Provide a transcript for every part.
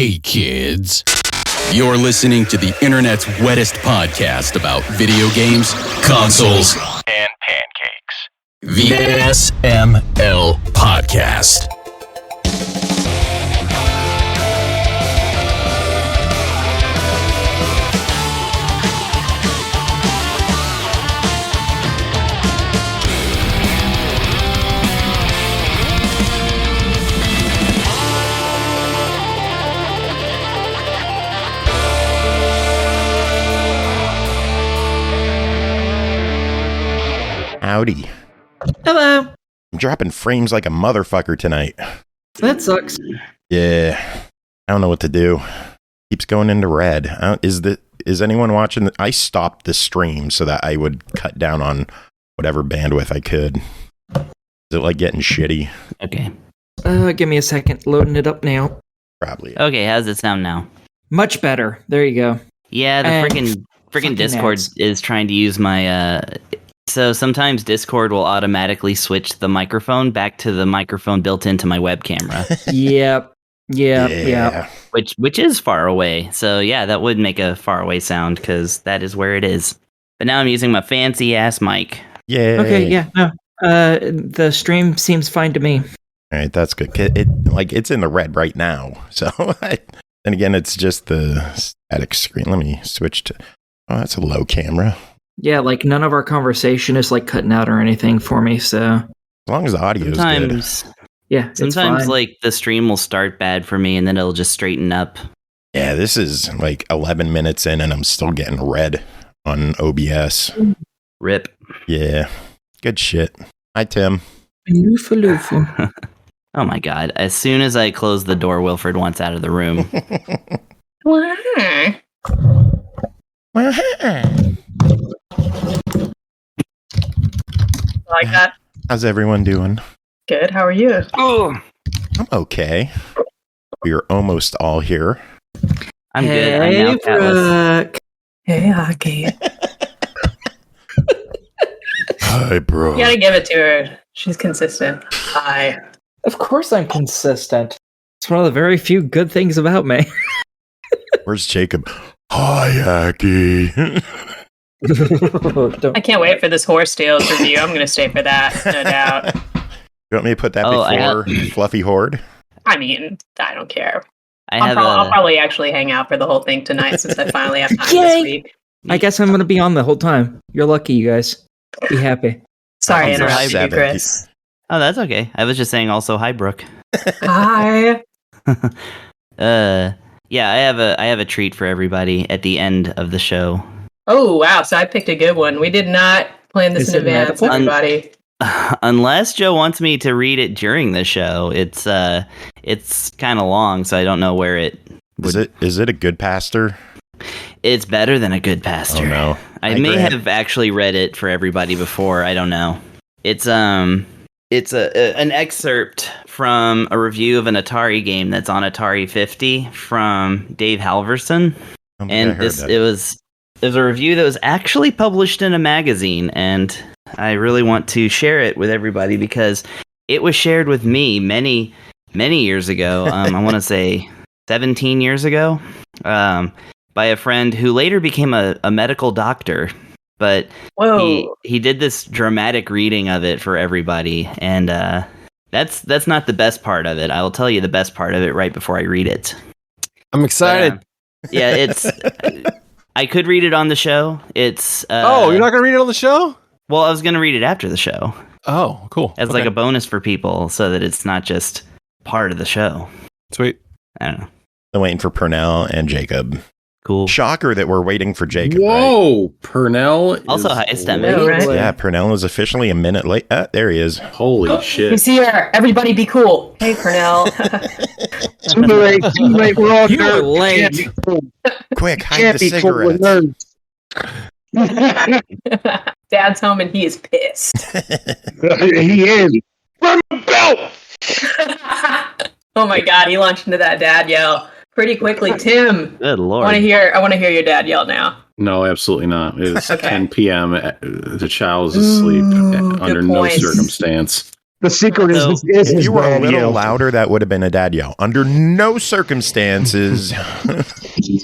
Hey kids, you're listening to the internet's wettest podcast about video games, consoles, and pancakes. The SML Podcast. Howdy. Hello. I'm dropping frames like a motherfucker tonight. That sucks. Yeah. I don't know what to do. Keeps going into red. Is anyone watching? I stopped the stream so that I would cut down on whatever bandwidth I could. Is it like getting shitty? Okay. Give me a second. Loading it up now. Probably. Okay, how's it sound now? Much better. There you go. Yeah, the freaking Discord ads. is trying to use my so sometimes Discord will automatically switch the microphone back to the microphone built into my web camera, Yep. Yeah. which is far away. So yeah, that would make a far away sound because that is where it is. But now I'm using my fancy ass mic. Yeah. Okay, yeah. No. The stream seems fine to me. All right, that's good. It's in the red right now. So, and again, it's just the static screen. Let me switch to. Oh, that's a low camera. Yeah, like none of our conversation is like cutting out or anything for me, so As long as the audio is good. yeah, it's Sometimes fine. like the stream will start bad for me and then it'll just straighten up. Yeah, this is like 11 minutes in and I'm still getting red on OBS. Rip. Yeah, good shit. Hi, Tim. Loofah. Oh my god. As soon as I close the door, Wilfred wants out of the room. Like that. How's everyone doing? Good. How are you? Oh, I'm okay. We are almost all here. I'm good. I'm Hey, now callous. Brooke. Hey, Hockey. Hi, bro. You gotta give it to her. She's consistent. Hi. Of course I'm consistent. It's one of the very few good things about me. Where's Jacob? Hi, Aki. Don't- I can't wait for this Horse Tales review. I'm gonna stay for that, no doubt. You want me to put that Oh, before Fluffy Horde? I mean, I don't care. I'll I'll probably actually hang out for the whole thing tonight since I finally have time Yay! this week. I guess I'm going to be on the whole time. You're lucky, you guys. Be happy. Sorry to I'm interrupt you, 7. Chris. Oh, that's okay. I was just saying also hi, Brooke. Hi. Yeah, I have a treat for everybody at the end of the show. Oh, wow. So I picked a good one. We did not plan this Is in it advance, medical? everybody. Unless Joe wants me to read it during the show, it's kind of long, so I don't know where it. Is it a good pastor? It's better than a good pastor. Oh no. I Hi, may Grant. have actually read it for everybody before. I don't know. It's an excerpt from a review of an Atari game that's on Atari 50 from Dave Halverson, I don't think I and heard that. it was a review that was actually published in a magazine, and I really want to share it with everybody because it was shared with me many years ago. I want to say 17 years ago. By a friend who later became a medical doctor, but Whoa. he did this dramatic reading of it for everybody, and that's not the best part of it. I will tell you the best part of it right before I read it. I'm excited. Yeah, it's. I could read it on the show. It's. Oh, you're not gonna read it on the show? Well, I was gonna read it after the show Oh, cool. as like a bonus for people, so that it's not just part of the show. Sweet. I don't know. I'm waiting for Pernell and Jacob. Cool. Shocker that we're waiting for Jacob. Right? Whoa, Pernell. Also, is highest late. Yeah, right? Yeah, Pernell is officially a minute late. There he is. Holy shit. He's here. Everybody be cool. Hey, Pernell. Too late, we're all You were nerds. late. Can't be cool. Quick, hide Can't the be cool with cigarettes. nerds. Dad's home and he is pissed. He is. Run the belt! Oh my god, he launched into that dad yell pretty quickly. Tim, Good I lord. want to hear your dad yell now. No, absolutely not. It's Okay. 10 p.m. The child is asleep Ooh, under good no point. circumstance. The secret So, is If his you were a dad little yell. louder, that would have been a dad yell. Under no circumstances.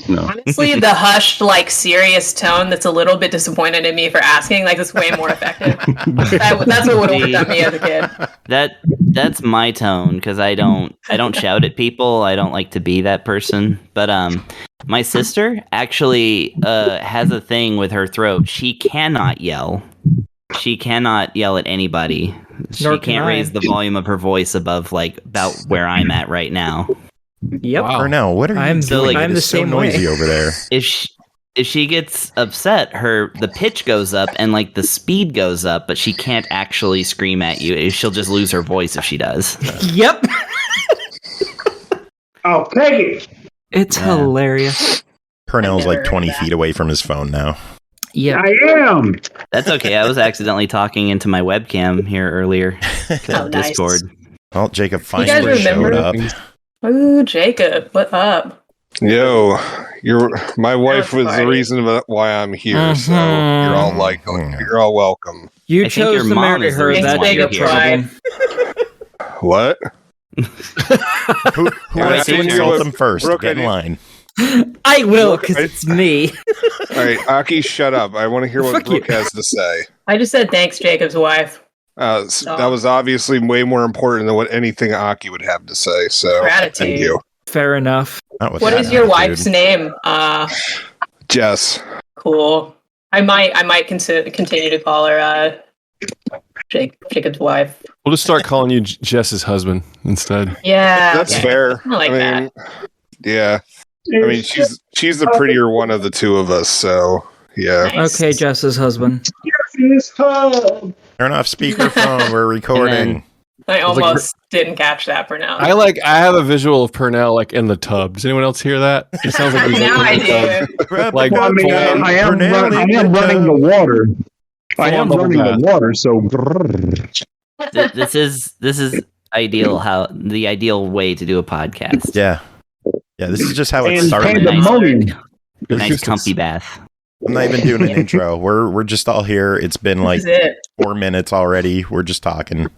No. Honestly, the hushed, like, serious tone that's a little bit disappointed in me for asking, like, is way more effective. That's what would have worked on me as a kid. That's my tone because I don't shout at people. I don't like to be that person. But my sister actually has a thing with her throat. She cannot yell. She cannot yell at anybody. She Nor can can't I. raise the volume of her voice above like about where I'm at right now. Yep. Pernell, what are you I'm doing? like- It I'm is the so same noisy way. over there. If she gets upset, the pitch goes up and like the speed goes up, but she can't actually scream at you. She'll just lose her voice if she does. Yep. I'll take it. It's Yeah. hilarious. Pernell's I've like never 20 heard that. feet away from his phone now. Yeah. I am. That's okay. I was accidentally talking into my webcam here earlier. Oh, nice. Discord. Well, Jacob guys finally showed remember- up. Ooh, Jacob, what up? Yo, my wife was the party. reason why I'm here, so Mhm. you're all welcome. You I think your chose to mom marry is the her. reason That's why your you're here. problem. What? Who Yeah, wants to I think insult you- them first? Brooke, Get in I line. I will, because I- it's me. All right, Aki, shut up. I want to hear what Fuck Brooke you. has to say. I just said thanks, Jacob's wife. That was obviously way more important than what anything Aki would have to say. So, Gratitude. thank you, Fair enough. Not with What that is your attitude. wife's name? Jess. Cool. I might continue to call her Jacob's wife. We'll just start calling you Jess's husband instead. Yeah. That's okay. fair. I like that. Yeah. I mean, she's the prettier one of the two of us. So, yeah. Nice. Okay, Jess's husband. Turn off speakerphone. We're recording. I was like, almost didn't catch that for now. I have a visual of Pernell like in the tub. Does anyone else hear that? It sounds like he's now in I the tub. do. Like, Well, I mean, full-on I am Pernell running the water. I am Full-on running bubble the bath. water, so. This is the ideal way to do a podcast. Yeah. Yeah, this is just how it And started. pandemonium. Nice comfy bath. I'm not even doing an intro. We're just all here. It's been like This is it. 4 minutes already. We're just talking.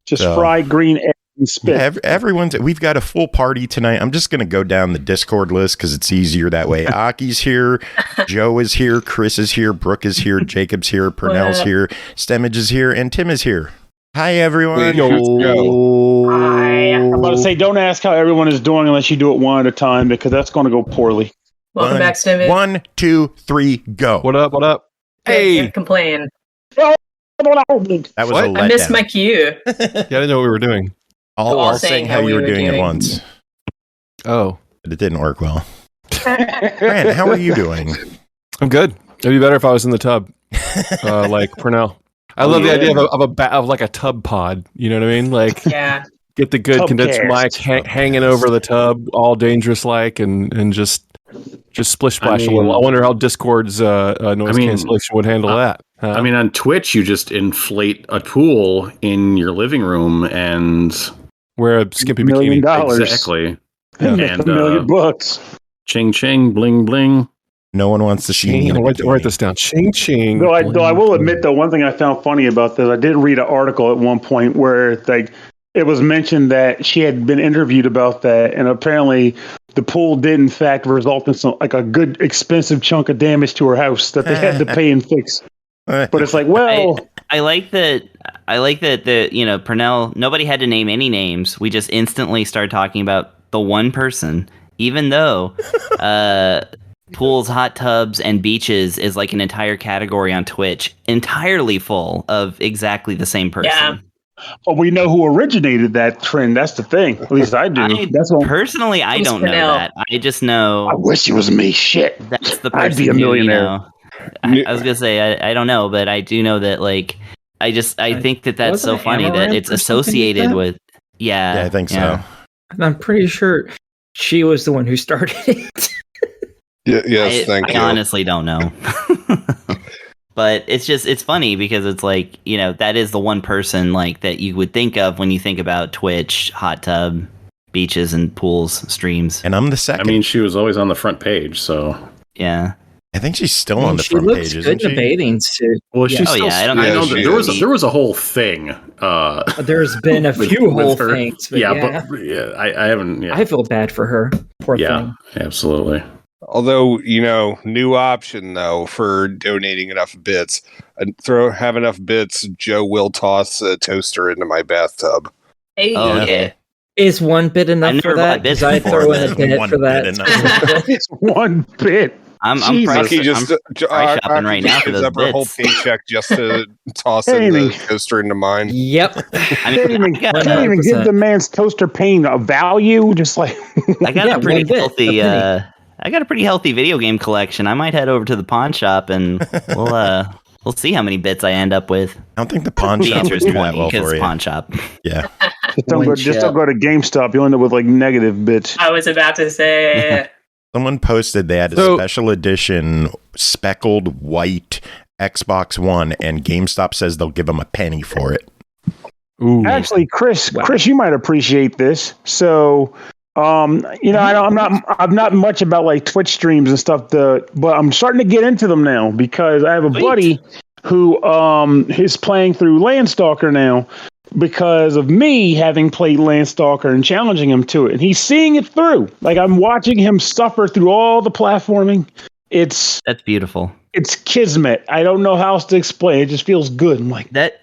Just So- fried green egg and spit. We've got a full party tonight. I'm just going to go down the Discord list because it's easier that way. Aki's here. Joe is here. Chris is here. Brooke is here. Jacob's here. Pernell's here. Stemage is here. And Tim is here. Hi, everyone. Let's go. Hi. I'm about to say, don't ask how everyone is doing unless you do it one at a time, because that's going to go poorly. Welcome back, Stimmy. 1, 2, 3, go. What up? What up? Can't complain. That was What? a letdown. I missed my cue. Yeah, I didn't know what we were doing. all saying how you were doing it once. Oh, But it didn't work well. Grant, how are you doing? I'm good. It'd be better if I was in the tub, like Pernell. I love the idea of like a tub pod. You know what I mean? Like, Yeah. get the good condensed Tubcast. mic hanging over the tub, all dangerous like, and just splish splash a little. I wonder how Discord's noise cancellation would handle that. Huh? I mean, on Twitch, you just inflate a pool in your living room and wear a skimpy $1 million. bikini. exactly. And And, $1 million bucks. Ching ching, bling bling. No one wants to see me. Ching, in a write bikini. this down. Ching ching. Though I will admit, though, one thing I found funny about this, I did read an article at one point where like it was mentioned that she had been interviewed about that, and apparently the pool did in fact result in some like a good expensive chunk of damage to her house that they had to pay and fix. But it's like, well, I like that the Pernell, nobody had to name any names. We just instantly started talking about the one person, even though pools, hot tubs, and beaches is like an entire category on Twitch, entirely full of exactly the same person. Yeah. but we know who originated that trend. That's the thing. At least I do. That's what. Personally, I Who's don't know Pernell? that. I just know I wish it was me. Shit. that's the I'd person be a who, millionaire. I was gonna say I don't know, but I do know that like I think that's Wasn't so it funny that Amaranth it's or something like associated that? with Yeah, I think so. And I'm pretty sure she was the one who started it. Yes, thank I you. honestly don't know. But it's funny because it's like, that is the one person like that you would think of when you think about Twitch, hot tub, beaches and pools, streams. And I'm the I second. mean, she was always on the front page, so Yeah. I think she's still on the she front looks page, good isn't in she? a bathing suit. Well, she's Yeah. still. I don't Yeah, know she that is. there was a whole thing. There's been a with- few with whole her. things, but But yeah, I haven't. Yeah, I feel bad for her. Poor thing. absolutely. Although, new option though for donating enough bits. Have enough bits, Joe will toss a toaster into my bathtub. Hey. Oh Yeah. yeah. Is one bit I enough never for that? bought bits Because I before, throw in a man. bit One for bit that. enough. It's one bit. I'm Jesus. price, Aki just price shopping right now for gives those up her whole bits. paycheck just to toss Can't in the even- toaster into mine. Yep. I Can't even, mean, I got, can't even give 100%. the man's toaster pane a value. Just like I got Yeah, a pretty one bit, healthy. a penny. I got a pretty healthy video game collection. I might head over to the pawn shop and we'll see how many bits I end up with. I don't think the pawn The shop answer would is do that 20 well because for you. pawn shop. Yeah. just don't go to GameStop. You'll end up with like negative bits. I was about to say. Someone posted they had a special edition speckled white Xbox One, and GameStop says they'll give them a penny for it. Ooh. Actually, Chris, Wow. you might appreciate this. So, I'm not much about like Twitch streams and stuff. But I'm starting to get into them now because I have a buddy who is playing through Landstalker now because of me having played Landstalker and challenging him to it, and he's seeing it through. Like I'm watching him suffer through all the platforming. That's beautiful. It's kismet. I don't know how else to explain. It just feels good. I'm like that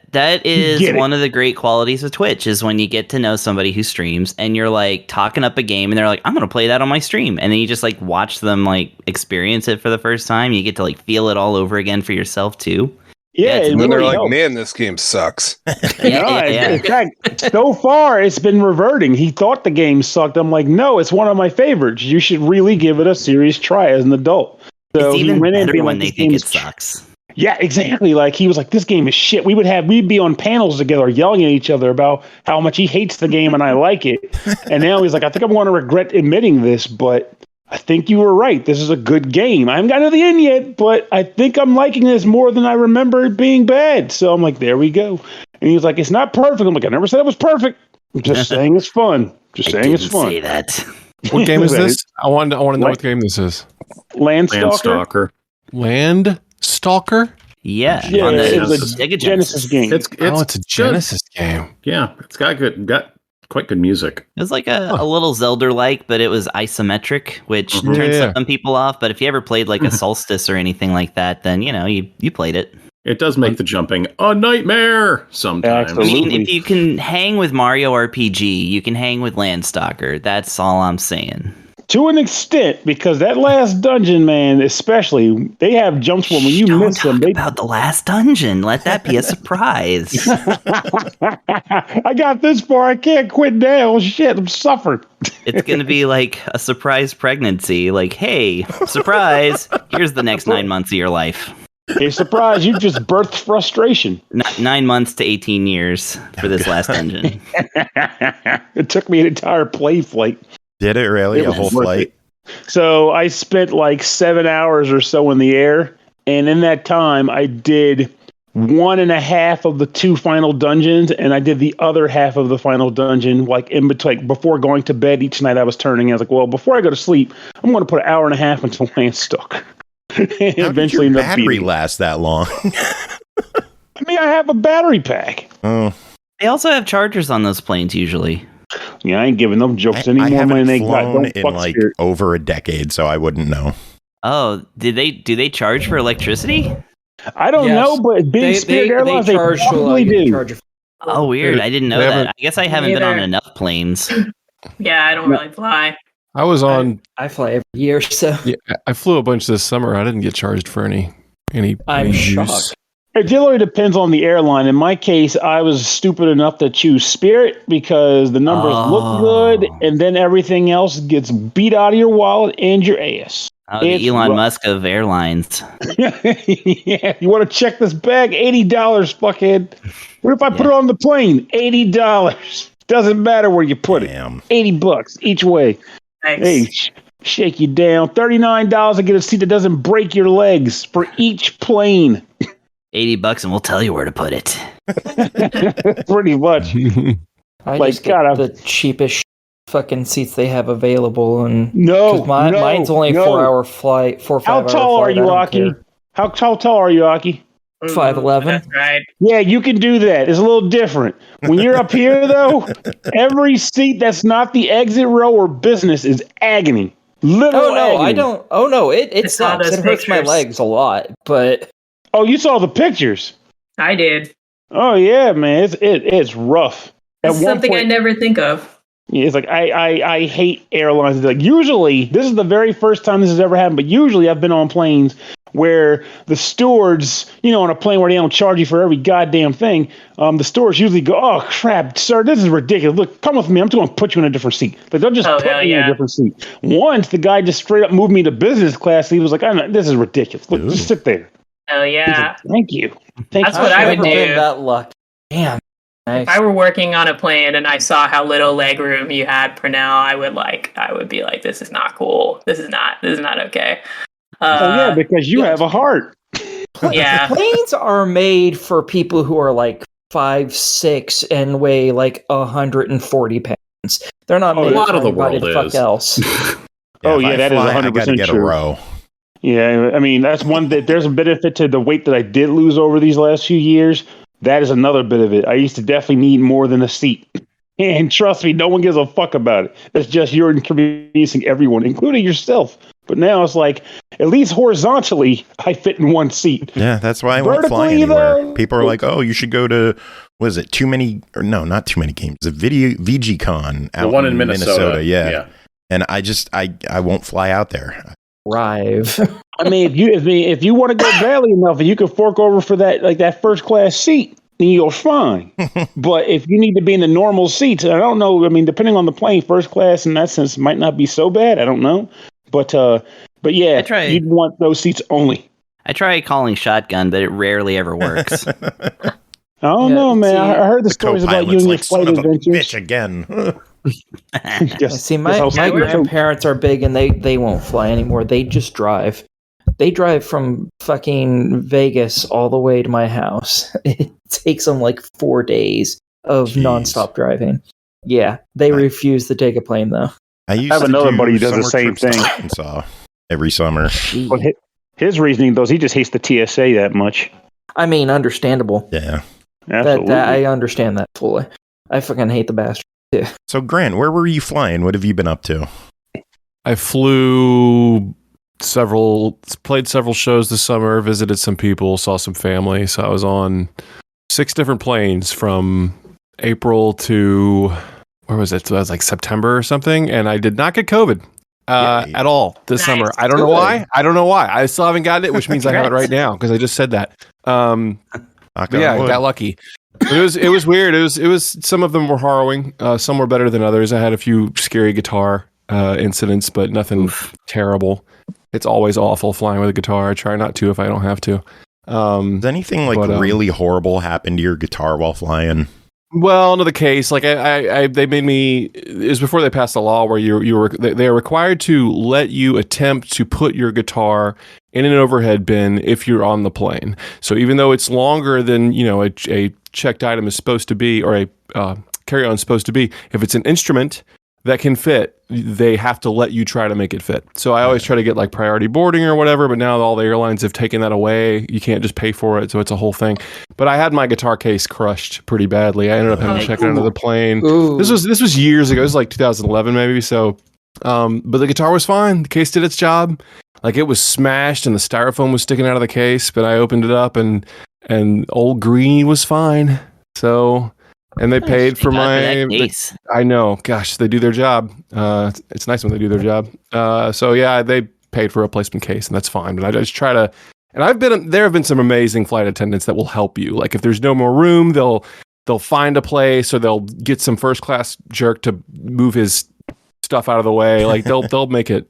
is get it. one of the great qualities of Twitch is when you get to know somebody who streams and you're like talking up a game and they're like, I'm gonna play that on my stream, and then you just like watch them like experience it for the first time. You get to like feel it all over again for yourself too. yeah, it's it And then they're really like, helps. man, this game sucks. In fact, so far it's been reverting. He thought the game sucked. I'm like, no, it's one of my favorites. You should really give it a serious try as an adult. So It's he even went in better being when like, they this think game's it sucks. Yeah, exactly. Like he was like, this game is shit. We'd be on panels together yelling at each other about how much he hates the game and I like it. And now he's like, I think I'm going to regret admitting this, but I think you were right. This is a good game. I haven't gotten to the end yet, but I think I'm liking this more than I remember it being bad. So I'm like, there we go. And he was like, it's not perfect. I'm like, I never said it was perfect. I'm just saying it's fun. Just saying it's fun. Say that. What game is this? I want to know what game this is. Landstalker. Landstalker? Yeah, Yeah, on the it was a Sega Genesis game. It's It's a Genesis game. Yeah, it's got quite good music. It was like a little Zelda-like, but it was isometric, which turns Yeah. some people off. But if you ever played like a Solstice or anything like that, then you played it. It does make the jumping a nightmare sometimes. I mean, Absolutely. if you can hang with Mario RPG, you can hang with Landstalker. That's all I'm saying. To an extent, because that last dungeon, man, especially, they have jumps where when you Don't miss them, talk about the last dungeon. Let that be a surprise. I got this far. I can't quit now. Shit, I'm suffering. It's going to be like a surprise pregnancy. Like, hey, surprise. Here's the next 9 months of your life. Hey, surprise, you just birthed frustration. 9 months to 18 years for this last dungeon. It took me an entire play flight. Did it really? It A was whole worth flight? it. So I spent like 7 hours or so in the air. And in that time, I did 1.5 of the 2 final dungeons. And I did the other half of the final dungeon, like in between, before going to bed each night. I was turning. I was like, well, before I go to sleep, I'm going to put 1.5 hours into Landstalker. How Eventually, did your end up battery beating it. last that long? I mean, I have a battery pack. Oh, They also have chargers on those planes usually. Yeah, I ain't giving them jokes I anymore, haven't man. They got flown don't in fuck like Spirit. over a decade, so I wouldn't know. Oh, do they charge for electricity? I don't Yes. know, but being Spirit Airlines, they charge to probably do. charge a- Oh, weird. I didn't know They that. haven't- I guess I haven't been on Neither. enough planes. Yeah, I don't really fly. I was on. I fly every year, so Yeah, I flew a bunch this summer. I didn't get charged for any I'm use. shocked. It really depends on the airline. In my case, I was stupid enough to choose Spirit because the numbers look good, and then everything else gets beat out of your wallet and your ass. Oh, the It's Elon rough. Musk of airlines. Yeah, you want to check this bag? $80, fuckhead. What if I put it on the plane? $80. Doesn't matter where you put Damn. it. $80 each way. Nice. Hey, shake you down. $39 to get a seat that doesn't break your legs for each plane. $80 and we'll tell you where to put it. Pretty much. I Like, just get God, the cheapest fucking seats they have available. And No, 'cause mine's only a 4-hour flight. 4 or 5 How hour tall are flight, you, I don't Aki? care. How tall are you, Aki? 5'11". That's right. Yeah, you can do that. It's a little different. When you're up here, though, every seat that's not the exit row or business is agony. Literal Oh no, agony. I don't. Oh no, it saw sucks. those It hurts my pictures. legs a lot, but Oh, you saw the pictures. I did. Oh yeah, man, it's rough. That's something I never think of. Yeah, it's like I hate airlines. Like usually, this is the very first time this has ever happened. But usually, I've been on planes where the stewards, on a plane where they don't charge you for every goddamn thing. The stewards usually go, "Oh crap, sir, this is ridiculous. Look, come with me. I'm just going to put you in a different seat." Like they'll just put me in a different seat. Once the guy just straight up moved me to business class. He was like, "This is ridiculous. Look, just sit there." Hell yeah. Like, thank you. That's what I would do. That luck. Damn. Nice. If I were working on a plane and I saw how little leg room you had, Pernell, I would be like, this is not cool. This is not okay. Yeah, because you have a heart. Yeah. Planes are made for people who are like 5'6" and weigh like 140 pounds. They're not made a lot for of the anybody world the fuck is. else. That is 100% I gotta get true. a row. Yeah, I mean, that's one that there's a benefit to the weight that I did lose over these last few years. That is another bit of it. I used to definitely need more than a seat. And trust me, no one gives a fuck about it. It's just you're inconveniencing everyone, including yourself. But now it's like, at least horizontally, I fit in one seat. Yeah, that's why I won't fly Vertically, anywhere. though- People are like, "Oh, you should go to not too many games. The VGCon out The one in Minnesota. Yeah. And I won't fly out there. Drive. I mean, if you want to go badly enough, you can fork over for that first class seat, then you're fine. But if you need to be in the normal seats, I don't know. I mean, depending on the plane, first class in that sense might not be so bad. I don't know, but yeah, you'd want those seats only. I try calling shotgun, but it rarely ever works. I don't know, man. I heard the stories about you and your flight adventures. Bitch again. See, my grandparents are big and they won't fly anymore. They just drive. They drive from fucking Vegas all the way to my house. It takes them like 4 days of nonstop driving. Yeah, they refuse to take a plane though. I have another buddy who does the same thing. Arkansas every summer. But his reasoning, though, is he just hates the TSA that much. I mean, understandable. Yeah. Absolutely. I understand that fully. I fucking hate the bastard too. So, Grant, where were you flying? What have you been up to? I played several shows this summer, visited some people, saw some family. So I was on 6 different planes from April to, where was it? So that was like September or something. And I did not get COVID at all this summer. I don't know why. I still haven't gotten it, which means I have it right now because I just said that. But yeah, I got lucky. It was weird. It was some of them were harrowing. Some were better than others. I had a few scary guitar incidents, but nothing terrible. It's always awful flying with a guitar. I try not to if I don't have to. Does anything really horrible happen to your guitar while flying? Well, no, the case like they made me. It was before they passed the law where they are required to let you attempt to put your guitar in an overhead bin if you're on the plane. So even though it's longer than a checked item is supposed to be, or a carry-on is supposed to be, if it's an instrument that can fit, they have to let you try to make it fit. So I always try to get like priority boarding or whatever, but now all the airlines have taken that away. You can't just pay for it, so it's a whole thing. But I had my guitar case crushed pretty badly. I ended up having to check it under the plane. Ooh. This was years ago. It was like 2011 maybe. So, but the guitar was fine. The case did its job. Like it was smashed and the styrofoam was sticking out of the case, but I opened it up and old Greenie was fine. So. And they paid for my case. I know. Gosh, they do their job. It's nice when they do their job. So yeah, they paid for a replacement case, and that's fine. But I just try to. And there have been some amazing flight attendants that will help you. Like if there's no more room, they'll find a place, or they'll get some first class jerk to move his stuff out of the way. Like they'll make it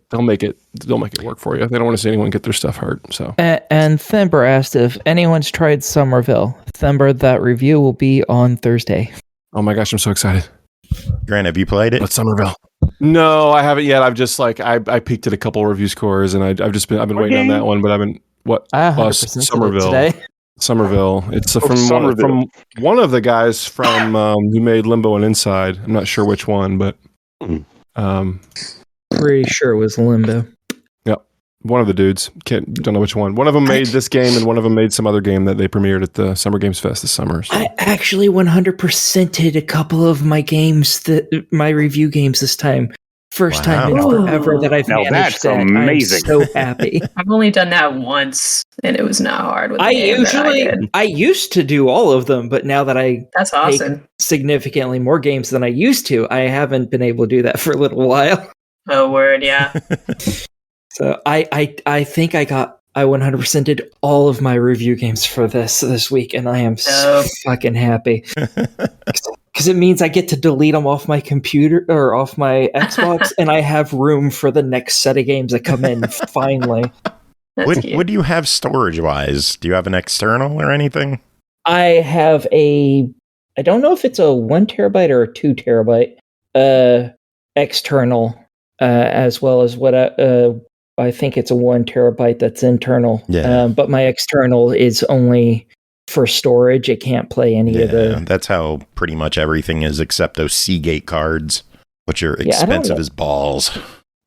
work for you. They don't want to see anyone get their stuff hurt. So. And Thember asked if anyone's tried Somerville. Thember, that review will be on Thursday. Oh my gosh, I'm so excited. Grant, have you played it? What's Somerville? No, I haven't yet. I've just I peeked at a couple review scores, and I've been waiting on that one. But I've been Somerville today. Somerville. It's from one of the guys from who made Limbo and Inside. I'm not sure which one, but. Pretty sure it was Limbo. Yep, one of the dudes. Don't know which one. One of them made this game, and one of them made some other game that they premiered at the Summer Games Fest this summer. So. I actually 100%ed a couple of my games, my review games this time. First time in forever that I've managed that's that. amazing. I'm so happy. I've only done that once, and it was not hard. With I used to do all of them, but now that that's awesome. take significantly more games than I used to, I haven't been able to do that for a little while. Oh, word, yeah. So I think I 100% did all of my review games for this week, and I am so fucking happy. Because it means I get to delete them off my computer or off my Xbox, and I have room for the next set of games that come in, finally. What do you have storage-wise? Do you have an external or anything? I have I don't know if it's a 1 terabyte or a 2 terabyte external, as well as what I think it's a 1 terabyte that's internal. Yeah. But my external is only for storage. It can't play any of the... That's how pretty much everything is, except those Seagate cards, which are expensive as balls.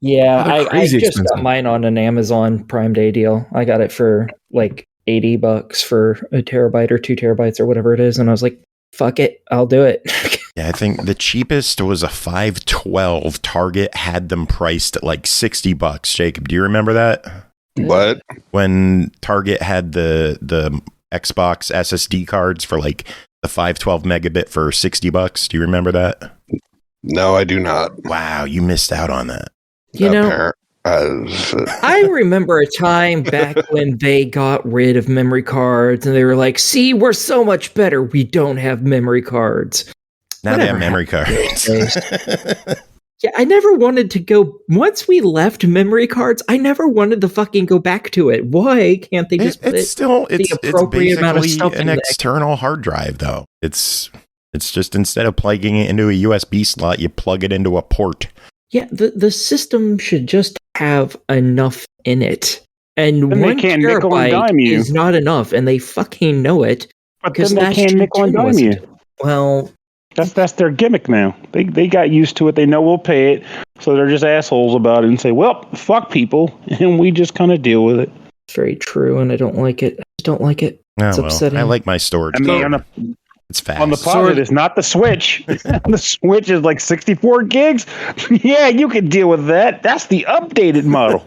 Yeah, I just expensive. got mine on an Amazon Prime Day deal. I got it for like $80 for a terabyte or 2 terabytes or whatever it is, and I was like, fuck it, I'll do it. Yeah, I think the cheapest was a 512. Target had them priced at like $60. Jacob, do you remember that? What? When Target had the Xbox SSD cards for like the 512 megabit for $60. Do you remember that? No, I do not. Wow, you missed out on that. You know, I remember a time back when they got rid of memory cards and they were like, see, we're so much better. We don't have memory cards. Now they have memory cards. Yeah, I never wanted to go. Once we left memory cards, I never wanted to fucking go back to it. Why can't they just put it's appropriate amount of stuff an external hard drive, though. It's just instead of plugging it into a USB slot, you plug it into a port. Yeah, the system should just have enough in it. And then 1 terabyte is not enough, and they fucking know it. But then they can't nickel and dime you. Well... That's their gimmick now. They got used to it. They know we'll pay it, so they're just assholes about it and say, "Well, fuck people," and we just kind of deal with it. It's very true, and I don't like it. I just don't like it. It's upsetting. I like my storage. I mean, it's fast. On the positive, it's not the Switch. The Switch is like 64 gigs. Yeah, you can deal with that. That's the updated model.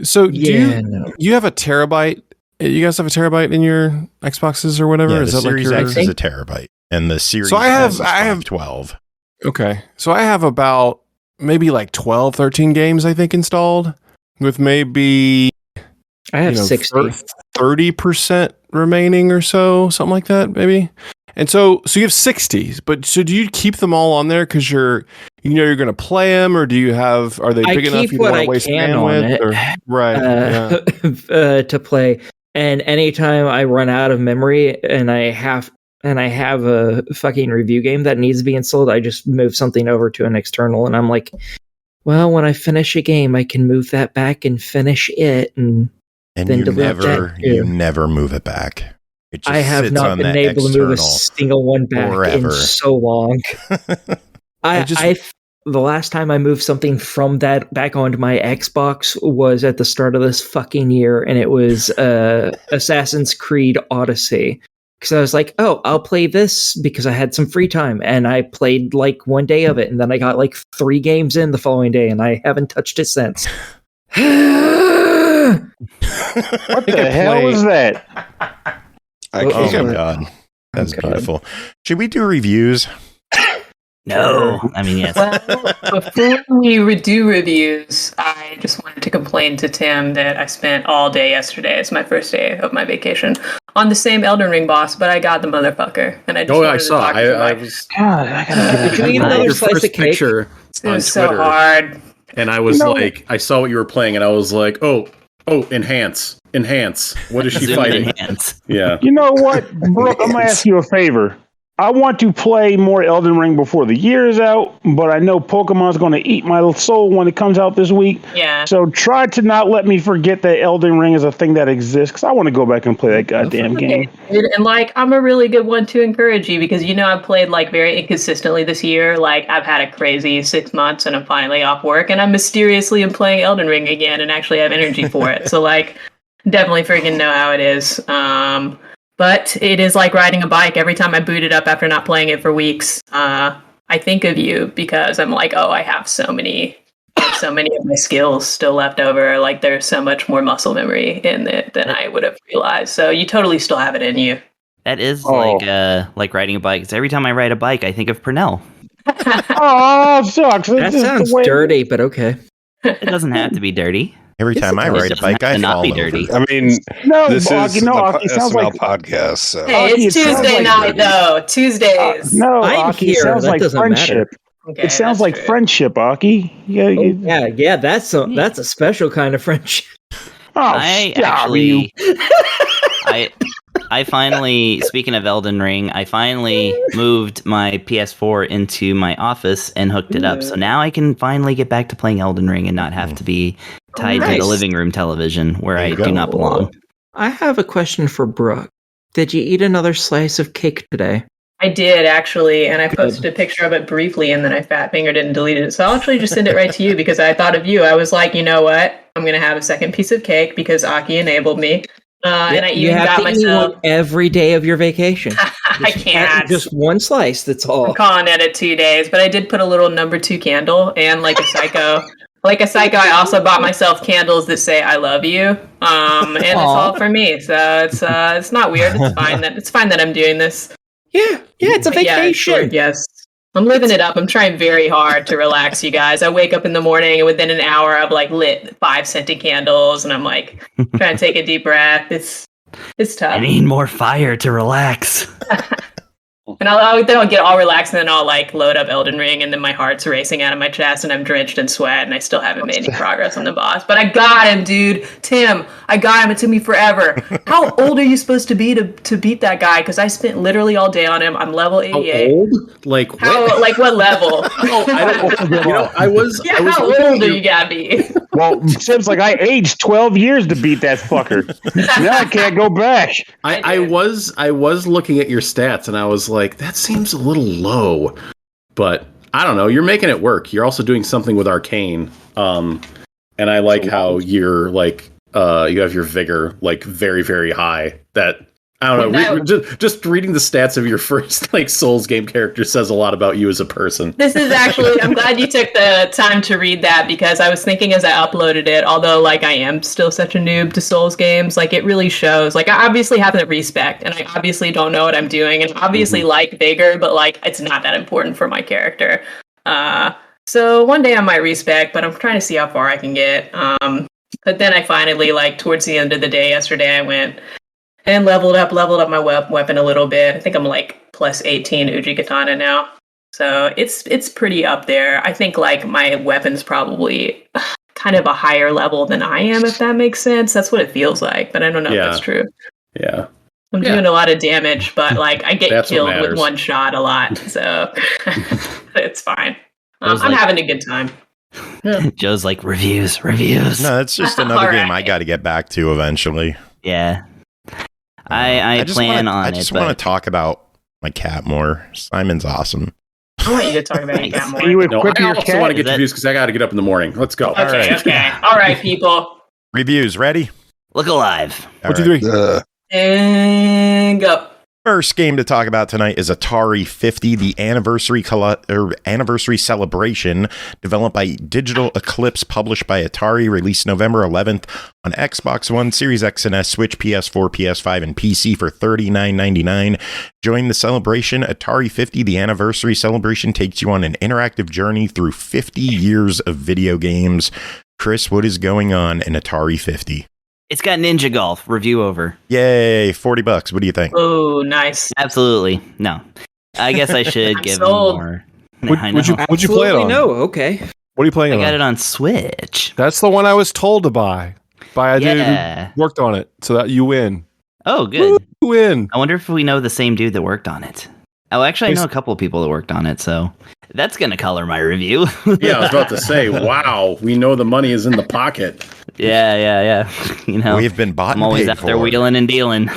So, you have a terabyte? You guys have a terabyte in your Xboxes or whatever? Yeah, is the that Series like X is a terabyte. And the Series I have 12. Okay. So I have about maybe like 12, 13 games, I think, installed with maybe I have 60. 30% remaining or so, something like that, maybe. And so you have 60s, but so do you keep them all on there because you're going to play them, or are they big enough you don't want to waste bandwidth? Right. To play. And anytime I run out of memory and I have a fucking review game that needs to be installed, I just move something over to an external, and I'm like, well, when I finish a game, I can move that back and finish it, and then you never move it back. It just I have not been able to move a single one back in so long. The last time I moved something from that back onto my Xbox was at the start of this fucking year, and it was Assassin's Creed Odyssey. Because I was like, oh, I'll play this because I had some free time, and I played like one day of it, and then I got like 3 games in the following day, and I haven't touched it since. What the hell was that? Oh my god, that's beautiful. Should we do reviews? No, I mean, yes. Well, before we do reviews, I just wanted to complain to Tim that I spent all day yesterday. It's my first day of my vacation on the same Elden Ring boss, but I got the motherfucker, and I just I saw. I was. God, I gotta Did you eat another slice of cake? Picture it on was Twitter, so hard. and I was like, I saw what you were playing, and I was like, oh, enhance. What is she fighting? Enhance. Yeah. You know what, Brooke? I'm gonna ask you a favor. I want to play more Elden Ring before the year is out, but I know Pokemon's going to eat my soul when it comes out this week. Yeah. So try to not let me forget that Elden Ring is a thing that exists, because I want to go back and play that goddamn game. And like, I'm a really good one to encourage you, because I've played like very inconsistently this year. Like, I've had a crazy 6 months, and I'm finally off work, and I'm mysteriously am playing Elden Ring again, and actually have energy for it. So like, definitely freaking know how it is. But it is like riding a bike. Every time I boot it up after not playing it for weeks, I think of you, because I'm like, oh, I have so many of my skills still left over. Like, there's so much more muscle memory in it than I would have realized. So you totally still have it in you. That is like riding a bike. 'Cause every time I ride a bike, I think of Pernell. Oh, sucks. That sounds dirty, but okay. It doesn't have to be dirty. Every time I ride a bike, I fall over. dirty. I mean, No, this Augie, is no, the Augie, sounds SML like podcast. So. Hey, it's Augie, it sounds Tuesday like night, though. Tuesdays. no, I'm Aki, it here. sounds That like doesn't friendship. Okay, It sounds that's like true. friendship, Aki. Yeah, that's a special kind of friendship. I actually, I finally, speaking of Elden Ring, I finally moved my PS4 into my office and hooked it up. So now I can finally get back to playing Elden Ring and not have to be tied to the living room television where I do not belong. I have a question for Brooke. Did you eat another slice of cake today? I did, actually, and I posted a picture of it briefly, and then I fat fingered it and deleted it. So I'll actually just send it right to you, because I thought of you. I was like, you know what? I'm going to have a second piece of cake because Aki enabled me. And I even got myself every day of your vacation. I can't. Just one slice, that's all. I'm calling it at 2 days, but I did put a little number 2 candle, and like a psycho. Like a psycho, I also bought myself candles that say "I love you," and it's all for me. So it's not weird. It's fine that I'm doing this. Yeah, it's a vacation. Yeah, yes. I'm living it up. I'm trying very hard to relax, you guys. I wake up in the morning, and within an hour, I've like lit 5 scented candles, and I'm like trying to take a deep breath. It's tough. I need more fire to relax. And then I'll get all relaxed, and then I'll like load up Elden Ring, and then my heart's racing out of my chest, and I'm drenched in sweat, and I still haven't made any progress on the boss. But I got him, dude. Tim, I got him. It took me forever. How old are you supposed to be to beat that guy? Because I spent literally all day on him. I'm level 88. How old? Like what level? Oh, I don't. I was. Yeah, how old do you gotta be? Well, Tim's like, I aged 12 years to beat that fucker. Now I can't go back. I was looking at your stats, and I was like, that seems a little low. But I don't know. You're making it work. You're also doing something with Arcane. And I like how you're like you have your vigor like very, very high. That I don't know. Just reading the stats of your first like Souls game character says a lot about you as a person. This is actually, I'm glad you took the time to read that, because I was thinking as I uploaded it, although like I am still such a noob to Souls games, like it really shows. Like I obviously have the respect, and I obviously don't know what I'm doing, and obviously like vigor, but like it's not that important for my character. So one day I might respect, but I'm trying to see how far I can get. But then I finally, like towards the end of the day yesterday, I went and leveled up my weapon a little bit. I think I'm like plus 18 Uji Katana now. So it's pretty up there. I think like my weapon's probably kind of a higher level than I am, if that makes sense. That's what it feels like, but I don't know if that's true. Yeah. I'm doing a lot of damage, but like I get killed with one shot a lot. So it's fine. I'm having a good time. Yeah. Joe's like, reviews. No, that's just another game I got to get back to eventually. Yeah. I plan on it. I just want to talk about my cat more. Simon's awesome. I want you to talk about your cat more. I also want to get reviews because I got to get up in the morning. Let's go. Okay. All right, people. Reviews, ready? Look alive. 1, 2, 3. And go. First game to talk about tonight is Atari 50, the anniversary celebration, developed by Digital Eclipse, published by Atari, released November 11th on Xbox One, Series X and S, Switch, PS4, PS5, and PC for $39.99. Join the celebration. Atari 50, the anniversary celebration, takes you on an interactive journey through 50 years of video games. Chris, what is going on in Atari 50? It's got Ninja Golf. Review over. Yay, $40. What do you think? Oh, nice. Absolutely. No. I guess I should give him more. Would you play it on? No, okay. What are you playing on? I got it on Switch. That's the one I was told to buy by a dude who worked on it, so that you win. Oh, good. You win. I wonder if we know the same dude that worked on it. Oh, actually, I know a couple of people that worked on it, so that's going to color my review. Yeah, I was about to say, wow, we know the money is in the pocket. Yeah. You know, We've been bought. I'm always out there wheeling and dealing.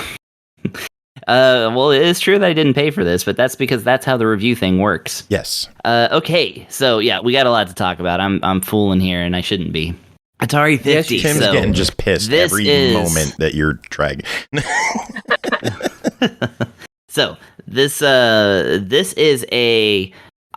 Well, it is true that I didn't pay for this, but that's because that's how the review thing works. Yes. Okay, so yeah, we got a lot to talk about. I'm fooling here, and I shouldn't be. Atari 50. Yes, Tim's getting just pissed every moment that you're dragging. So this is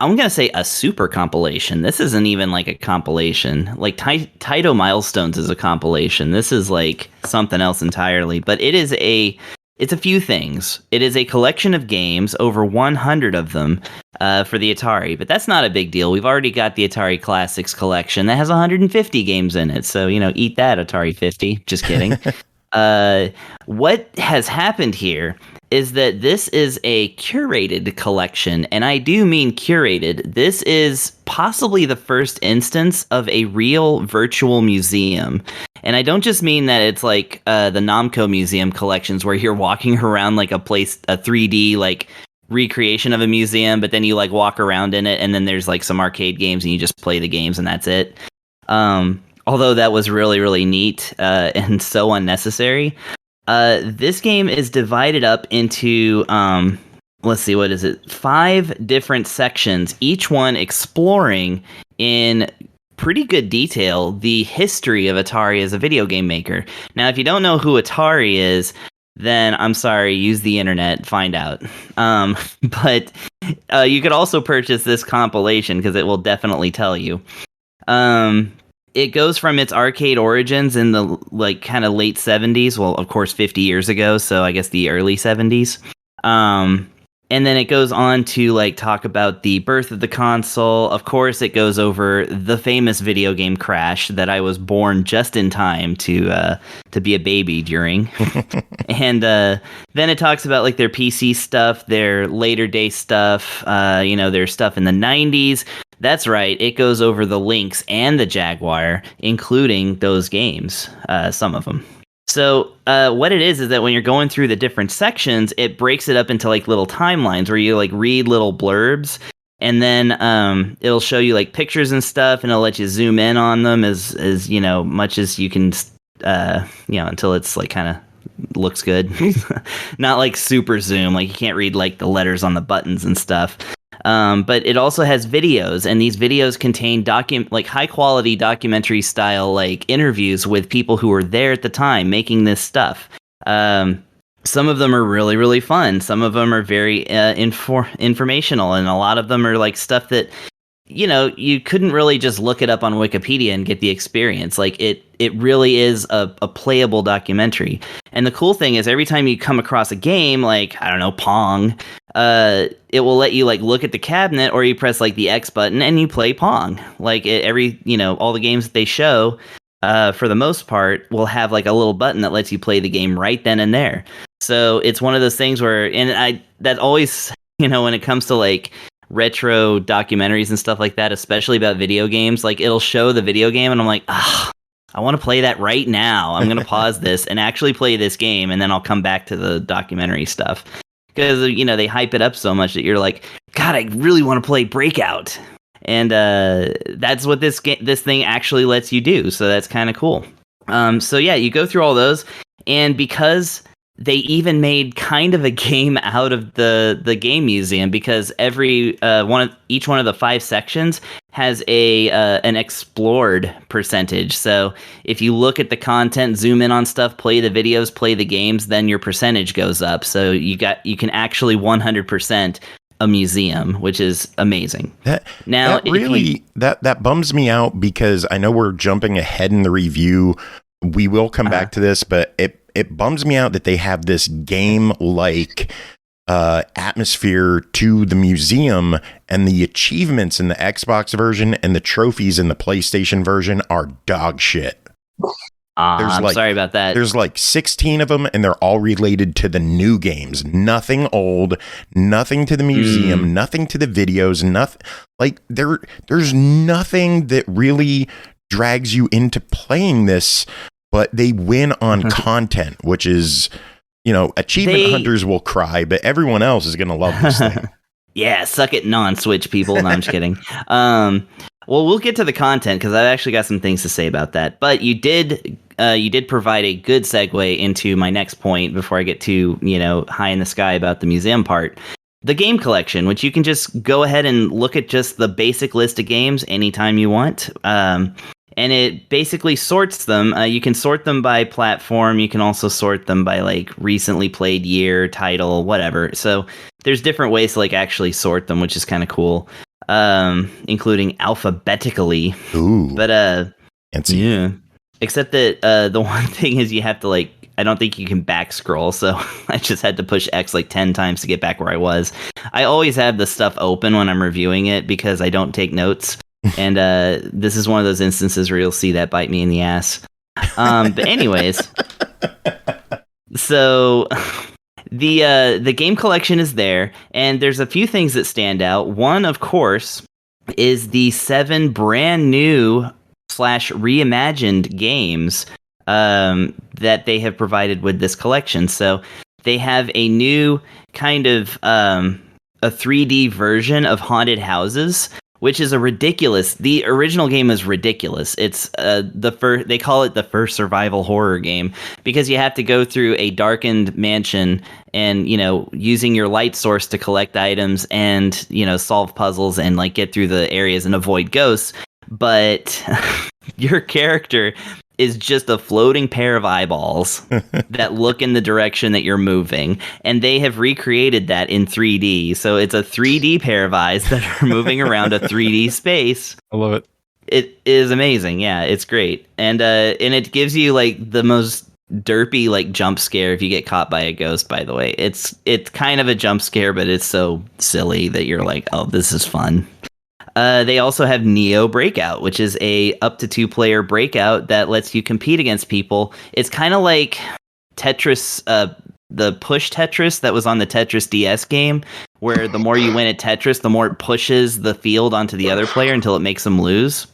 I'm gonna say a super compilation. This isn't even like a compilation. Like Taito Milestones is a compilation. This is like something else entirely. But it's a few things. It is a collection of games, over 100 of them, for the Atari. But that's not a big deal. We've already got the Atari Classics collection that has 150 games in it. So, eat that, Atari 50. Just kidding. What has happened here is that this is a curated collection, and I do mean curated. This is possibly the first instance of a real virtual museum. And I don't just mean that it's like the Namco Museum collections where you're walking around like a 3D like recreation of a museum, but then you like walk around in it and then there's like some arcade games and you just play the games and that's it. Although that was really, really neat and so unnecessary. This game is divided up into, let's see, what is it? 5 different sections, each one exploring in pretty good detail the history of Atari as a video game maker. Now, if you don't know who Atari is, then I'm sorry, use the internet, find out. But you could also purchase this compilation because it will definitely tell you. It goes from its arcade origins in the like kind of late 70s. Well, of course, 50 years ago. So I guess the early 70s. And then it goes on to like talk about the birth of the console. Of course, it goes over the famous video game crash that I was born just in time to be a baby during. And then it talks about like their PC stuff, their later day stuff, their stuff in the 90s. That's right. It goes over the Lynx and the Jaguar, including those games, some of them. So what it is that when you're going through the different sections, it breaks it up into like little timelines where you like read little blurbs, and then it'll show you like pictures and stuff, and it'll let you zoom in on them as much as you can, until it's like kind of looks good. Not like super zoom, like you can't read like the letters on the buttons and stuff. But it also has videos, and these videos contain like high quality documentary style like interviews with people who were there at the time making this stuff. Some of them are really, really fun. Some of them are very informational, and a lot of them are like stuff that you couldn't really just look it up on Wikipedia and get the experience. Like it really is a playable documentary. And the cool thing is every time you come across a game, like, I don't know, Pong, it will let you like look at the cabinet, or you press like the X button and you play Pong. Like all the games that they show, for the most part, will have like a little button that lets you play the game right then and there. So it's one of those things where, that always, when it comes to like retro documentaries and stuff like that, especially about video games, like it'll show the video game and I'm like, I want to play that right now. I'm going to pause this and actually play this game, and then I'll come back to the documentary stuff. Because, they hype it up so much that you're like, God, I really want to play Breakout. And that's what this thing actually lets you do. So that's kind of cool. So yeah, you go through all those, and because they even made kind of a game out of the game museum, because each one of the 5 sections has an explored percentage. So if you look at the content, zoom in on stuff, play the videos, play the games, then your percentage goes up. So you can actually 100% a museum, which is amazing. That bums me out, because I know we're jumping ahead in the review. We will come back to this, but it bums me out that they have this game-like atmosphere to the museum, and the achievements in the Xbox version and the trophies in the PlayStation version are dog shit. I'm sorry about that. There's like 16 of them, and they're all related to the new games. Nothing old, nothing to the museum, nothing to the videos, nothing. Like there's nothing that really drags you into playing this, but they win on content, which is, achievement hunters will cry, but everyone else is going to love this thing. Yeah, suck it non-Switch people. No, I'm just kidding. Well, we'll get to the content because I've actually got some things to say about that. But you did provide a good segue into my next point before I get too, high in the sky about the museum part. The game collection, which you can just go ahead and look at just the basic list of games anytime you want. And it basically sorts them. You can sort them by platform. You can also sort them by like recently played year, title, whatever. So there's different ways to like actually sort them, which is kind of cool. Including alphabetically. Ooh. But fancy. Yeah. Except that the one thing is you have to like, I don't think you can back scroll, so I just had to push X like 10 times to get back where I was. I always have the stuff open when I'm reviewing it because I don't take notes. And this is one of those instances where you'll see that bite me in the ass. But anyways, so the game collection is there, and there's a few things that stand out. One, of course, is the 7 brand new / reimagined games that they have provided with this collection. So they have a new kind of a 3D version of Haunted Houses, which is the original game is ridiculous. It's they call it the first survival horror game because you have to go through a darkened mansion and, using your light source to collect items and, solve puzzles and like get through the areas and avoid ghosts. But your character is just a floating pair of eyeballs that look in the direction that you're moving. And they have recreated that in 3D. So it's a 3D pair of eyes that are moving around a 3D space. I love it. It is amazing. Yeah, it's great. And it gives you like the most derpy like jump scare if you get caught by a ghost, by the way. It's kind of a jump scare, but it's so silly that you're like, oh, this is fun. They also have Neo Breakout, which is a up to 2-player breakout that lets you compete against people. It's kind of like Tetris, the push Tetris that was on the Tetris DS game, where the more you win at Tetris, the more it pushes the field onto the other player until it makes them lose.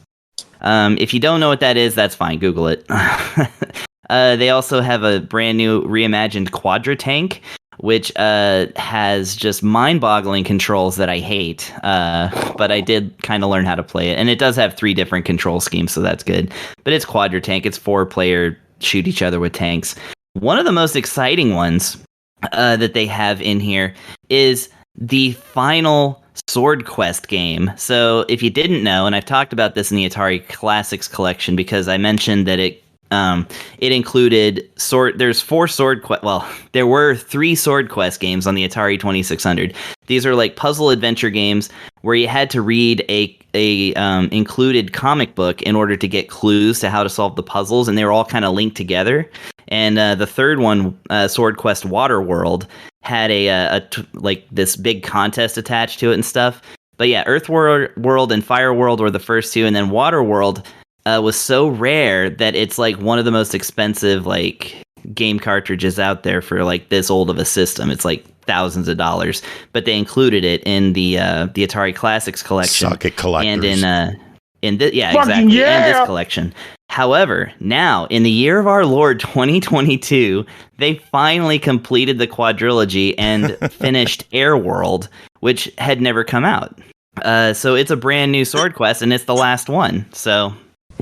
If you don't know what that is, that's fine. Google it. They also have a brand new reimagined Quadra Tank, which has just mind-boggling controls that I hate. But I did kind of learn how to play it. And it does have 3 different control schemes, so that's good. But it's Quadra Tank. It's 4-player, shoot each other with tanks. One of the most exciting ones that they have in here is the final Sword Quest game. So if you didn't know, and I've talked about this in the Atari Classics collection because I mentioned that it included there's 4 Sword Quest. Well, there were 3 Sword Quest games on the Atari 2600. These are like puzzle adventure games where you had to read a included comic book in order to get clues to how to solve the puzzles, and they were all kind of linked together. And the third one, Sword Quest Waterworld, had like this big contest attached to it and stuff. But yeah, Earth World and Fire World were the first 2, and then Waterworld was so rare that it's like one of the most expensive like game cartridges out there for like this old of a system. It's like thousands of dollars, but they included it in the Atari Classics collection. Suck it, collectors. And in this collection. However, now in the year of our Lord 2022, they finally completed the quadrilogy and finished Airworld, which had never come out. So it's a brand new Sword Quest, and it's the last one. So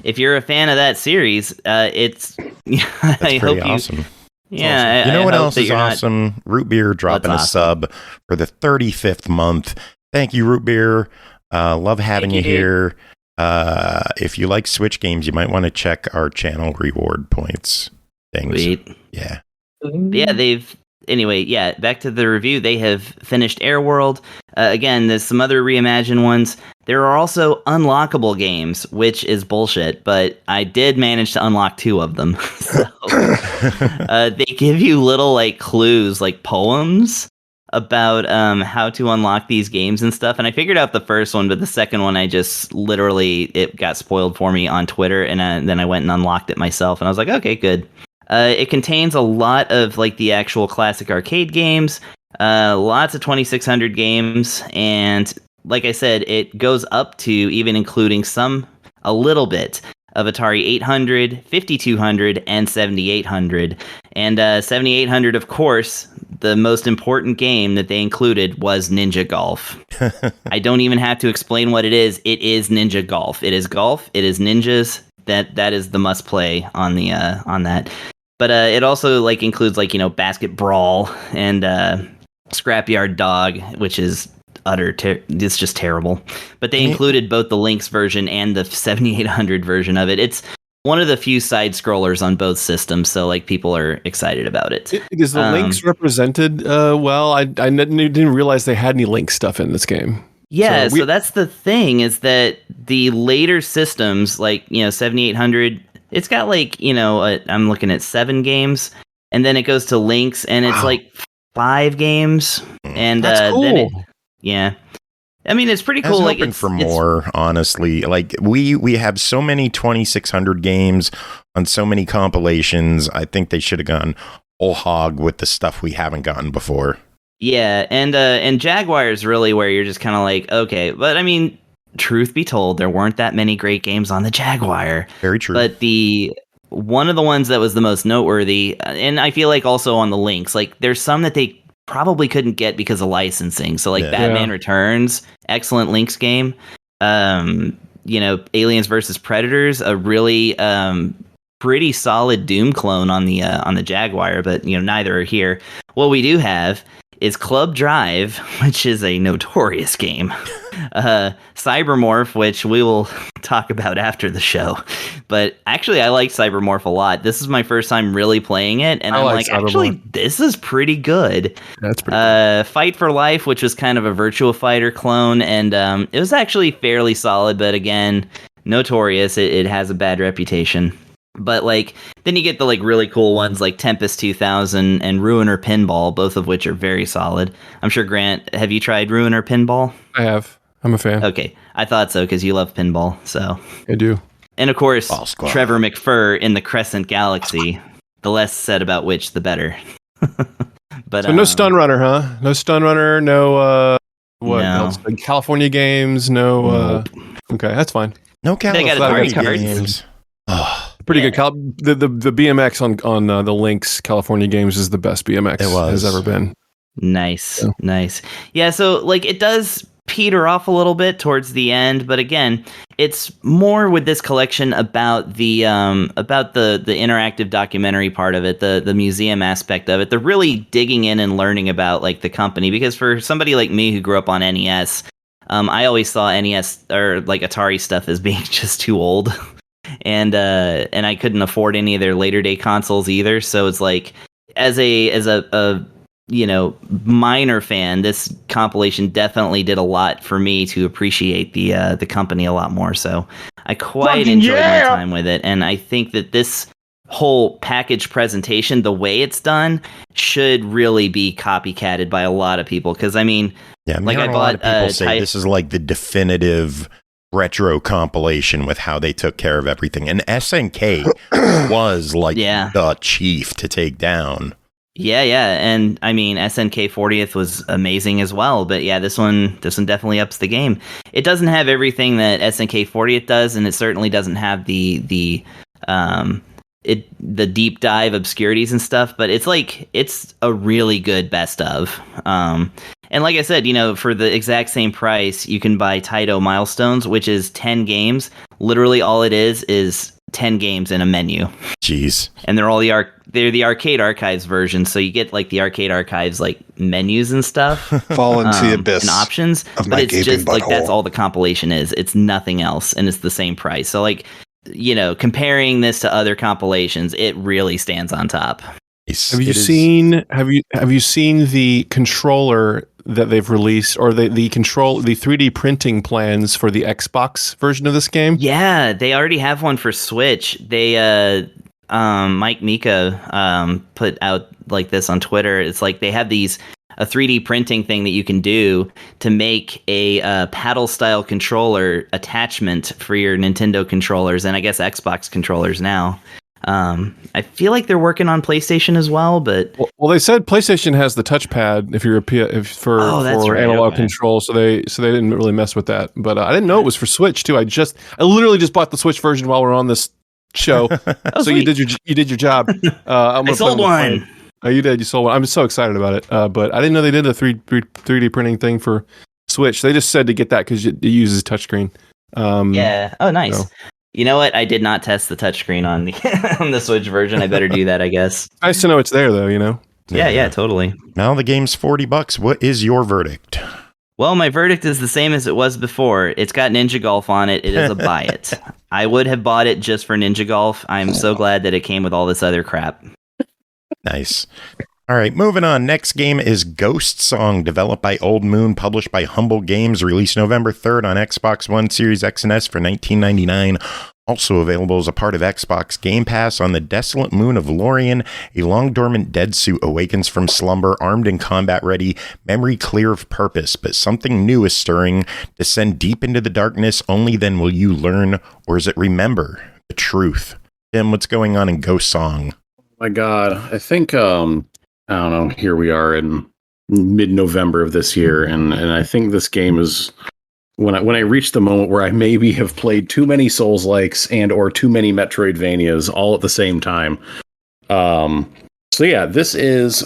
if you're a fan of that series, it's I hope awesome. Yeah, awesome. You know what else is awesome? Root Beer dropping a sub for the 35th month. Thank you, Root Beer. Love having you here. If you like Switch games, you might want to check our channel reward points things. Sweet. Yeah. Yeah, back to the review. They have finished Airworld. Again, there's some other reimagined ones. There are also unlockable games, which is bullshit, but I did manage to unlock 2 of them. So, they give you little like clues, like poems about how to unlock these games and stuff. And I figured out the first one, but the second one, I just literally, it got spoiled for me on Twitter, and then I went and unlocked it myself, and I was like, okay, good. It contains a lot of like the actual classic arcade games, lots of 2600 games, and like I said, it goes up to even including a little bit of Atari 800, 5200, and 7800. And 7800, of course, the most important game that they included was Ninja Golf. I don't even have to explain what it is. It is Ninja Golf. It is golf. It is ninjas. That is the must play on the on that. But it also like includes like, you know, Basket Brawl and Scrapyard Dog, which is it's just terrible. But they included both the Lynx version and the 7800 version of it. It's one of the few side scrollers on both systems, so like people are excited about it. Is the Lynx represented well? I didn't realize they had any Lynx stuff in this game. Yeah, so that's the thing, is that the later systems, like, you know, 7800, it's got like, you know, I'm looking at 7 games, and then it goes to Lynx, and it's like 5 games, and that's cool. then yeah. I mean, it's pretty cool. Like, it's for more, honestly. Like, we have so many 2600 games on so many compilations. I think they should have gone whole hog with the stuff we haven't gotten before. Yeah, and Jaguar is really where you're just kind of like, okay, but I mean, truth be told, there weren't that many great games on the Jaguar. Very true. But one of the ones that was the most noteworthy, and I feel like also on the Lynx, like there's some that they probably couldn't get because of licensing. So like Batman Returns, excellent Lynx game. You know, Aliens versus Predators, a really pretty solid Doom clone on the Jaguar, but you know, neither are here. What we do have is Club Drive, which is a notorious game. Cybermorph, which we will talk about after the show. But actually, I like Cybermorph a lot. This is my first time really playing it, and I'm like, actually, this is pretty good. That's pretty good. Fight for Life, which was kind of a Virtua Fighter clone, and it was actually fairly solid, but again, notorious. It has a bad reputation. But like, then you get the like really cool ones like Tempest 2000 and Ruiner Pinball, both of which are very solid. I'm sure, Grant, have you tried Ruiner Pinball? I have. I'm a fan. Okay, I thought so because you love pinball. So I do. And of course, Trevor McFur in the Crescent Galaxy. The less said about which, the better. But so no Stun Runner, huh? No Stun Runner. No what else? Like California games. No. Okay, that's fine. No California games. Pretty good. The BMX on the Lynx California games is the best BMX has ever been. Nice. Yeah, so like it does peter off a little bit towards the end, but again, it's more with this collection about the interactive documentary part of it, the museum aspect of it. They're really digging in and learning about like the company, because for somebody like me who grew up on NES, I always saw NES or like Atari stuff as being just too old. And I couldn't afford any of their later day consoles either. So it's like, as a you know, minor fan, this compilation definitely did a lot for me to appreciate the company a lot more. So I quite enjoyed my time with it, and I think that this whole package presentation, the way it's done, should really be copycatted by a lot of people. Because I mean, like I bought. People say this is like the definitive retro compilation with how they took care of everything, and SNK was like the chief to take down. Yeah, and I mean SNK 40th was amazing as well, but yeah, this one definitely ups the game. It doesn't have everything that SNK 40th does, and it certainly doesn't have the deep dive obscurities and stuff, but it's a really good best of. And like I said, you know, for the exact same price, you can buy Taito Milestones, which is 10 games. Literally all it is 10 games in a menu. Jeez. And they're all they're the Arcade Archives version, so you get like the Arcade Archives like menus and stuff. Fall into the abyss and options. But it's just like that's all the compilation is. It's nothing else, and it's the same price. So like, you know, comparing this to other compilations, it really stands on top. Have you seen the controller that they've released, or the 3D printing plans for the Xbox version of this game? Yeah, they already have one for Switch. They Mike Mika put out like this on Twitter. It's like they have a 3D printing thing that you can do to make a paddle style controller attachment for your Nintendo controllers, and I guess Xbox controllers now. I feel like they're working on PlayStation as well, but well, they said PlayStation has the touchpad if you're for analog control, so they didn't really mess with that. But I didn't know it was for Switch too. I literally just bought the Switch version while we're on this show. So you did your job. I sold one. Oh, you did. You sold one. I'm so excited about it. But I didn't know they did a 3D printing thing for Switch. They just said to get that because it uses touchscreen. Yeah. Oh, nice. So. You know what? I did not test the touchscreen on the on the Switch version. I better do that, I guess. Nice to know it's there, though. Yeah, totally. Now the game's $40. What is your verdict? Well, my verdict is the same as it was before. It's got Ninja Golf on it. It is a buy it. I would have bought it just for Ninja Golf. I'm so glad that it came with all this other crap. Nice. All right, moving on. Next game is Ghost Song, developed by Old Moon, published by Humble Games, released November 3rd on Xbox One, Series X and S for $19.99. Also available as a part of Xbox Game Pass. On the desolate moon of Lorien, a long-dormant dead suit awakens from slumber, armed and combat-ready, memory clear of purpose, but something new is stirring. Descend deep into the darkness, only then will you learn, or is it remember, the truth. Tim, what's going on in Ghost Song? Oh my God, I think, I don't know, here we are in mid-November of this year, and I think this game is... When I reach the moment where I maybe have played too many Souls-likes and or too many Metroidvanias all at the same time. So yeah, this is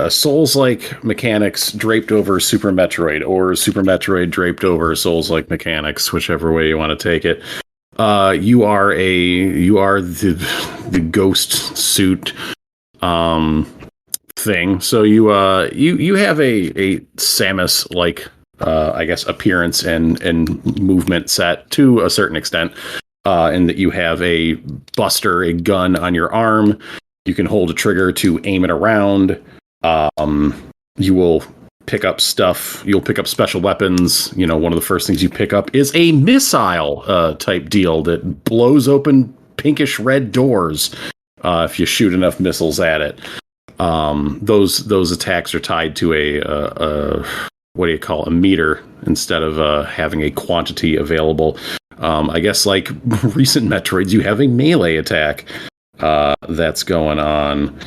Souls-like mechanics draped over Super Metroid, or Super Metroid draped over Souls-like mechanics, whichever way you want to take it. You are the ghost suit thing. So you have a Samus-like I guess appearance and movement set to a certain extent, in that you have a buster, a gun on your arm. You can hold a trigger to aim it around. You will pick up stuff. You'll pick up special weapons. One of the first things you pick up is a missile type deal that blows open pinkish red doors if you shoot enough missiles at it. Those attacks are tied to a what do you call a meter instead of having a quantity available. I guess like recent Metroids, you have a melee attack that's going on.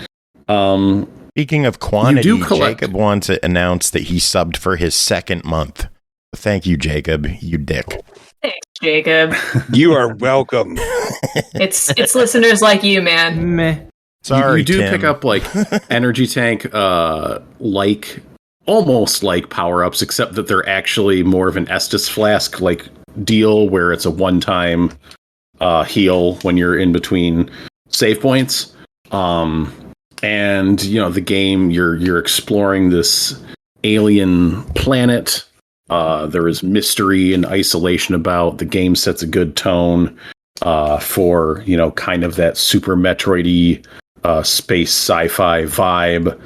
Speaking of quantity, Jacob wants to announce that he subbed for his second month. Thank you, Jacob. You dick. Thanks, Jacob. You are welcome. It's listeners like you, man. Meh. Sorry, you do Tim. pick up like energy tank, almost like power-ups, except that they're actually more of an Estus flask like deal where it's a one-time heal when you're in between save points. And the game, you're exploring this alien planet. There is mystery and isolation about. The game sets a good tone for kind of that Super Metroid-y space sci-fi vibe.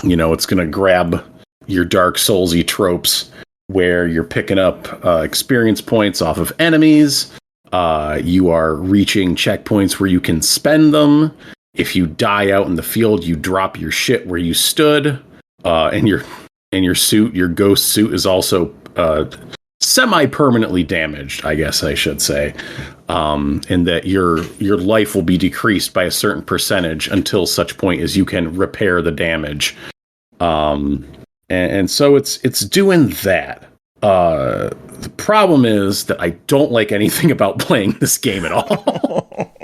It's going to grab your Dark Souls-y tropes where you're picking up experience points off of enemies. You are reaching checkpoints where you can spend them. If you die out in the field, you drop your shit where you stood. And your suit, your ghost suit, is also semi-permanently damaged, I guess I should say. And that your life will be decreased by a certain percentage until such point as you can repair the damage. And so it's doing that. The problem is that I don't like anything about playing this game at all.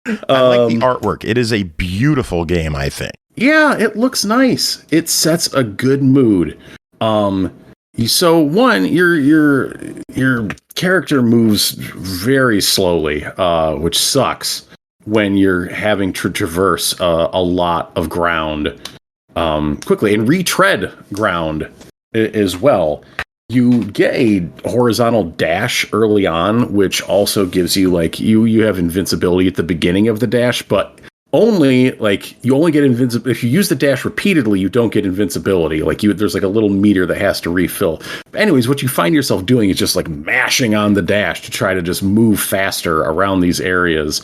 I like the artwork. It is a beautiful game, I think. Yeah, it looks nice. It sets a good mood. So one, your character moves very slowly, which sucks when you're having to traverse a lot of ground quickly and retread ground as well. You get a horizontal dash early on, which also gives you you have invincibility at the beginning of the dash, but only you only get invincible if you use the dash repeatedly. You don't get invincibility. There's a little meter that has to refill. But anyways, what you find yourself doing is just mashing on the dash to try to just move faster around these areas.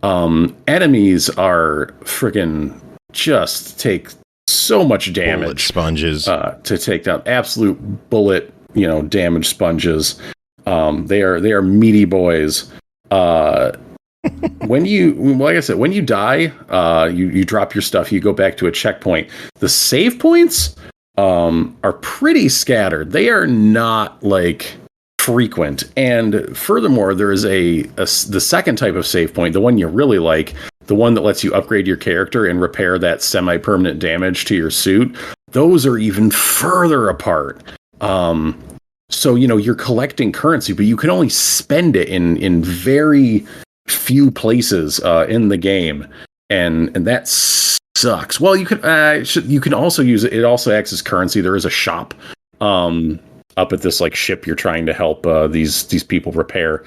Enemies are freaking just take so much damage. Bullet sponges to take down absolute bullet, damage sponges. They are meaty boys. like I said, when you die, you drop your stuff, you go back to a checkpoint. The save points are pretty scattered. They are not like frequent. And furthermore, there is the second type of save point, the one you really like, the one that lets you upgrade your character and repair that semi-permanent damage to your suit. Those are even further apart. So, you're collecting currency, but you can only spend it in very few places in the game. And that sucks. Well, you can also use it. It also acts as currency. There is a shop up at this like ship you're trying to help these people repair.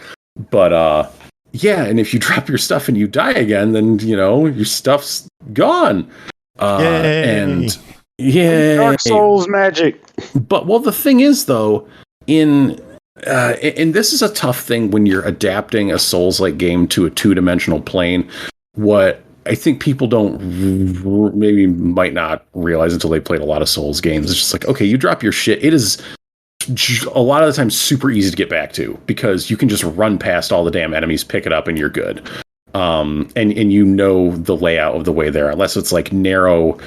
But yeah, and if you drop your stuff and you die again, then your stuff's gone. And yeah, Dark Souls magic. But the thing is though, and this is a tough thing when you're adapting a Souls-like game to a two-dimensional plane. What I think people might not realize until they played a lot of Souls games. It's just like, okay, you drop your shit. It is a lot of the time super easy to get back to because you can just run past all the damn enemies, pick it up, and you're good. And the layout of the way there, unless it's like narrow,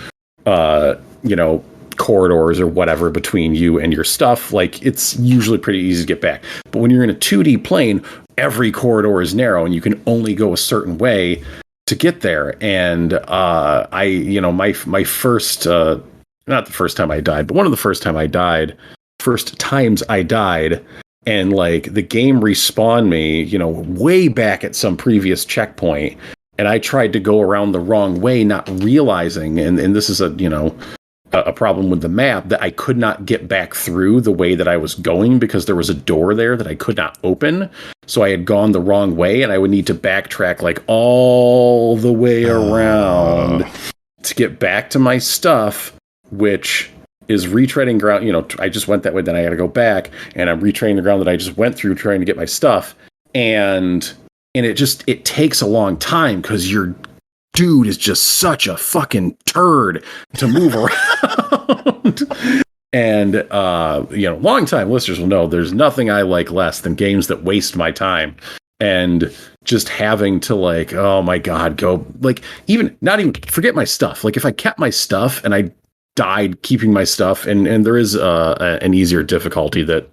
corridors or whatever between you and your stuff, like it's usually pretty easy to get back. But when you're in a 2D plane, every corridor is narrow and you can only go a certain way to get there. And my first not the first time I died, but one of the first times I died, and like the game respawned me, way back at some previous checkpoint, and I tried to go around the wrong way, not realizing, and this is a problem with the map, that I could not get back through the way that I was going because there was a door there that I could not open. So I had gone the wrong way and I would need to backtrack like all the way around to get back to my stuff, which is retreading ground. I just went that way, then I got to go back and I'm retreading the ground that I just went through trying to get my stuff. And it takes a long time because you're dude is just such a fucking turd to move around. And, long-time listeners will know there's nothing I like less than games that waste my time. And just having to like, oh my God, go like not even forget my stuff. Like if I kept my stuff and I died keeping my stuff, and there is an easier difficulty that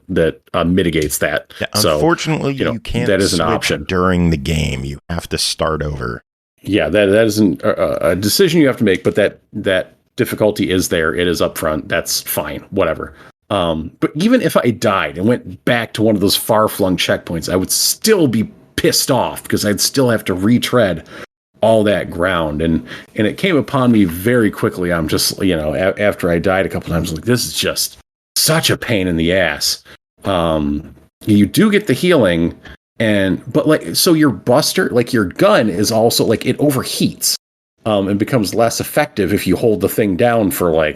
mitigates that. Yeah, unfortunately, you can't. That is an option during the game. You have to start over. Yeah, that isn't a decision you have to make, but that difficulty is there. It is up front. That's fine. Whatever. But even if I died and went back to one of those far-flung checkpoints, I would still be pissed off because I'd still have to retread all that ground. And it came upon me very quickly. I'm just, after I died a couple times, like, this is just such a pain in the ass. You do get the healing. So your buster, like your gun is also like it overheats and becomes less effective if you hold the thing down for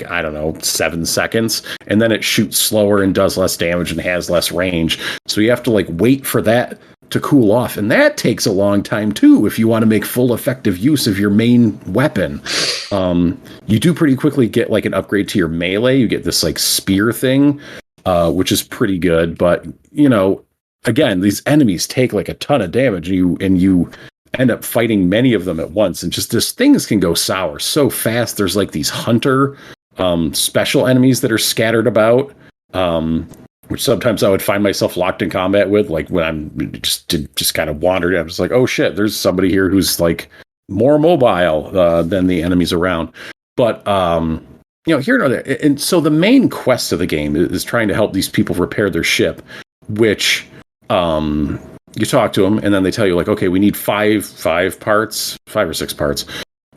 7 seconds, and then it shoots slower and does less damage and has less range. So you have to wait for that to cool off. And that takes a long time too, if you want to make full effective use of your main weapon. You do pretty quickly get an upgrade to your melee. You get this spear thing, which is pretty good, but again, these enemies take a ton of damage, and you end up fighting many of them at once, and just things can go sour so fast. There's these hunter special enemies that are scattered about, which sometimes I would find myself locked in combat with, when I'm just kind of wandered. I'm just like, oh shit, there's somebody here who's more mobile than the enemies around. But here and there, and so the main quest of the game is trying to help these people repair their ship, which you talk to them and then they tell you okay, we need 5 or 6 parts,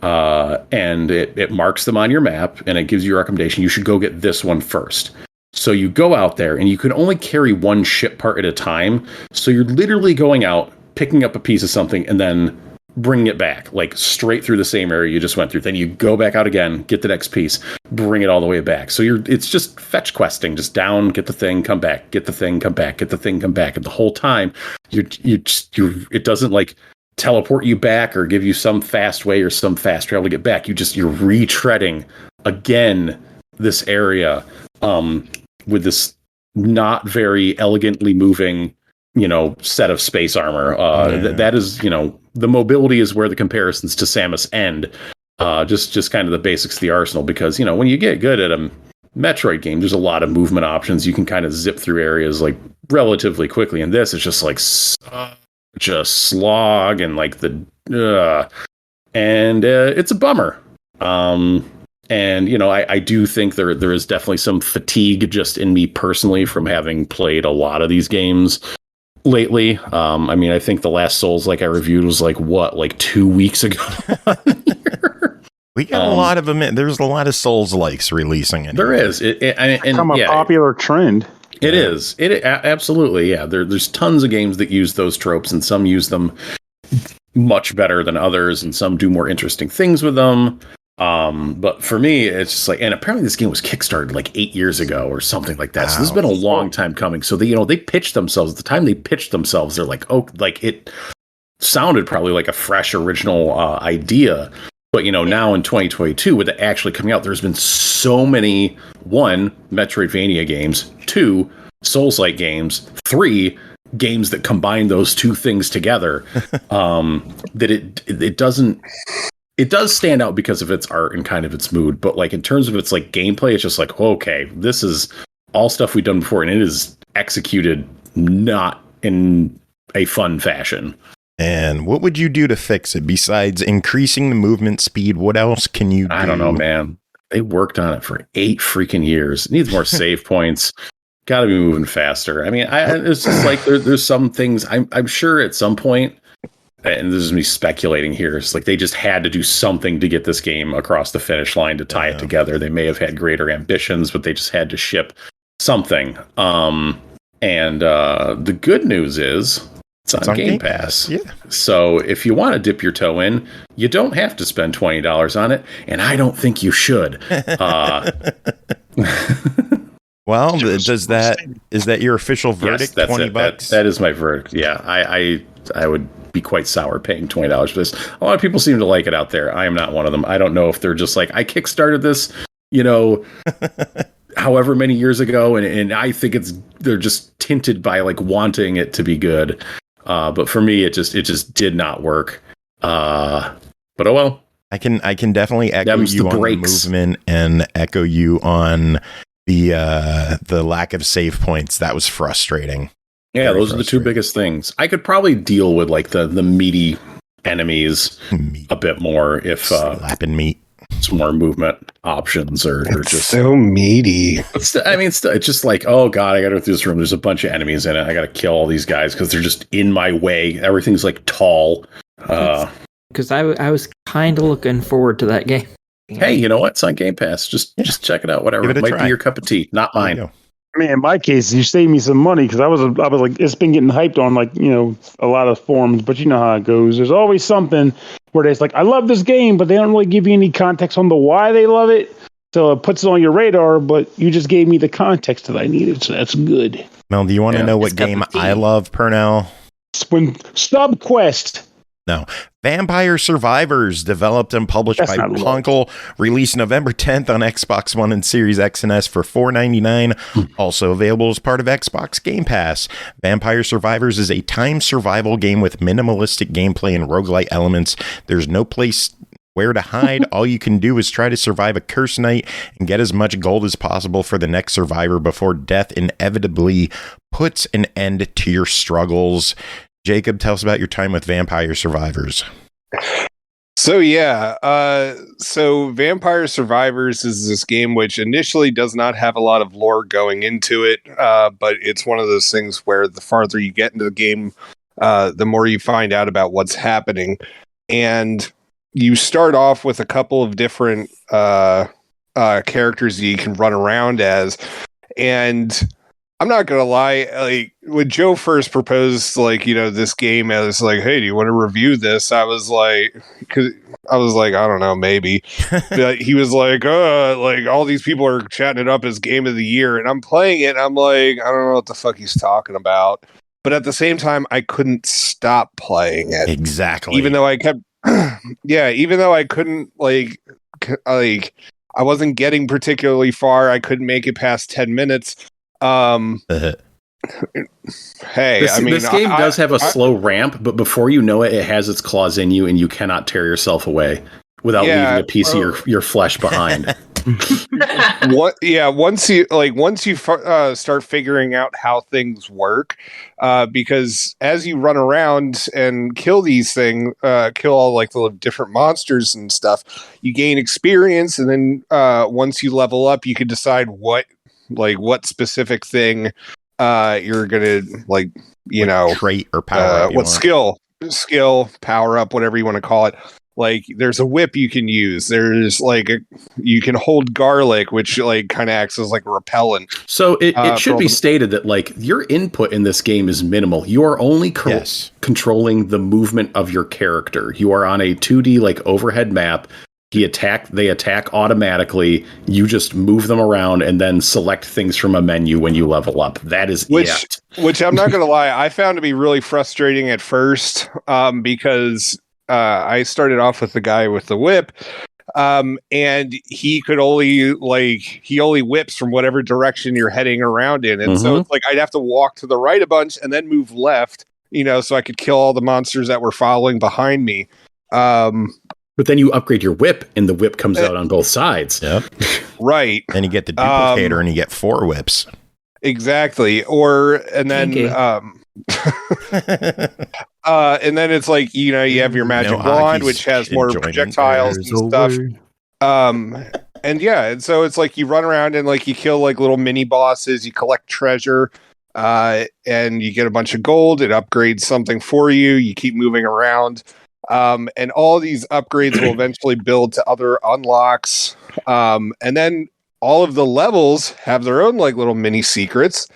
and it marks them on your map and it gives you a recommendation. You should go get this one first. So you go out there and you can only carry one ship part at a time. So you're literally going out, picking up a piece of something and then bringing it back straight through the same area you just went through. Then you go back out again, get the next piece, bring it all the way back. So it's just fetch questing, just down, get the thing, come back, get the thing, come back, get the thing, come back. And the whole time it doesn't teleport you back or give you some fast way or some fast travel to get back. You're retreading again this area with this not very elegantly moving set of space armor. That is, the mobility is where the comparisons to Samus end. Just kind of the basics of the arsenal, because when you get good at a Metroid game, there's a lot of movement options. You can kind of zip through areas like relatively quickly, and this is just like such a slog, and like it's a bummer. And I do think there is definitely some fatigue just in me personally from having played a lot of these games lately. I think the last Souls I reviewed was 2 weeks ago. We got a lot of them. There's a lot of Souls likes releasing it. There is. It's become a popular trend. It is. Absolutely. Yeah. There's tons of games that use those tropes, and some use them much better than others, and some do more interesting things with them. But for me, it's just and apparently this game was kickstarted 8 years ago or something like that. Wow. So this has been a long time coming. So they pitched themselves. At the time they pitched themselves, they're it sounded probably like a fresh original idea. But now in 2022, with it actually coming out, there's been so many, 1, Metroidvania games, 2, Souls-like games, 3, games that combine those two things together, that it does stand out because of its art and kind of its mood. But in terms of its gameplay, it's just okay, this is all stuff we've done before, and it is executed not in a fun fashion. And what would you do to fix it besides increasing the movement speed? What else can you do? I don't know, man. They worked on it for 8 freaking years. It needs more save points. Got to be moving faster. It's just there's some things I'm sure at some point, and this is me speculating here, it's they just had to do something to get this game across the finish line to tie it together. They may have had greater ambitions, but they just had to ship something. And the good news is, it's on Game Pass. Yeah. So if you want to dip your toe in, you don't have to spend $20 on it, and I don't think you should. Well, is that your official verdict? Yes, that's $20? That is my verdict. Yeah, I would be quite sour paying $20 for this. A lot of people seem to like it out there. I am not one of them. I don't know if they're just I kickstarted this, however many years ago, and I think they're just tinted by wanting it to be good. But for me, it just did not work. But oh well. I can definitely echo you on the movement and echo you on the lack of save points. That was frustrating. Yeah, those are the two biggest things. I could probably deal with the meaty enemies a bit more if slapping meat. Some more movement options or just so meaty. It's just oh god, I gotta go through this room. There's a bunch of enemies in it. I gotta kill all these guys because they're just in my way. Everything's tall. Because I was kind of looking forward to that game. Hey, you know what? It's on Game Pass. Just check it out. Whatever. It might be your cup of tea, not mine. In my case, you saved me some money because I was it's been getting hyped on a lot of forums, but you know how it goes. There's always something where it's I love this game, but they don't really give you any context on the why they love it. So it puts it on your radar, but you just gave me the context that I needed, so that's good. Mel, do you want to know what game I love, Pernell? SubQuest. No. Vampire Survivors, developed and published by Poncle, released November 10th on Xbox One and Series X and S for $4.99. Also available as part of Xbox Game Pass. Vampire Survivors is a time survival game with minimalistic gameplay and roguelite elements. There's no place where to hide. All you can do is try to survive a cursed night and get as much gold as possible for the next survivor before death inevitably puts an end to your struggles. Jacob, tell us about your time with Vampire Survivors. So Vampire Survivors is this game which initially does not have a lot of lore going into it, but it's one of those things where the farther you get into the game, the more you find out about what's happening. And you start off with a couple of different characters that you can run around as, and I'm not gonna lie, when Joe first proposed this game as hey, do you want to review this? I was I don't know, maybe. But he was all these people are chatting it up as game of the year, and I'm playing it and I'm I don't know what the fuck he's talking about. But at the same time, I couldn't stop playing it. Exactly. Even though I kept even though I couldn't I wasn't getting particularly far, I couldn't make it past 10 minutes. Hey, this game does have a slow ramp, but before you know it, it has its claws in you, and you cannot tear yourself away without leaving a piece of your flesh behind. Once you start figuring out how things work, because as you run around and kill these things, kill all like the different monsters and stuff, you gain experience, and then once you level up, you can decide what specific thing you're gonna trait or power up, what skill power up, whatever you want to call it. Like there's a whip you can use. There's you can hold garlic, which like kind of acts as like a repellent. So it should be stated that like your input in this game is minimal. You are only controlling the movement of your character. You are on a 2D like overhead map. They attack automatically. You just move them around and then select things from a menu when you level up. That is it. Which I'm not going to lie, I found to be really frustrating at first, because I started off with the guy with the whip, and he could only whips from whatever direction you're heading around in, and so it's like I'd have to walk to the right a bunch and then move left, so I could kill all the monsters that were following behind me. But then you upgrade your whip, and the whip comes out on both sides. Yep. Right. And you get the duplicator, and you get 4 whips. Exactly. And then it's like, you have your magic wand, which has more projectiles and stuff. And so it's like you run around and like you kill like little mini bosses, you collect treasure, and you get a bunch of gold. It upgrades something for you. You keep moving around. And all these upgrades will eventually build to other unlocks. And then all of the levels have their own like little mini secrets.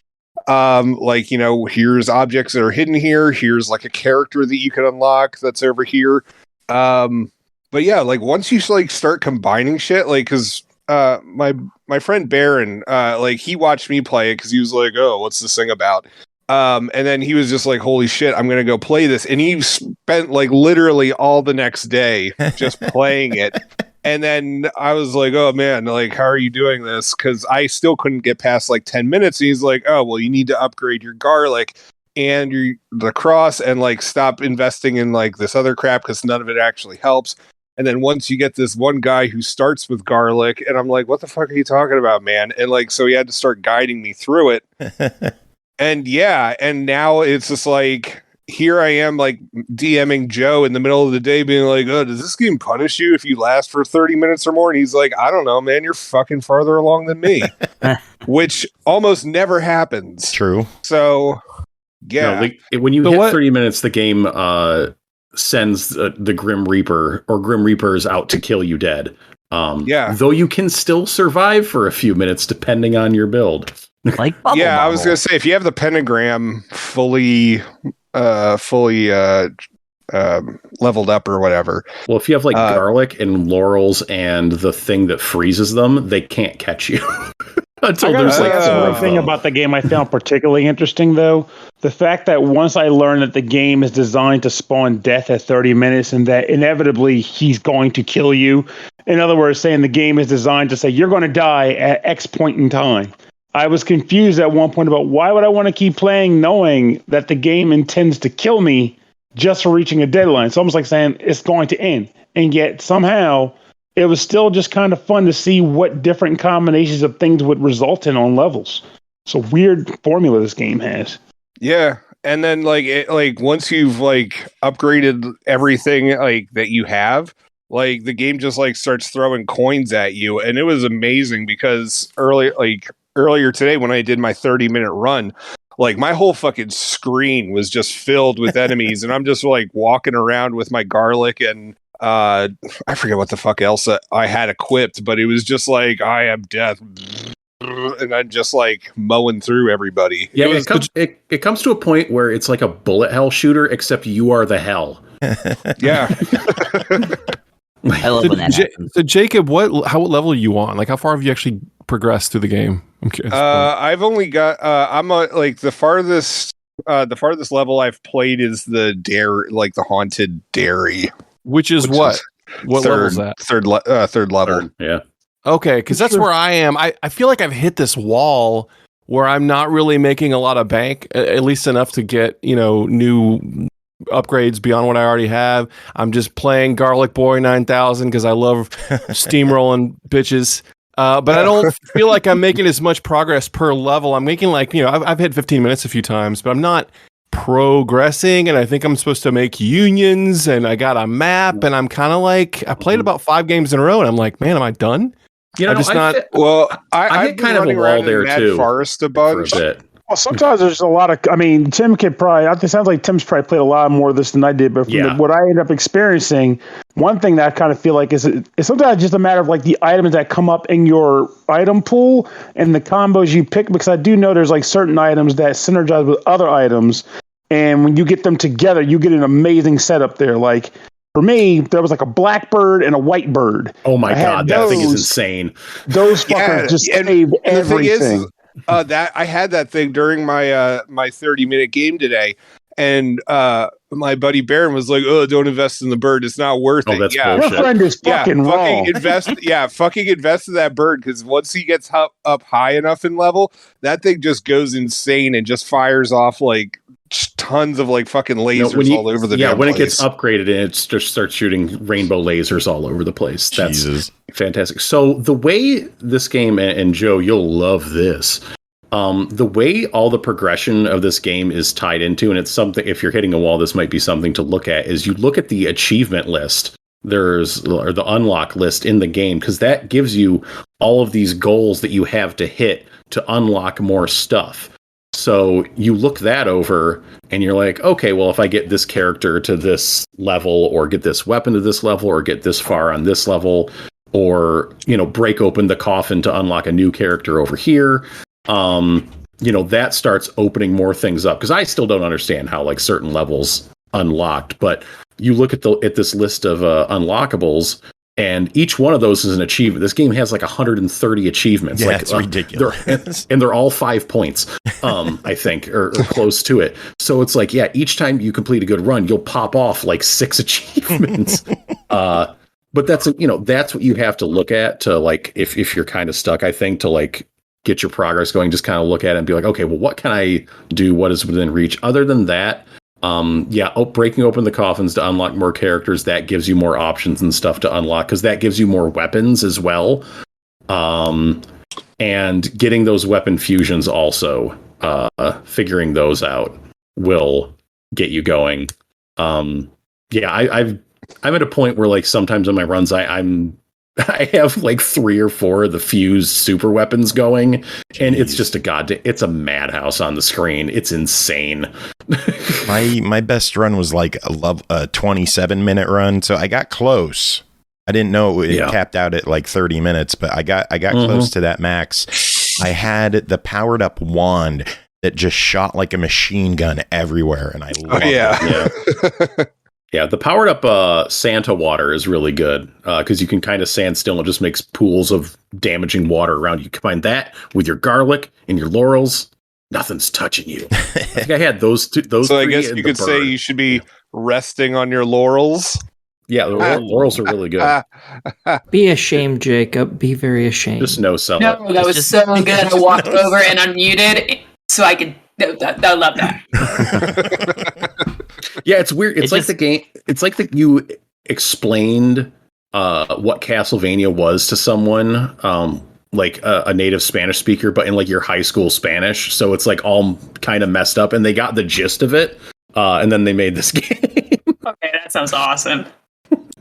Here's objects that are hidden here. Here's like a character that you can unlock that's over here. But yeah, like once you like start combining shit, like, cause, my friend Baron, he watched me play it cause he was like, oh, what's this thing about? And then he was just like, holy shit, I'm going to go play this. And he spent like literally all the next day just playing it. And then I was like, oh man, like, how are you doing this? Cause I still couldn't get past like 10 minutes. And he's like, oh, well, you need to upgrade your garlic and the cross and like stop investing in like this other crap. Cause none of it actually helps. And then once you get this one guy who starts with garlic, and I'm like, what the fuck are you talking about, man? And like, so he had to start guiding me through it. And yeah, and now it's just like, here I am like DMing Joe in the middle of the day being like, oh, does this game punish you if you last for 30 minutes or more? And he's like, I don't know, man, you're fucking farther along than me. Which almost never happens. True. So, yeah. No, when you hit 30 minutes, the game sends the Grim Reaper or Grim Reapers out to kill you dead. Though you can still survive for a few minutes depending on your build. Like Bubble I was gonna say, if you have the pentagram fully leveled up or whatever. Well, if you have like garlic and laurels and the thing that freezes them, they can't catch you. Until there's like one thing about the game I found particularly interesting, though, the fact that once I learned that the game is designed to spawn death at 30 minutes and that inevitably he's going to kill you. In other words, saying the game is designed to say you're going to die at X point in time. I was confused at one point about why would I want to keep playing knowing that the game intends to kill me just for reaching a deadline. It's almost like saying it's going to end. And yet somehow it was still just kind of fun to see what different combinations of things would result in on levels. It's a weird formula this game has. Yeah. And then once you've like upgraded everything like that you have, like the game just like starts throwing coins at you. And it was amazing because earlier today when I did my 30-minute run, like my whole fucking screen was just filled with enemies, and I'm just like walking around with my garlic and I forget what the fuck else I had equipped, but it was just like, I am death, and I'm just like mowing through everybody. Yeah, it comes to a point where it's like a bullet hell shooter, except you are the hell. Yeah. I love when that happens. So Jacob, what level are you on? Like, how far have you actually progressed through the game? I'm curious. I've only got I'm like the farthest level I've played is the haunted dairy, which is what level is that? Third level. Yeah. Okay, because that's where I am. I feel like I've hit this wall where I'm not really making a lot of bank, at least enough to get, new upgrades beyond what I already have. I'm just playing Garlic Boy 9000 because I love steamrolling bitches. But I don't feel like I'm making as much progress per level. I'm making I've hit 15 minutes a few times, but I'm not progressing. And I think I'm supposed to make unions, and I got a map, and I'm kind of like, I played about 5 games in a row, and I'm like, man, am I done? I hit kind of a wall there too. Forest a bunch. For a bit. Well, sometimes there's a lot of. I mean, Tim could probably. It sounds like Tim's probably played a lot more of this than I did. But from what I ended up experiencing, one thing that I kind of feel like is sometimes just a matter of like the items that come up in your item pool and the combos you pick. Because I do know there's like certain items that synergize with other items, and when you get them together, you get an amazing setup there. Like for me, there was like a black bird and a white bird. Oh my god, that thing is insane. Those fuckers just save everything. That I had that thing during my my 30-minute game today, and my buddy Baron was like, "Oh, don't invest in the bird; it's not worth it." That's your bullshit. friend is fucking wrong. Fucking invest in that bird, because once he gets up high enough in level, that thing just goes insane and just fires off like tons of like fucking lasers all over the damn when place. It gets upgraded and it just starts shooting rainbow lasers all over the place. That's fantastic. So the way this game, and Joe, you'll love this, the way all the progression of this game is tied into, and it's something, if you're hitting a wall, this might be something to look at, is you look at the achievement list, or the unlock list in the game, because that gives you all of these goals that you have to hit to unlock more stuff. So you look that over and you're like, okay, well, if I get this character to this level, or get this weapon to this level, or get this far on this level, or, break open the coffin to unlock a new character over here, that starts opening more things up. Because I still don't understand how like certain levels unlocked, but you look at this list of unlockables, and each one of those is an achievement. This game has like 130 achievements. Yeah, like, it's ridiculous. And they're all 5 points, I think, or close to it. So it's like, each time you complete a good run, you'll pop off like 6 achievements. But that's that's what you have to look at to like, if you're kind of stuck, I think, to like get your progress going, just kind of look at it and be like, okay, well, what can I do? What is within reach? Other than that, breaking open the coffins to unlock more characters, that gives you more options and stuff to unlock, because that gives you more weapons as well. And getting those weapon fusions also, figuring those out will get you going. I'm at a point where like sometimes in my runs I have like 3 or 4 of the fused super weapons going, and it's just it's a madhouse on the screen. It's insane. My best run was like a 27-minute run, so I got close. I didn't know it capped out at like 30 minutes, but I got close to that max. I had the powered up wand that just shot like a machine gun everywhere, and I loved it. Yeah, the powered up Santa water is really good, because you can kind of stand still and it just makes pools of damaging water around you. Combine that with your garlic and your laurels, nothing's touching you. I think I had those two. So I guess you could say you should be resting on your laurels. Yeah, the laurels are really good. Be ashamed, Jacob. Be very ashamed. Just no sell. No, that was so good. I walked over and unmuted so I could. I love that. Yeah, it's weird. It's like the game. It's like that you explained what Castlevania was to someone, like a native Spanish speaker, but in like your high school Spanish. So it's like all kind of messed up, and they got the gist of it, and then they made this game. Okay, that sounds awesome.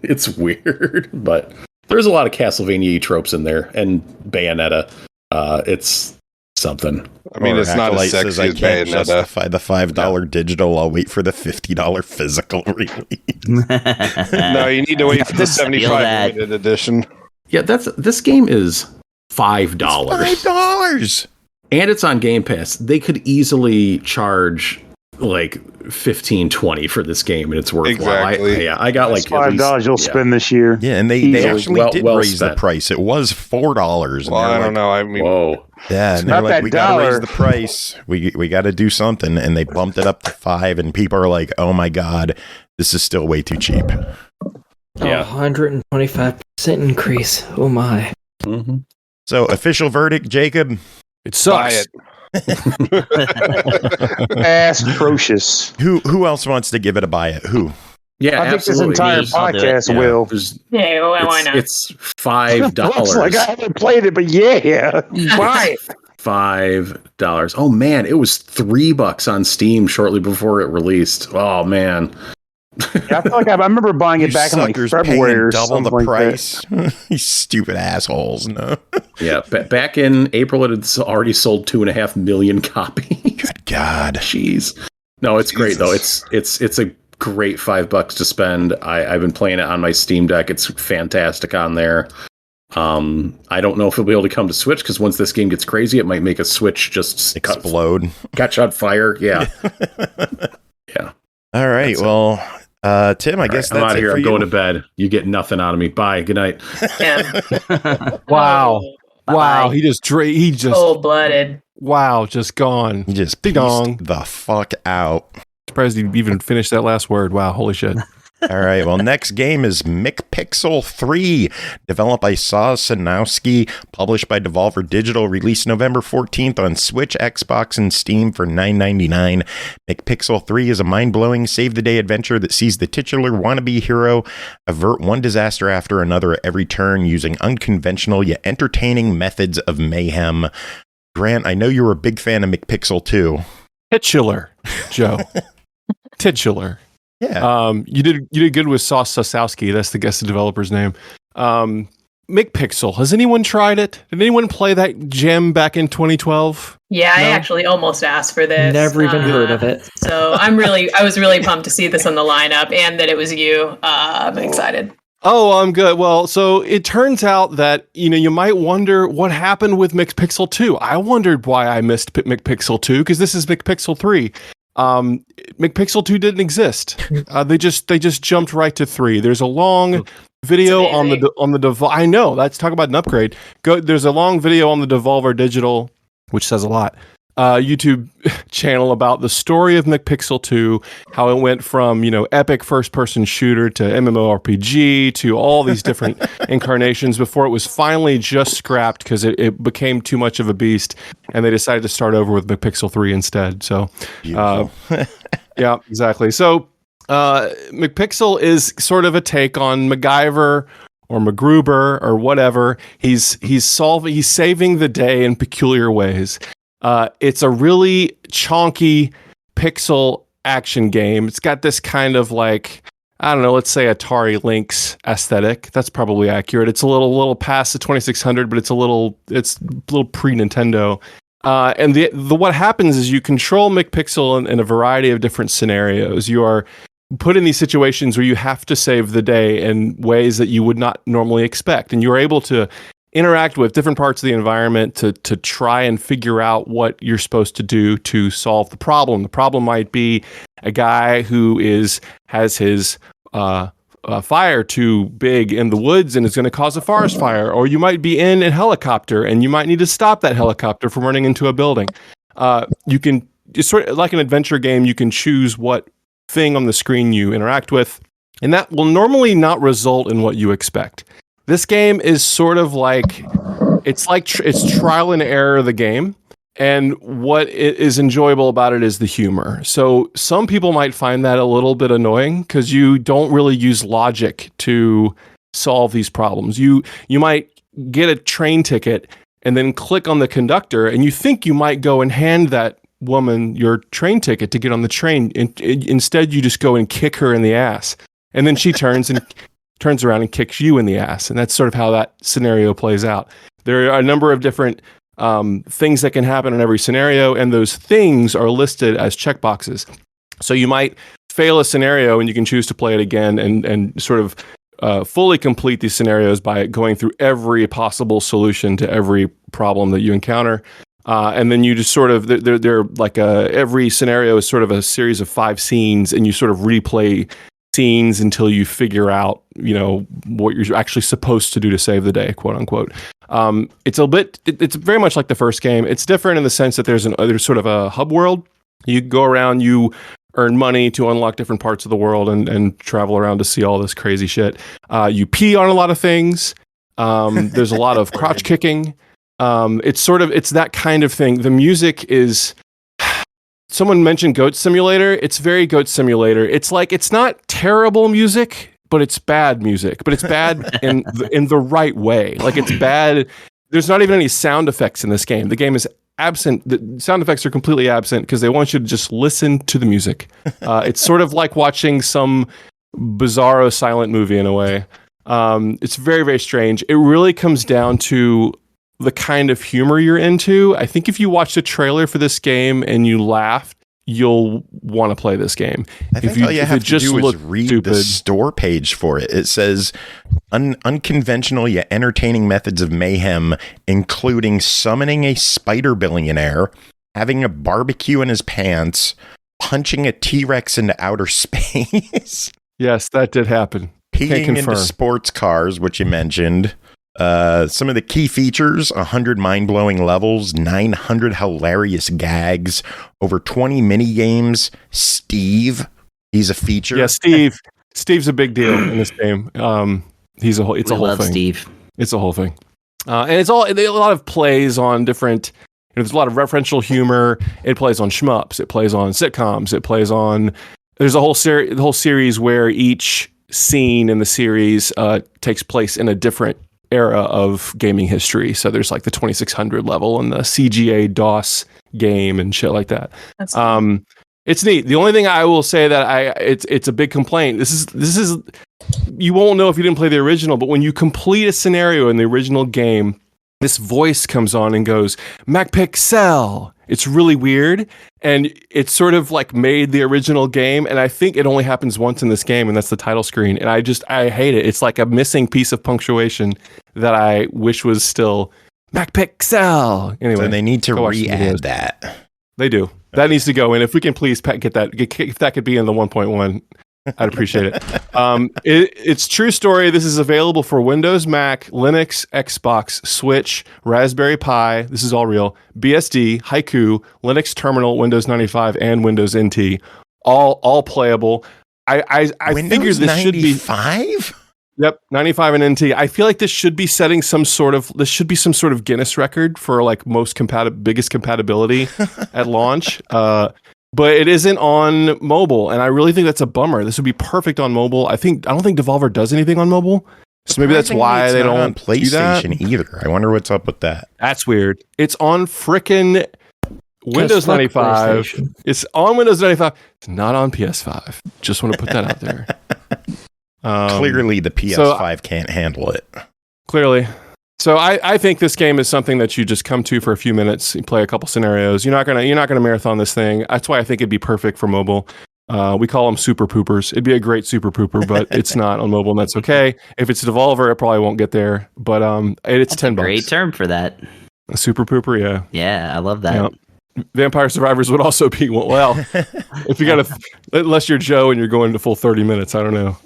It's weird, but there's a lot of Castlevania tropes in there, and Bayonetta. It's something. I mean, it's not as sexy as Bayonetta. Justify the $5 digital. I'll wait for the $50 physical release. No, you need to wait for the 75 limited edition. Yeah, this game is $5. $5, and it's on Game Pass. They could easily charge like $15-$20 for this game, and it's worthwhile. Exactly. I got like $5 you'll spend this year. Yeah, and they actually did raise spent. The price. It was $4. Well, I don't know. I mean, whoa. Yeah, and they're like, we got to raise the price. We got to do something, and they bumped it up to $5, and people are like, oh my god, this is still way too cheap. Yeah, 125% increase. Oh my. Mm-hmm. So, official verdict, Jacob? It sucks. Buy it. Atrocious. Who else wants to give it a buy it? Who? Yeah, I think this entire podcast will. Yeah, why not? It's $5. Like I haven't played it, but yeah, why? $5. Oh man, it was $3 on Steam shortly before it released. Oh man. Yeah, I feel like I remember buying it back in like February or double something the like price. You stupid assholes! No. Yeah, back in April, it had already sold 2.5 million copies. Good God, jeez. No, it's great though. It's a great $5 to spend. I've been playing it on my Steam Deck. It's fantastic on there. I don't know if it'll be able to come to Switch because once this game gets crazy, it might make a Switch just explode, catch on fire. Yeah, yeah. All right. Well, Tim, I guess I'm that's out of here. it for I'm you. going to bed. You get nothing out of me. Bye. Good night. Wow. Bye. Wow. He just cold-blooded. Wow, just gone. He just ding dong the fuck out. Surprised he even finished that last word. Wow, holy shit. All right. Well, next game is McPixel 3, developed by Sosowski, published by Devolver Digital, released November 14th on Switch, Xbox, and Steam for $9.99. McPixel 3 is a mind-blowing save-the-day adventure that sees the titular wannabe hero avert one disaster after another at every turn using unconventional yet entertaining methods of mayhem. Grant, I know you were a big fan of McPixel 2. Titular, Joe. Titular. Yeah. You did good with Sosowski. That's the developer's name. McPixel. Has anyone tried it? Did anyone play that gem back in 2012? Yeah, No? I actually almost asked for this. Never even heard of it. So I was really pumped to see this on the lineup and that it was you. I'm excited. Oh, I'm good. Well, so it turns out that, you might wonder what happened with McPixel 2. I wondered why I missed McPixel 2 because this is McPixel 3. McPixel 2 didn't exist. They just jumped right to 3. There's a long video on the Devolver. I know, let's talk about an upgrade. There's a long video on the Devolver Digital, which says a lot. YouTube channel about the story of McPixel 2, how it went from, epic first-person shooter to MMORPG to all these different incarnations before it was finally just scrapped because it became too much of a beast, and they decided to start over with McPixel 3 instead. So, yeah, exactly. So, McPixel is sort of a take on MacGyver or MacGruber or whatever. He's saving the day in peculiar ways. It's a really chonky pixel action game. It's got this kind of like, I don't know, let's say Atari Lynx aesthetic. That's probably accurate. It's a little past the 2600, but it's a little pre-Nintendo. And the what happens is you control McPixel in a variety of different scenarios. You are put in these situations where you have to save the day in ways that you would not normally expect, and you're able to interact with different parts of the environment to try and figure out what you're supposed to do to solve the problem. The problem might be a guy who has his fire too big in the woods and is going to cause a forest fire, or you might be in a helicopter and you might need to stop that helicopter from running into a building. It's sort of like an adventure game. You can choose what thing on the screen you interact with, and that will normally not result in what you expect. This game is sort of like it's trial and error of the game, and what is enjoyable about it is the humor. So some people might find that a little bit annoying because you don't really use logic to solve these problems. You might get a train ticket and then click on the conductor, and you think you might go and hand that woman your train ticket to get on the train. Instead, you just go and kick her in the ass, and then she turns around and kicks you in the ass. And that's sort of how that scenario plays out. There are a number of different things that can happen in every scenario, and those things are listed as checkboxes. So you might fail a scenario and you can choose to play it again and sort of fully complete these scenarios by going through every possible solution to every problem that you encounter. And then you just sort of, they're like every scenario is sort of a series of 5 scenes, and you sort of replay scenes until you figure out, what you're actually supposed to do to save the day, quote unquote. It's very much like the first game. It's different in the sense that there's sort of a hub world. You go around, you earn money to unlock different parts of the world and travel around to see all this crazy shit. You pee on a lot of things. There's a lot of crotch kicking. It's that kind of thing. The music is. Someone mentioned Goat Simulator. It's very Goat Simulator. It's like it's not terrible music, but it's bad music. But it's bad in the right way. Like it's bad. There's not even any sound effects in this game. The game is absent. The sound effects are completely absent because they want you to just listen to the music. It's sort of like watching some bizarro silent movie in a way. It's very, very strange. It really comes down to the kind of humor you're into. I think if you watched a trailer for this game and you laughed, you'll want to play this game. I think all you have to do is read the store page for it. It says unconventional yet entertaining methods of mayhem, including summoning a spider billionaire, having a barbecue in his pants, punching a T-Rex into outer space. Yes, that did happen. Peeing into sports cars, which you mentioned. Some of the key features: 100 mind-blowing levels, 900 hilarious gags, over 20 mini games. Steve, he's a feature. Yeah, Steve's a big deal in this game. It's a whole thing. Steve. It's a whole thing, and it's a lot of plays on different. There's a lot of referential humor. It plays on shmups. It plays on sitcoms. It plays on. There's a whole series where each scene in the series takes place in a different era of gaming history. So there's like the 2600 level and the CGA DOS game and shit like that. That's it's neat. The only thing I will say that it's a big complaint. This is you won't know if you didn't play the original, but when you complete a scenario in the original game, this voice comes on and goes, McPixel. It's really weird. And it's sort of like made the original game. And I think it only happens once in this game, and that's the title screen. And I hate it. It's like a missing piece of punctuation that I wish was still McPixel. Anyway, so they need to re-add that. They do. That needs to go in. If we can please get that, if that could be in the 1.1, I'd appreciate it. It's true story. This is available for Windows, Mac, Linux, Xbox, Switch, Raspberry Pi. This is all real. BSD, Haiku, Linux Terminal, Windows 95, and Windows NT. All playable. I figured this should be 95. Yep, 95 and NT. I feel like this should be setting some sort of Guinness record for like biggest compatibility at launch. But it isn't on mobile, and I really think that's a bummer. This would be perfect on mobile. I don't think Devolver does anything on mobile, so maybe that's why they don't on PlayStation either. I wonder what's up with that. That's weird. It's on frickin' Windows 95. It's on Windows 95. It's not on PS5. Just want to put that out there. Clearly, the PS5 can't handle it. Clearly. So I think this game is something that you just come to for a few minutes, you play a couple scenarios. You're not gonna marathon this thing. That's why I think it'd be perfect for mobile. We call them super poopers. It'd be a great super pooper, but it's not on mobile, and that's okay. If it's Devolver, it probably won't get there. But it's $10. Great term for that. A super pooper, yeah. Yeah, I love that. Yeah. Vampire Survivors would also be if you got unless you're Joe and you're going to full 30 minutes. I don't know.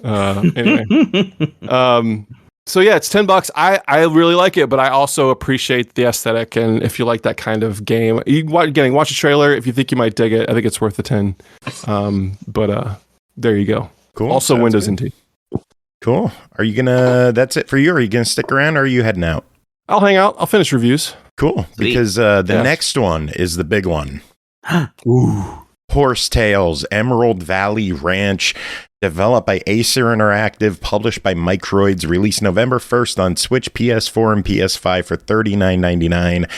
Anyway. So yeah, it's $10. I really like it, but I also appreciate the aesthetic. And if you like that kind of game, watch a trailer. If you think you might dig it, I think it's worth the 10. But there you go. Cool. Also, Sounds Windows good. NT. Cool. Are you that's it for you? Are you gonna stick around, or are you heading out? I'll hang out. I'll finish reviews. Cool. Sweet. Because the next one is the big one. Ooh. Horse Tales, Emerald Valley Ranch, developed by Aesir Interactive, published by Microids, released November 1st on Switch, PS4, and PS5 for $39.99.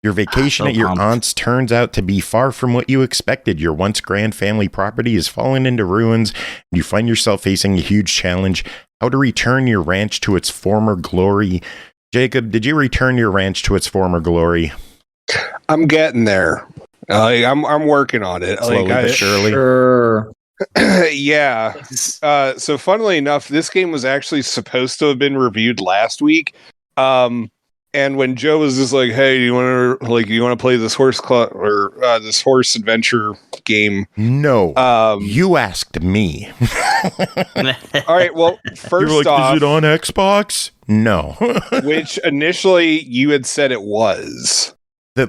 Your vacation at your aunt's turns out to be far from what you expected. Your once grand family property is fallen into ruins, and you find yourself facing a huge challenge: how to return your ranch to its former glory. Jacob, did you return your ranch to its former glory? I'm getting there. I'm working on it. Slowly but surely. Sure. Yeah. So funnily enough, this game was actually supposed to have been reviewed last week. And when Joe was just like, "Hey, you want to play this horse this horse adventure game?" No. You asked me. All right. Well, first off, is it on Xbox? No. Which initially you had said it was. The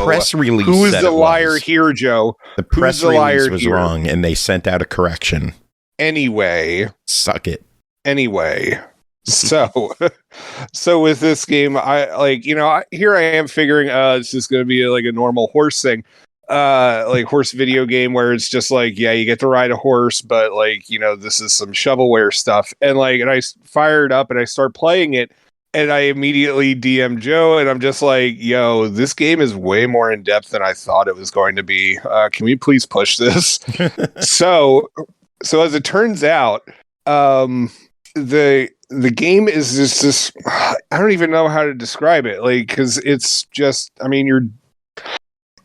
press release. Who is the liar here, Joe? The press release was wrong, and they sent out a correction. Anyway. Suck it. Anyway. So, so with this game, here I am figuring, it's just going to be like a normal horse thing, like horse video game where it's just like, yeah, you get to ride a horse, but like, this is some shovelware stuff. And I fire it up and I start playing it. And I immediately DM Joe, and I'm just like, yo, this game is way more in depth than I thought it was going to be. Can we please push this? So as it turns out, the game is just this. I don't even know how to describe it, because it's just. I mean,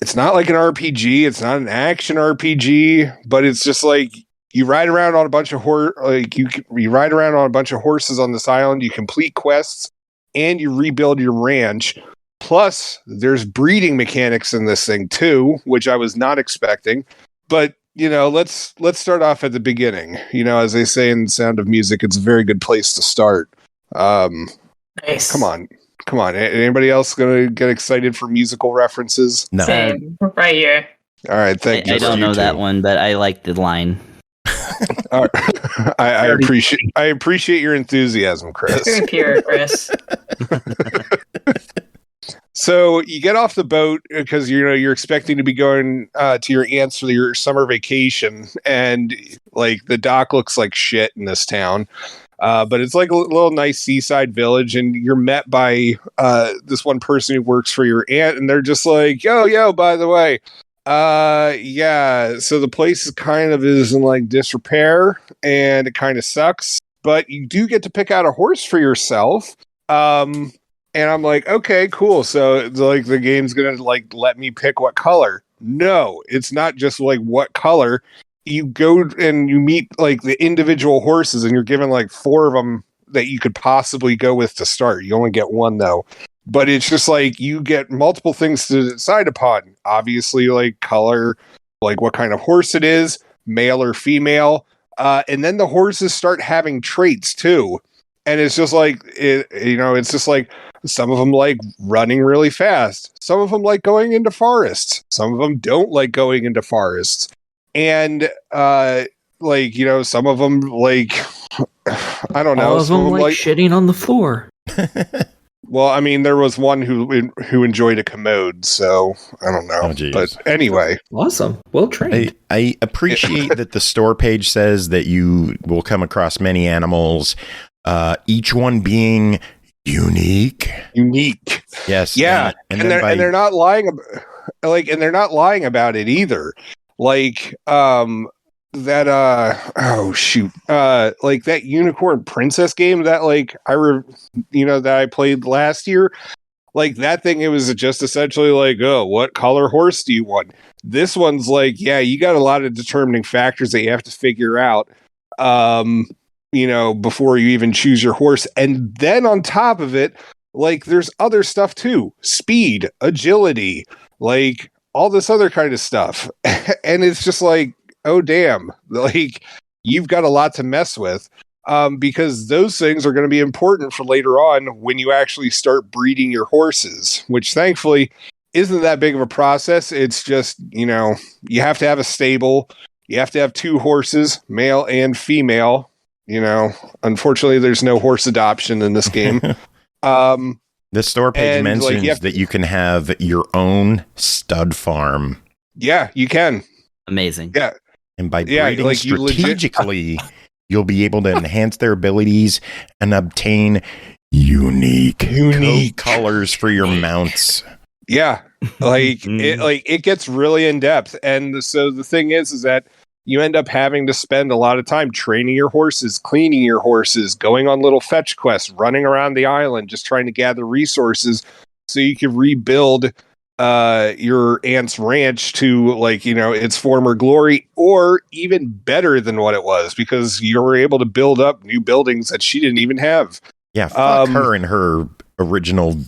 it's not like an RPG. It's not an action RPG, but it's just like you ride around on a bunch of you ride around on a bunch of horses on this island. You complete quests. And you rebuild your ranch. Plus, there's breeding mechanics in this thing too, which I was not expecting. But let's start off at the beginning. As they say in Sound of Music, it's a very good place to start. Nice. Come on. Anybody else gonna get excited for musical references? No. Same. Right here. All right, thank you. I don't know that one, but I like the line. I appreciate your enthusiasm, Chris. Very pure, Chris. So you get off the boat because you're expecting to be going to your aunt's for your summer vacation, and the dock looks like shit in this town. But it's like a little nice seaside village, and you're met by this one person who works for your aunt, and they're just like, yo, by the way. Yeah, so the place is in disrepair and it kind of sucks, but you do get to pick out a horse for yourself. And I'm like, okay, cool. So the game's gonna let me pick what color. No, it's not just what color. You go and you meet the individual horses, and you're given 4 of them that you could possibly go with to start. You only get one though. But it's just you get multiple things to decide upon. Obviously, color, what kind of horse it is, male or female. And then the horses start having traits too. And it's just it's just some of them running really fast. Some of them going into forests. Some of them don't like going into forests. And, some of them I don't know. All of them shitting on the floor. Well, I mean, there was one who enjoyed a commode, so I don't know. Oh, but anyway. Awesome. Well trained. I appreciate that the store page says that you will come across many animals, each one being unique. Yes. Yeah. And they're not lying about it either. That that Unicorn Princess game that that I played last year, that thing, it was just essentially what color horse do you want? This one's you got a lot of determining factors that you have to figure out before you even choose your horse. And then on top of it, there's other stuff too, speed, agility, all this other kind of stuff. And it's just oh damn, you've got a lot to mess with, because those things are going to be important for later on when you actually start breeding your horses, which thankfully isn't that big of a process. It's just, you have to have a stable, you have to have 2 horses, male and female. Unfortunately there's no horse adoption in this game. The store page mentions that you can have your own stud farm. Yeah, you can. Amazing. Yeah. And by breeding strategically, you'll be able to enhance their abilities and obtain unique colors for your mounts. Yeah, it gets really in depth, and so the thing is that you end up having to spend a lot of time training your horses, cleaning your horses, going on little fetch quests, running around the island, just trying to gather resources so you can rebuild your aunt's ranch to its former glory, or even better than what it was, because you were able to build up new buildings that she didn't even have. Yeah, fuck her and her original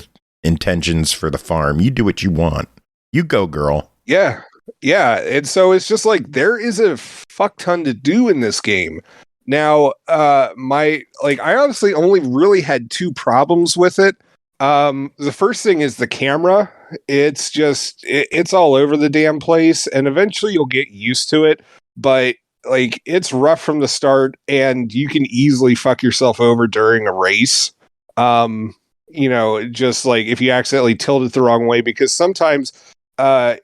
intentions for the farm. You do what you want. You go, girl. Yeah. And so it's just there is a fuck ton to do in this game. Now, I honestly only really had 2 problems with it. The first thing is the camera. It's all over the damn place, and eventually you'll get used to it. But like it's rough from the start, and you can easily fuck yourself over during a race. Just like if you accidentally tilt it the wrong way, because sometimes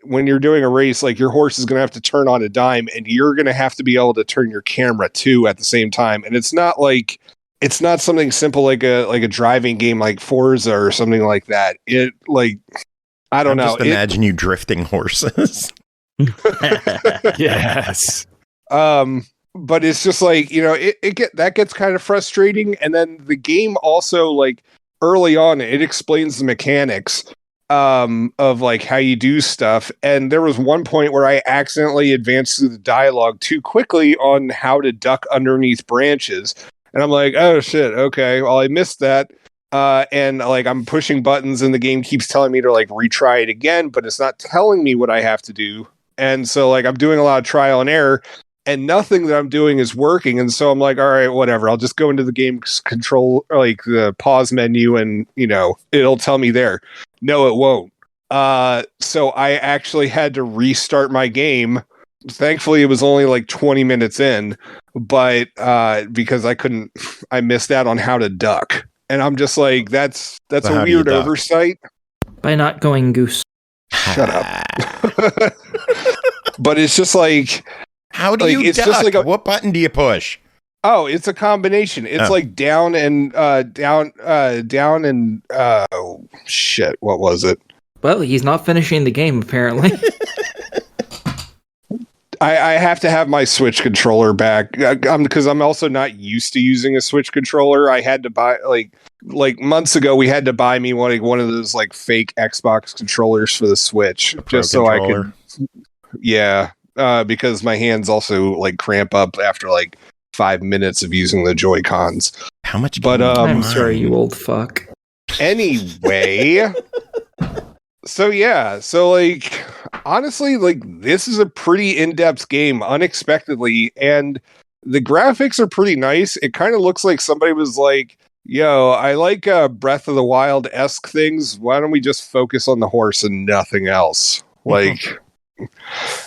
when you're doing a race, like your horse is going to have to turn on a dime, and you're going to have to be able to turn your camera too at the same time. And it's not something simple like a driving game like Forza or something like that. It like I don't know. Just imagine you drifting horses. Yes. But it's just like, that gets kind of frustrating. And then the game also, like, early on, it explains the mechanics of like how you do stuff. And there was one point where I accidentally advanced through the dialogue too quickly on how to duck underneath branches. And I'm like, oh shit, okay, well, I missed that. And like I'm pushing buttons and the game keeps telling me to like retry it again, but it's not telling me what I have to do. And so like I'm doing a lot of trial and error, and nothing that I'm doing is working. And so I'm like, all right, whatever. I'll just go into the game's control, like the pause menu, and it'll tell me there. No, it won't. So I actually had to restart my game. Thankfully, it was only like 20 minutes in, but because I missed out on how to duck. And I'm just like, that's a weird oversight. By not going goose. Shut up. But it's just like, how do you duck? Just like what button do you push? Oh, it's a combination. It's like down and down and shit. What was it? Well, he's not finishing the game apparently. I have to have my Switch controller back because I'm also not used to using a Switch controller. I had to buy like months ago. We had to buy me one of those like fake Xbox controllers for the Switch, just so I could. Yeah, because my hands also like cramp up after like 5 minutes of using the Joy-Cons. How much? But I'm sorry, you old fuck. Anyway. So yeah, so like honestly, like this is a pretty in-depth game, unexpectedly, and the graphics are pretty nice. It kind of looks like somebody was like, yo, I like Breath of the Wild-esque things. Why don't we just focus on the horse and nothing else? Like,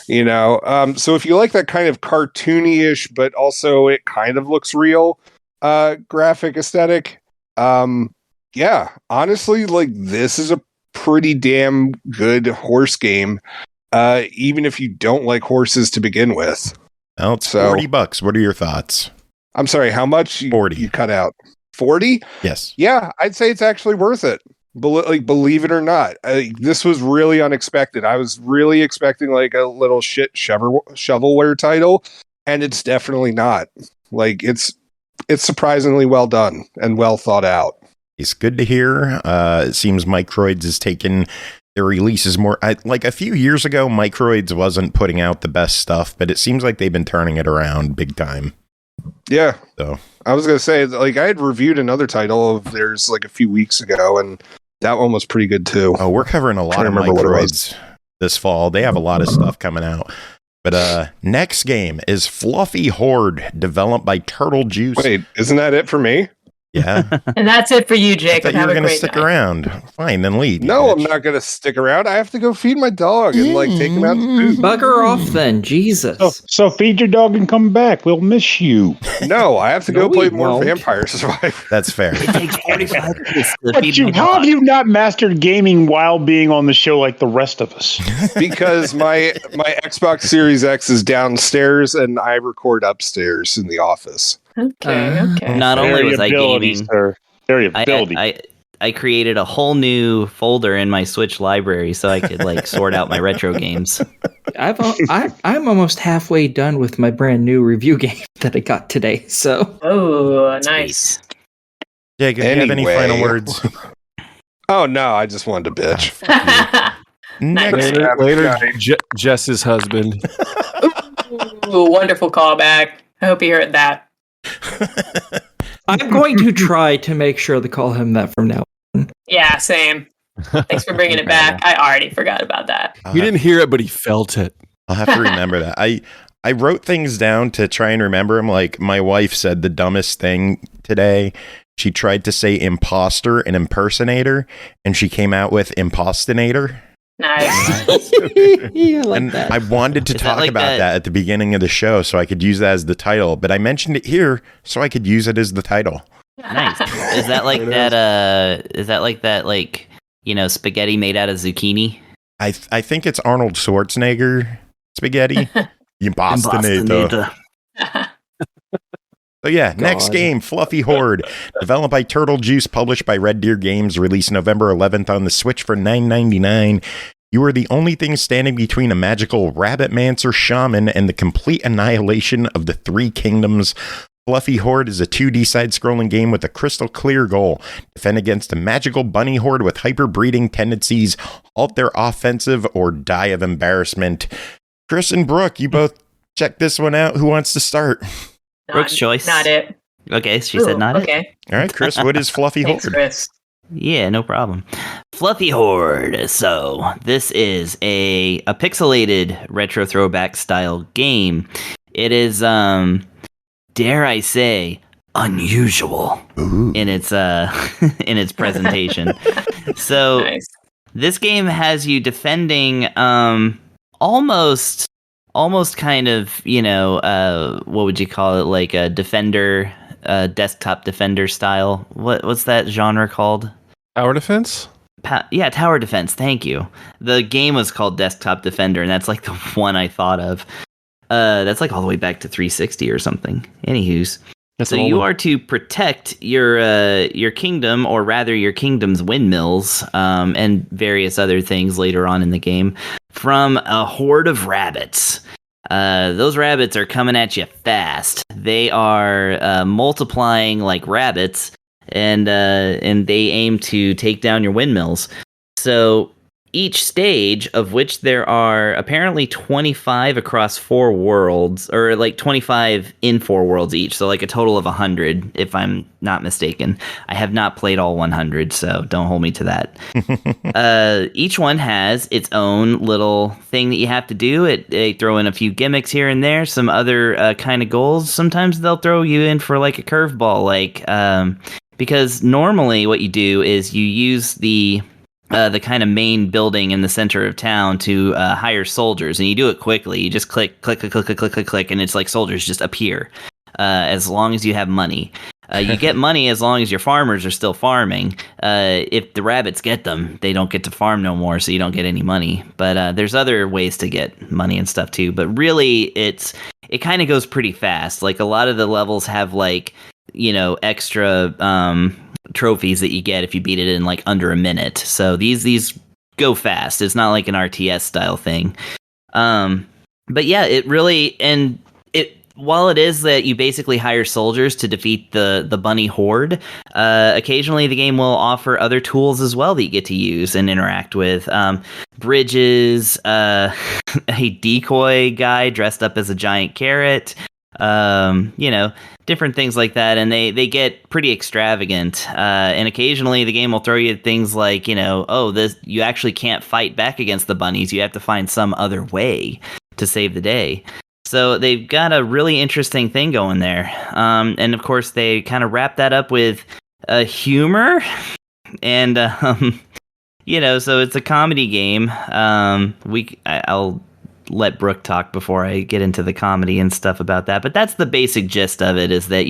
so if you like that kind of cartoony-ish, but also it kind of looks real graphic aesthetic, yeah, honestly, like this is a pretty damn good horse game, even if you don't like horses to begin with. Well, it's $40. What are your thoughts? I'm sorry, how much? 40. You cut out. 40? Yes. Yeah, I'd say it's actually worth it. Believe it or not, this was really unexpected. I was really expecting like a little shit shovelware title, and it's definitely not. Like it's surprisingly well done and well thought out. It's good to hear. It seems Microids is taking their releases more. Like a few years ago, Microids wasn't putting out the best stuff, but it seems like they've been turning it around big time. Yeah. So I was going to say, like, I had reviewed another title of theirs like a few weeks ago, and that one was pretty good too. Oh, we're covering a lot of Microids this fall. They have a lot of stuff coming out. But next game is Fluffy Horde, developed by Turtle Juice. Wait, isn't that it for me? Yeah. And that's it for you, Jake. I thought you were going to stick around. Fine, then leave. No, I'm not going to stick around. I have to go feed my dog and like take him out to food. Bugger off then, Jesus. So feed your dog and come back. We'll miss you. No, I have to go play more Vampire Survivor. That's fair. It takes 45 minutes to But feed my how have dog. you not mastered gaming while being on the show like the rest of us? Because my Xbox Series X is downstairs and I record upstairs in the office. Okay. Not only was I gaming, variability. I created a whole new folder in my Switch library so I could like sort out my retro games. I'm almost halfway done with my brand new review game that I got today. So, oh, nice. Yeah, do you have any final words? Oh no, I just wanted to bitch. Nice. Later, Jess's husband. Ooh, wonderful callback. I hope you heard that. I'm going to try to make sure to call him that from now on. Yeah, same. Thanks for bringing it back. I already forgot about that. He didn't hear it, but he felt it. I'll have to remember that. I wrote things down to try and remember them. Like my wife said the dumbest thing today. She tried to say imposter and impersonator, and she came out with Impostenator. Nice. I like And that. I wanted to talk like about that at the beginning of the show so I could use that as the title, but I mentioned it here so I could use it as the title. Nice. Is that like that? Is that like that? Like, you know, spaghetti made out of zucchini? I think it's Arnold Schwarzenegger spaghetti. Impostenator. So yeah, next game, Fluffy Horde, developed by Turtle Juice, published by RedDeerGames, released November 11th on the Switch for $9.99. You are the only thing standing between a magical rabbit-mancer shaman and the complete annihilation of the three kingdoms. Fluffy Horde is a 2D side-scrolling game with a crystal clear goal. Defend against a magical bunny horde with hyper-breeding tendencies, halt their offensive, or die of embarrassment. Chris and Brooke, you both check this one out. Who wants to start? Brooke's choice. Not it. Okay, she said not it. Okay. All right, Chris, what is Fluffy Thanks, Horde? Chris. Yeah, no problem. Fluffy Horde. So this is a pixelated retro throwback style game. It is, dare I say, unusual in its in its presentation. So Nice. this game has you defending almost kind of, you know, what would you call it, like a defender, desktop defender style. What's that genre called? Tower defense? Yeah, tower defense. Thank you. The game was called Desktop Defender, and that's like the one I thought of. That's like all the way back to 360 or something. Anywho's. That's So you are to protect your kingdom, or rather your kingdom's windmills, and various other things later on in the game, from a horde of rabbits. Those rabbits are coming at you fast. They are multiplying like rabbits, and they aim to take down your windmills. So each stage, of which there are apparently 25 across 4 worlds, or like 25 in 4 worlds each, so like a total of 100, if I'm not mistaken. I have not played all 100, so don't hold me to that. Each one has its own little thing that you have to do. They throw in a few gimmicks here and there, some other kind of goals. Sometimes they'll throw you in for like a curveball, like because normally what you do is you use the kind of main building in the center of town to hire soldiers, and you do it quickly. You just click, and it's like soldiers just appear as long as you have money. You get money as long as your farmers are still farming. If the rabbits get them, they don't get to farm no more, so you don't get any money. But there's other ways to get money and stuff too. But really, it kind of goes pretty fast. Like a lot of the levels have like, you know, extra trophies that you get if you beat it in like under a minute. So these go fast. It's not like an RTS style thing. But yeah, it really, and while it is that you basically hire soldiers to defeat the bunny horde, occasionally the game will offer other tools as well that you get to use and interact with. Bridges, a decoy guy dressed up as a giant carrot, you know, different things like that, and they get pretty extravagant. And occasionally the game will throw you things like, you know, you actually can't fight back against the bunnies. You have to find some other way to save the day. So they've got a really interesting thing going there. And of course they kind of wrap that up with humor, and you know, so it's a comedy game. I'll let Brooke talk before I get into the comedy and stuff about that. But that's the basic gist of it, is that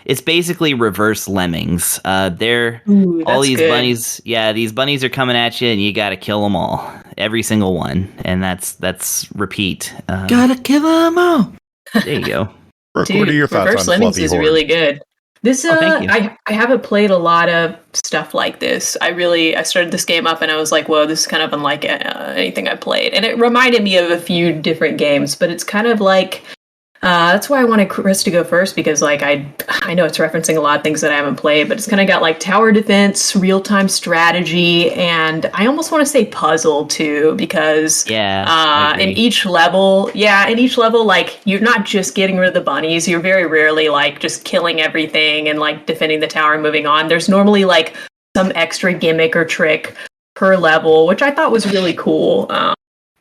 it's basically reverse Lemmings. All these good. bunnies. Yeah, these bunnies are coming at you and you got to kill them all. Every single one. And that's repeat. Gotta kill them all. There you go. Brooke, Dude, what are your thoughts Reverse on Lemmings Fluffy is Horde? really good. This thank you. I haven't played a lot of stuff like this. I started this game up and I was like, whoa, this is kind of unlike anything I played. And it reminded me of a few different games, but it's kind of like, that's why I wanted Chris to go first, because like I know it's referencing a lot of things that I haven't played, but it's kind of got like tower defense, real-time strategy, and I almost want to say puzzle too, because in each level, like you're not just getting rid of the bunnies, you're very rarely like just killing everything and like defending the tower and moving on. There's normally like some extra gimmick or trick per level, which I thought was really cool.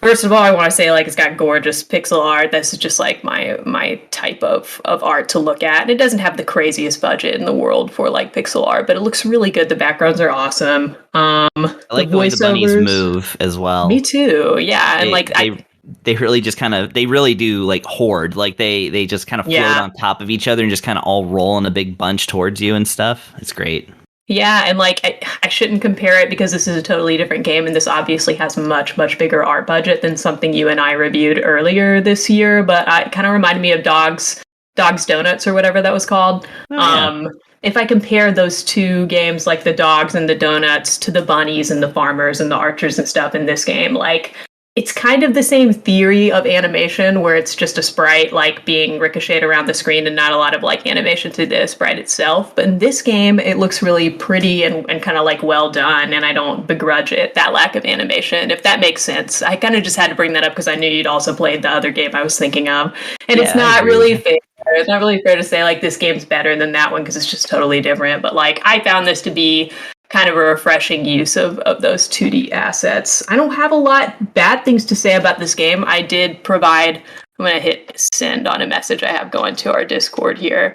First of all, I want to say, like, it's got gorgeous pixel art. This is just, like, my type of art to look at. And it doesn't have the craziest budget in the world for, like, pixel art, but it looks really good. The backgrounds are awesome. I like the way the bunnies move as well. Me too, yeah. And, they really just kind of, they really do, like, Horde. Like, they just kind of float on top of each other and just kind of all roll in a big bunch towards you and stuff. It's great. Yeah, and like I shouldn't compare it because this is a totally different game, and this obviously has much bigger art budget than something you and I reviewed earlier this year. But it kind of reminded me of Dogs Donuts or whatever that was called. If I compare those two games, like the dogs and the donuts, to the bunnies and the farmers and the archers and stuff in this game, like, it's kind of the same theory of animation where it's just a sprite like being ricocheted around the screen and not a lot of like animation to the sprite itself. But in this game, it looks really pretty and kind of like well done. And I don't begrudge it, that lack of animation, if that makes sense. I kind of just had to bring that up because I knew you'd also played the other game I was thinking of. And it's not really fair. It's not really fair to say like this game's better than that one because it's just totally different. But like I found this to be kind of a refreshing use of those 2D assets. I don't have a lot bad things to say about this game. I did provide, I'm going to hit send on a message I have going to our Discord here.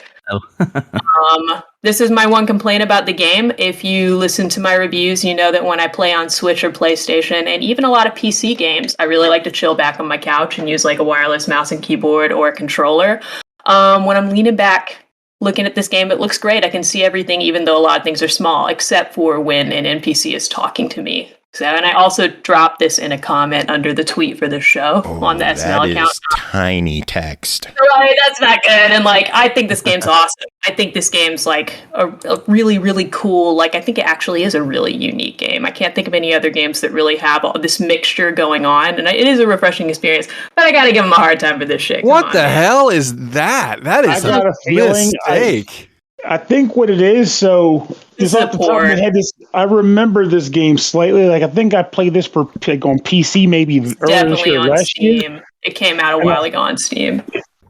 This is my one complaint about the game. If you listen to my reviews, you know that when I play on Switch or PlayStation, and even a lot of PC games, I really like to chill back on my couch and use like a wireless mouse and keyboard or a controller. When I'm leaning back, looking at this game, it looks great. I can see everything, even though a lot of things are small, except for when an NPC is talking to me. So, and I also dropped this in a comment under the tweet for the show on the SML account. That is tiny text. Right, that's not good. And like, I think this game's awesome. I think this game's like a really, really cool. Like, I think it actually is a really unique game. I can't think of any other games that really have all this mixture going on. And it is a refreshing experience. But I got to give them a hard time for this shit. What the hell is that? That is a mistake. I think what it is, so just off the top of my head, I remember this game slightly. Like I think I played this for like on PC maybe earlier this year, last year. It came out a while ago on Steam.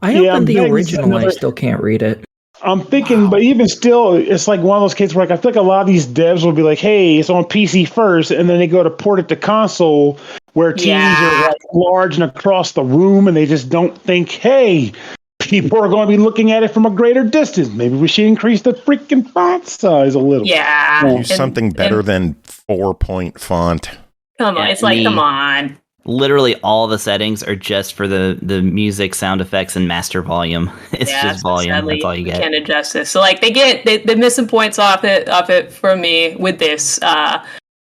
I opened the original. I still can't read it. I'm thinking, but even still, it's like one of those cases where like, I feel like a lot of these devs will be like, "Hey, it's on PC first," and then they go to port it to console, where teams are like large and across the room, and they just don't think, "Hey, people are going to be looking at it from a greater distance. Maybe we should increase the freaking font size a little." Yeah. Do something better than 4-point font. Come on. It's like, come on. Literally all the settings are just for the music, sound effects, and master volume. It's just volume. That's all you get. Can't adjust this. So like they miss some points off it from me with this.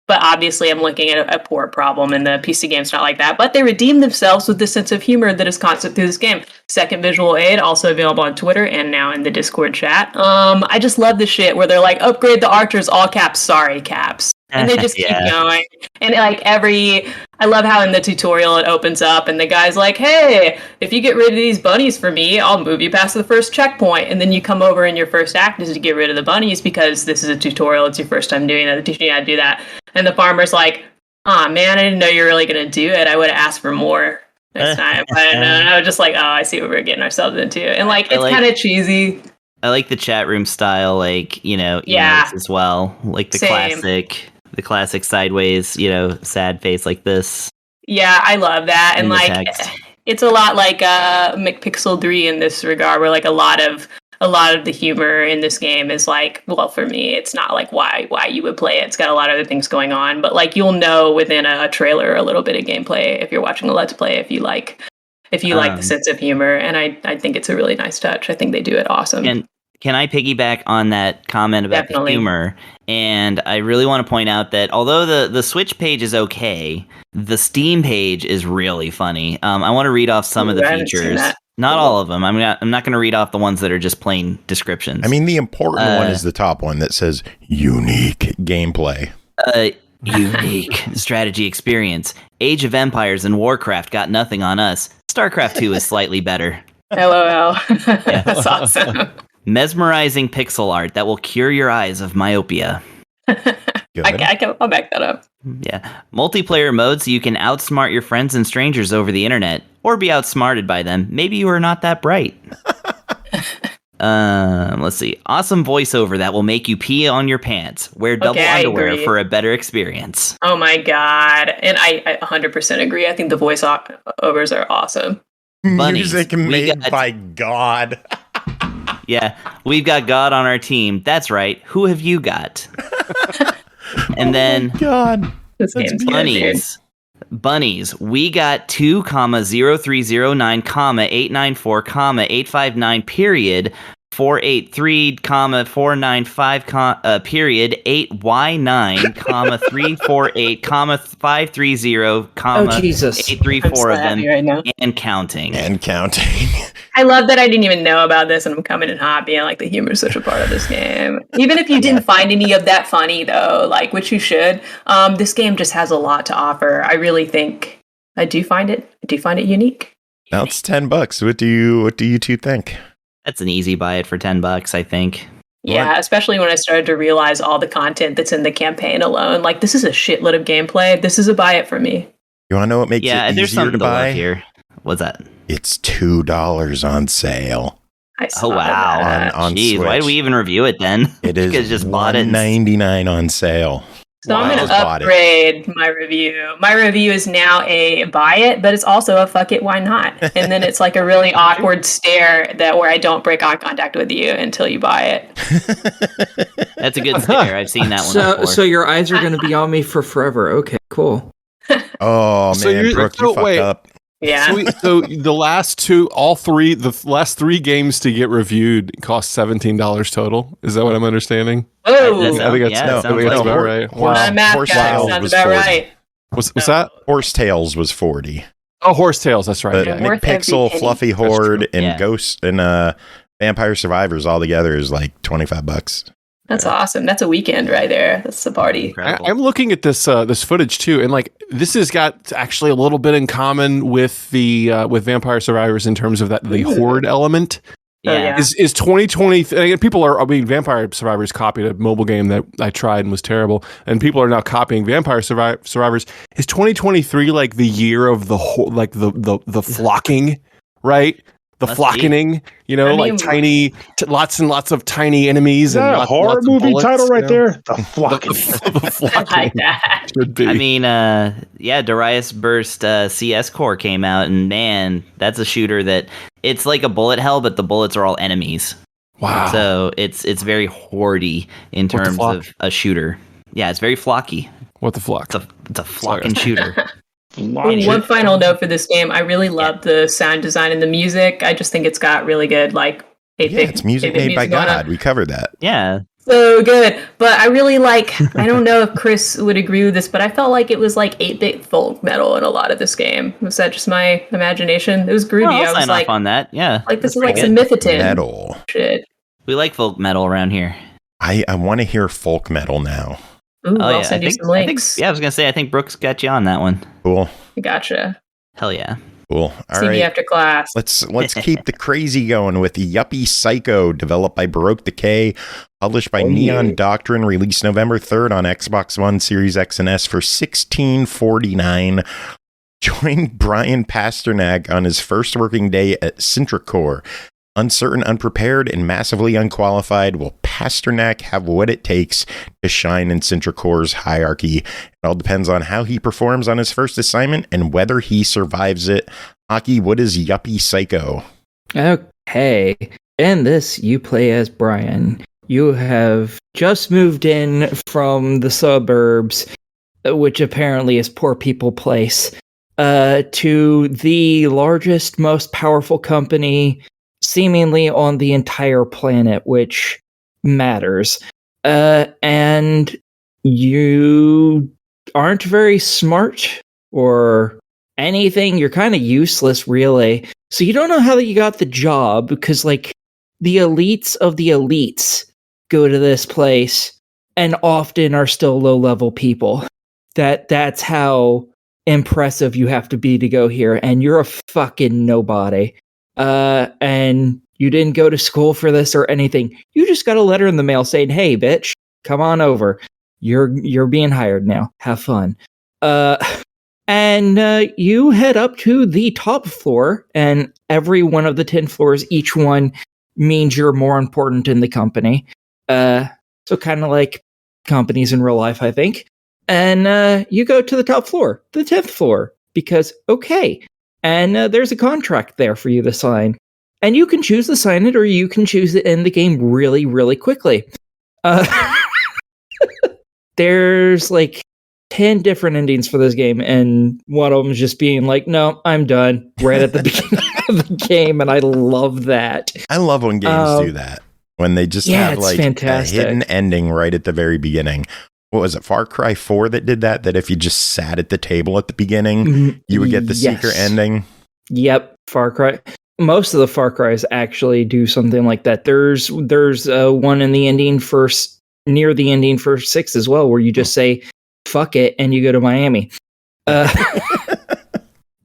But obviously, I'm looking at a poor problem, and the PC game's not like that. But they redeemed themselves with the sense of humor that is constant through this game. Second visual aid, also available on Twitter and now in the Discord chat. I just love this shit where they're like, upgrade the archers, all caps, sorry, caps. And they just keep going. And like I love how in the tutorial it opens up and the guy's like, hey, if you get rid of these bunnies for me, I'll move you past the first checkpoint. And then you come over and your first act is to get rid of the bunnies because this is a tutorial. It's your first time doing that. They're teaching you how to do that. And the farmer's like, oh man, I didn't know you were really going to do it. I would have asked for more next time. But I was just like, oh, I see what we're getting ourselves into. And like, it's kind of cheesy. I like the chat room style, like, emotes as well. Like the classic sideways, sad face like this. Yeah, I love that. And like, it's a lot like McPixel 3 in this regard, where like a lot of the humor in this game is like, well, for me, it's not like why you would play it. It's got a lot of other things going on, but like you'll know within a trailer a little bit of gameplay if you're watching a Let's Play if you like the sense of humor. And I think it's a really nice touch. I think they do it awesome. And can I piggyback on that comment about the humor? And I really want to point out that although the Switch page is okay, the Steam page is really funny. I want to read off some of the features. Not all of them. I'm not going to read off the ones that are just plain descriptions. I mean, the important one is the top one that says unique gameplay. Unique strategy experience. Age of Empires and Warcraft got nothing on us. StarCraft 2 is slightly better. LOL. That's awesome. Mesmerizing pixel art that will cure your eyes of myopia. I'll back that up. Yeah. Multiplayer mode so you can outsmart your friends and strangers over the internet, or be outsmarted by them. Maybe you are not that bright. Let's see. Awesome voiceover that will make you pee on your pants. Wear double underwear for a better experience. Oh my god. And I 100% agree. I think the voiceovers are awesome. Bunnies. Music made by God. Yeah, we've got God on our team. That's right. Who have you got? And then God. This game's bunnies. Bunnies. We got 2,0309, 894, 859, period, 483, 495, period, 8Y9, 348, 530, Oh, Jesus. 834 of them, right now. and counting. And counting. I love that I didn't even know about this, and I'm coming in hot being like, the humor is such a part of this game. Even if you didn't find any of that funny, though, like, which you should, this game just has a lot to offer. I really think I do find it unique. Now it's $10. What do you two think? That's an easy buy it for $10, I think. Yeah, especially when I started to realize all the content that's in the campaign alone. Like, this is a shitload of gameplay. This is a buy it for me. You want to know what makes it there's easier to buy? Here. What's that? It's $2 on sale. Oh wow! On Jeez, Switch. why did we even review it then? It is because just bought it. $1.99 on sale. So I'm going to upgrade my review. My review is now a buy it, but it's also a fuck it, why not? And then it's like a really awkward stare where I don't break eye contact with you until you buy it. That's a good stare. I've seen that one before. So your eyes are going to be on me for forever. Okay, cool. Oh man, Brooke, you fucked up. Yeah. So the last three games to get reviewed cost $17 total. Is that what I'm understanding? Oh, I think that's about right. Wow. Not a math guy. Sounds about right. What's that? Horsetails was 40. Oh, Horsetails. That's right. But McPixel, Fluffy Horde, and Ghost and Vampire Survivors all together is like $25. That's awesome. That's a weekend right there. That's the party. I'm looking at this footage too, and like this has got actually a little bit in common with the with Vampire Survivors in terms of the Horde element. Yeah. Is 2020? Vampire Survivors copied a mobile game that I tried and was terrible, and people are now copying Vampire Survivors. Is 2023 like the year of the flocking, right? The flocking, tiny, lots and lots of tiny enemies. Is that and a horror lots movie bullets, title right there? The flocking. The flocking. I like that. Should be. I mean, Darius Burst CS Core came out, and man, that's a shooter that it's like a bullet hell, but the bullets are all enemies. Wow. So it's very hordy in terms of a shooter. Yeah, it's very flocky. What the flock? It's a flocking shooter. One final note for this game. I really love the sound design and the music. I just think it's got really good, like, 8-bit. Yeah, it's music made by God. We covered that. Yeah. So good. But I really like, I don't know if Chris would agree with this, but I felt like it was like 8-bit folk metal in a lot of this game. Was that just my imagination? It was groovy. Well, I'll I was sign like, off on that. Yeah. Like, this is like some Mythiton metal shit. We like folk metal around here. I want to hear folk metal now. Ooh, I'll send you some links. I was going to say, I think Brooke's got you on that one. Cool. Gotcha. Hell yeah. Cool. All See right. me after class. Let's keep the crazy going with Yuppie Psycho, developed by Baroque Decay, published by Neon Doctrine, released November 3rd on Xbox One, Series X and S for $16.49. Join Brian Pasternak on his first working day at Sintracore. Uncertain, unprepared, and massively unqualified, will Pasternak have what it takes to shine in Sintracore's hierarchy? It all depends on how he performs on his first assignment and whether he survives it. Aki, what is Yuppie Psycho? Okay. In this, you play as Brian. You have just moved in from the suburbs, which apparently is poor people place, to the largest, most powerful company seemingly on the entire planet, which matters. And you aren't very smart or anything. You're kind of useless, really. So you don't know how you got the job, because, like, the elites of the elites go to this place and often are still low-level people. That's how impressive you have to be to go here, and you're a fucking nobody. And you didn't go to school for this or anything. You just got a letter in the mail saying, "Hey, bitch, come on over. You're being hired now. Have fun." And you head up to the top floor, and every one of the 10 floors, each one means you're more important in the company. So kind of like companies in real life, I think. And you go to the top floor, the 10th floor, because okay. And there's a contract there for you to sign. And you can choose to sign it, or you can choose to end the game really, really quickly. There's like 10 different endings for this game, and one of them is just being like, no, I'm done, right at the beginning of the game, and I love that. I love when games do that. When they just have like fantastic. A hidden ending right at the very beginning. What was it, Far Cry 4 that did that? That if you just sat at the table at the beginning, you would get the secret ending? Yep, Far Cry. Most of the Far Cries actually do something like that. There's one in the ending near the ending for 6 as well, where you just say, fuck it, and you go to Miami.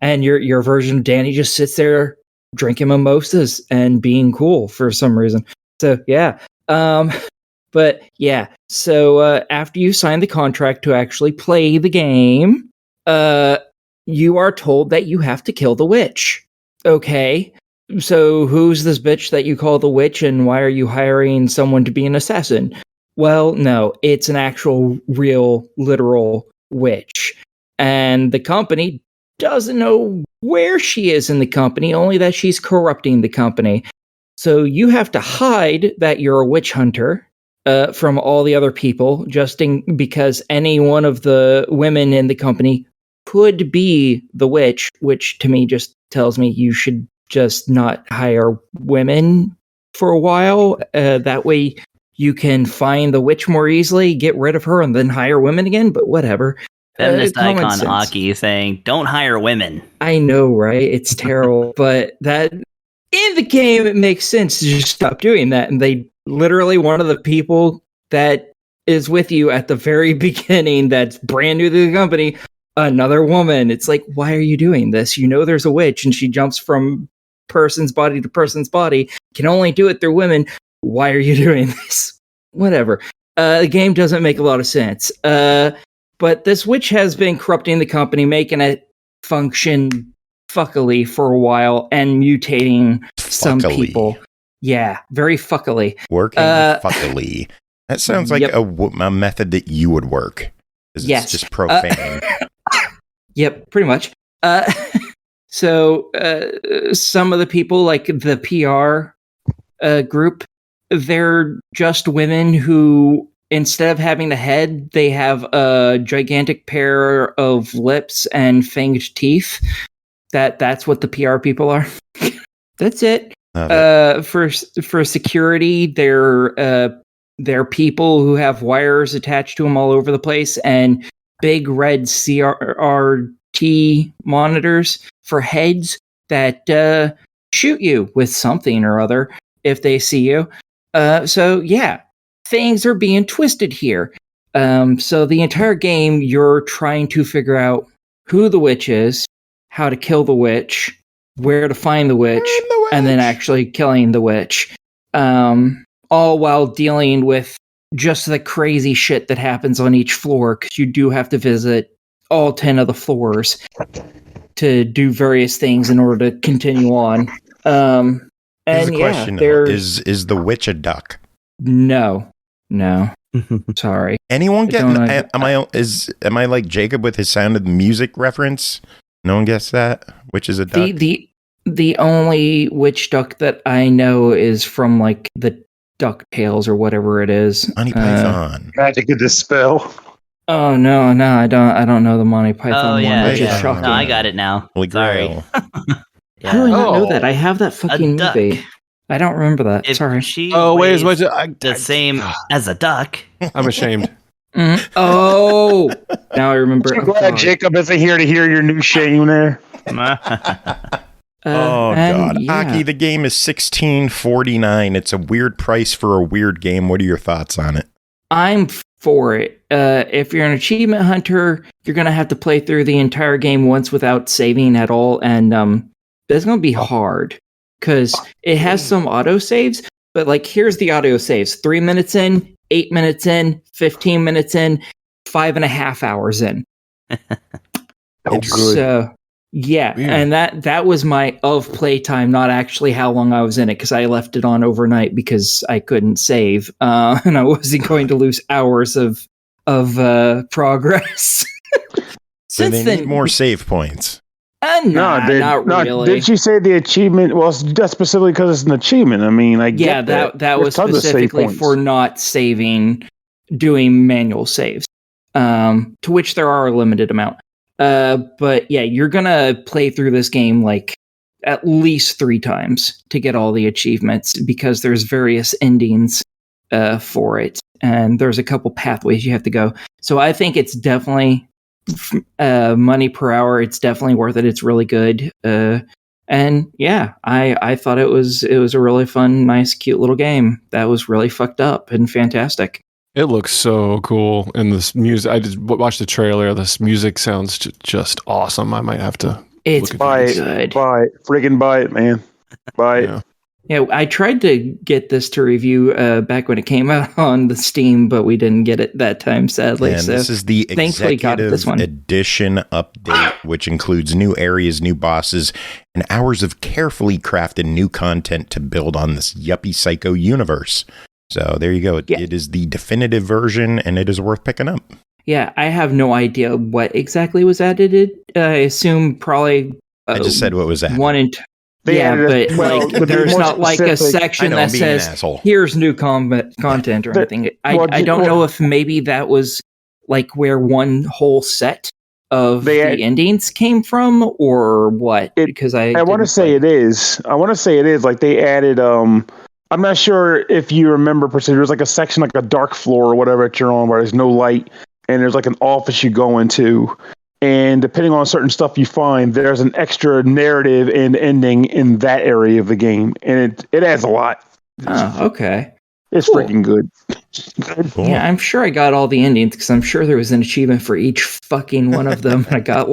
And your version of Danny just sits there drinking mimosas and being cool for some reason. So, yeah. But, yeah. So, after you sign the contract to actually play the game, you are told that you have to kill the witch. Okay. So, who's this bitch that you call the witch, and why are you hiring someone to be an assassin? Well, no, it's an actual, real, literal witch. And the company doesn't know where she is in the company, only that she's corrupting the company. So you have to hide that you're a witch hunter from all the other people, because any one of the women in the company could be the witch, which to me just tells me you should just not hire women for a while. That way you can find the witch more easily, get rid of her, and then hire women again, but whatever. Feminist icon Aki saying, don't hire women. I know, right? It's terrible, but that in the game, it makes sense to just stop doing that. And they literally, one of the people that is with you at the very beginning that's brand new to the company, another woman. It's like, why are you doing this? You know there's a witch and she jumps from person's body to person's body, can only do it through women. Why are you doing this? Whatever. The game doesn't make a lot of sense. But this witch has been corrupting the company, making it function fuckily for a while and mutating some people. Yeah, very fuckily. Working fuckily. That sounds like a method that you would work. Yes. It's just profane. Yep, pretty much. So some of the people, like the PR group, they're just women who, instead of having a head, they have a gigantic pair of lips and fanged teeth. That's what the PR people are. That's it. For security, they're people who have wires attached to them all over the place and big red CRT monitors for heads that shoot you with something or other if they see you. So yeah, things are being twisted here. So the entire game, you're trying to figure out who the witch is, how to kill the witch, where to find the witch, and then actually killing the witch. All while dealing with just the crazy shit that happens on each floor, because you do have to visit all 10 of the floors to do various things in order to continue on. Here's the question, is the witch a duck? No. Sorry. Anyone get? Am I like Jacob with his Sound of Music reference? No one gets that. Which is a duck. The only witch duck that I know is from like the DuckTales or whatever it is. Monty Python. Magic of Dispel. Oh no, I don't know the Monty Python one. Which is shocking. No, I got it now. Sorry. How do I not know that? I have that fucking movie. I don't remember that. Sorry. She weighs the same as a duck. I'm ashamed. Mm-hmm. Oh, now I remember. I'm glad Jacob isn't here to hear your new shame there. God. Yeah. Aki, the game is $16.49. It's a weird price for a weird game. What are your thoughts on it? I'm for it. If you're an achievement hunter, you're going to have to play through the entire game once without saving at all. And that's going to be hard because it has some autosaves. But like, here's the autosaves: 3 minutes in, 8 minutes in, 15 minutes in, 5.5 hours in. Good. So, Yeah, Weird. and that was my of playtime, not actually how long I was in it, because I left it on overnight because I couldn't save, and I wasn't going to lose hours of progress. So they need more save points. Not really. Did she say the achievement? Well, that's specifically because it's an achievement. I mean, that was specifically for not saving, doing manual saves, to which there are a limited amount. But yeah, you're gonna play through this game like at least 3 times to get all the achievements, because there's various endings for it, and there's a couple pathways you have to go. So I think it's definitely money per hour. It's definitely worth it. It's really good. And yeah, I thought it was a really fun, nice, cute little game that was really fucked up and fantastic. It looks so cool, and this music. I just watched the trailer. This music sounds just awesome. I might have to. It's good. Friggin' buy it, man. Buy it. Yeah, I tried to get this to review back when it came out on the Steam, but we didn't get it that time, sadly. And so this is the Executive Edition update, which includes new areas, new bosses, and hours of carefully crafted new content to build on this Yuppie Psycho universe. So there you go. It is the definitive version, and it is worth picking up. Yeah, I have no idea what exactly was added. I assume probably... I just said what was added. But there's not like a section that says, here's new content or anything. I don't know if maybe that was like where one whole set of the endings came from or what. Because I want to say it is. Like they added... I'm not sure if you remember, there's like a section, like a dark floor or whatever that you're on, where there's no light, and there's like an office you go into, and depending on certain stuff you find, there's an extra narrative and ending in that area of the game, and it adds a lot. Oh, okay. It's freaking good. Cool. Yeah, I'm sure I got all the endings, because I'm sure there was an achievement for each fucking one of them. I got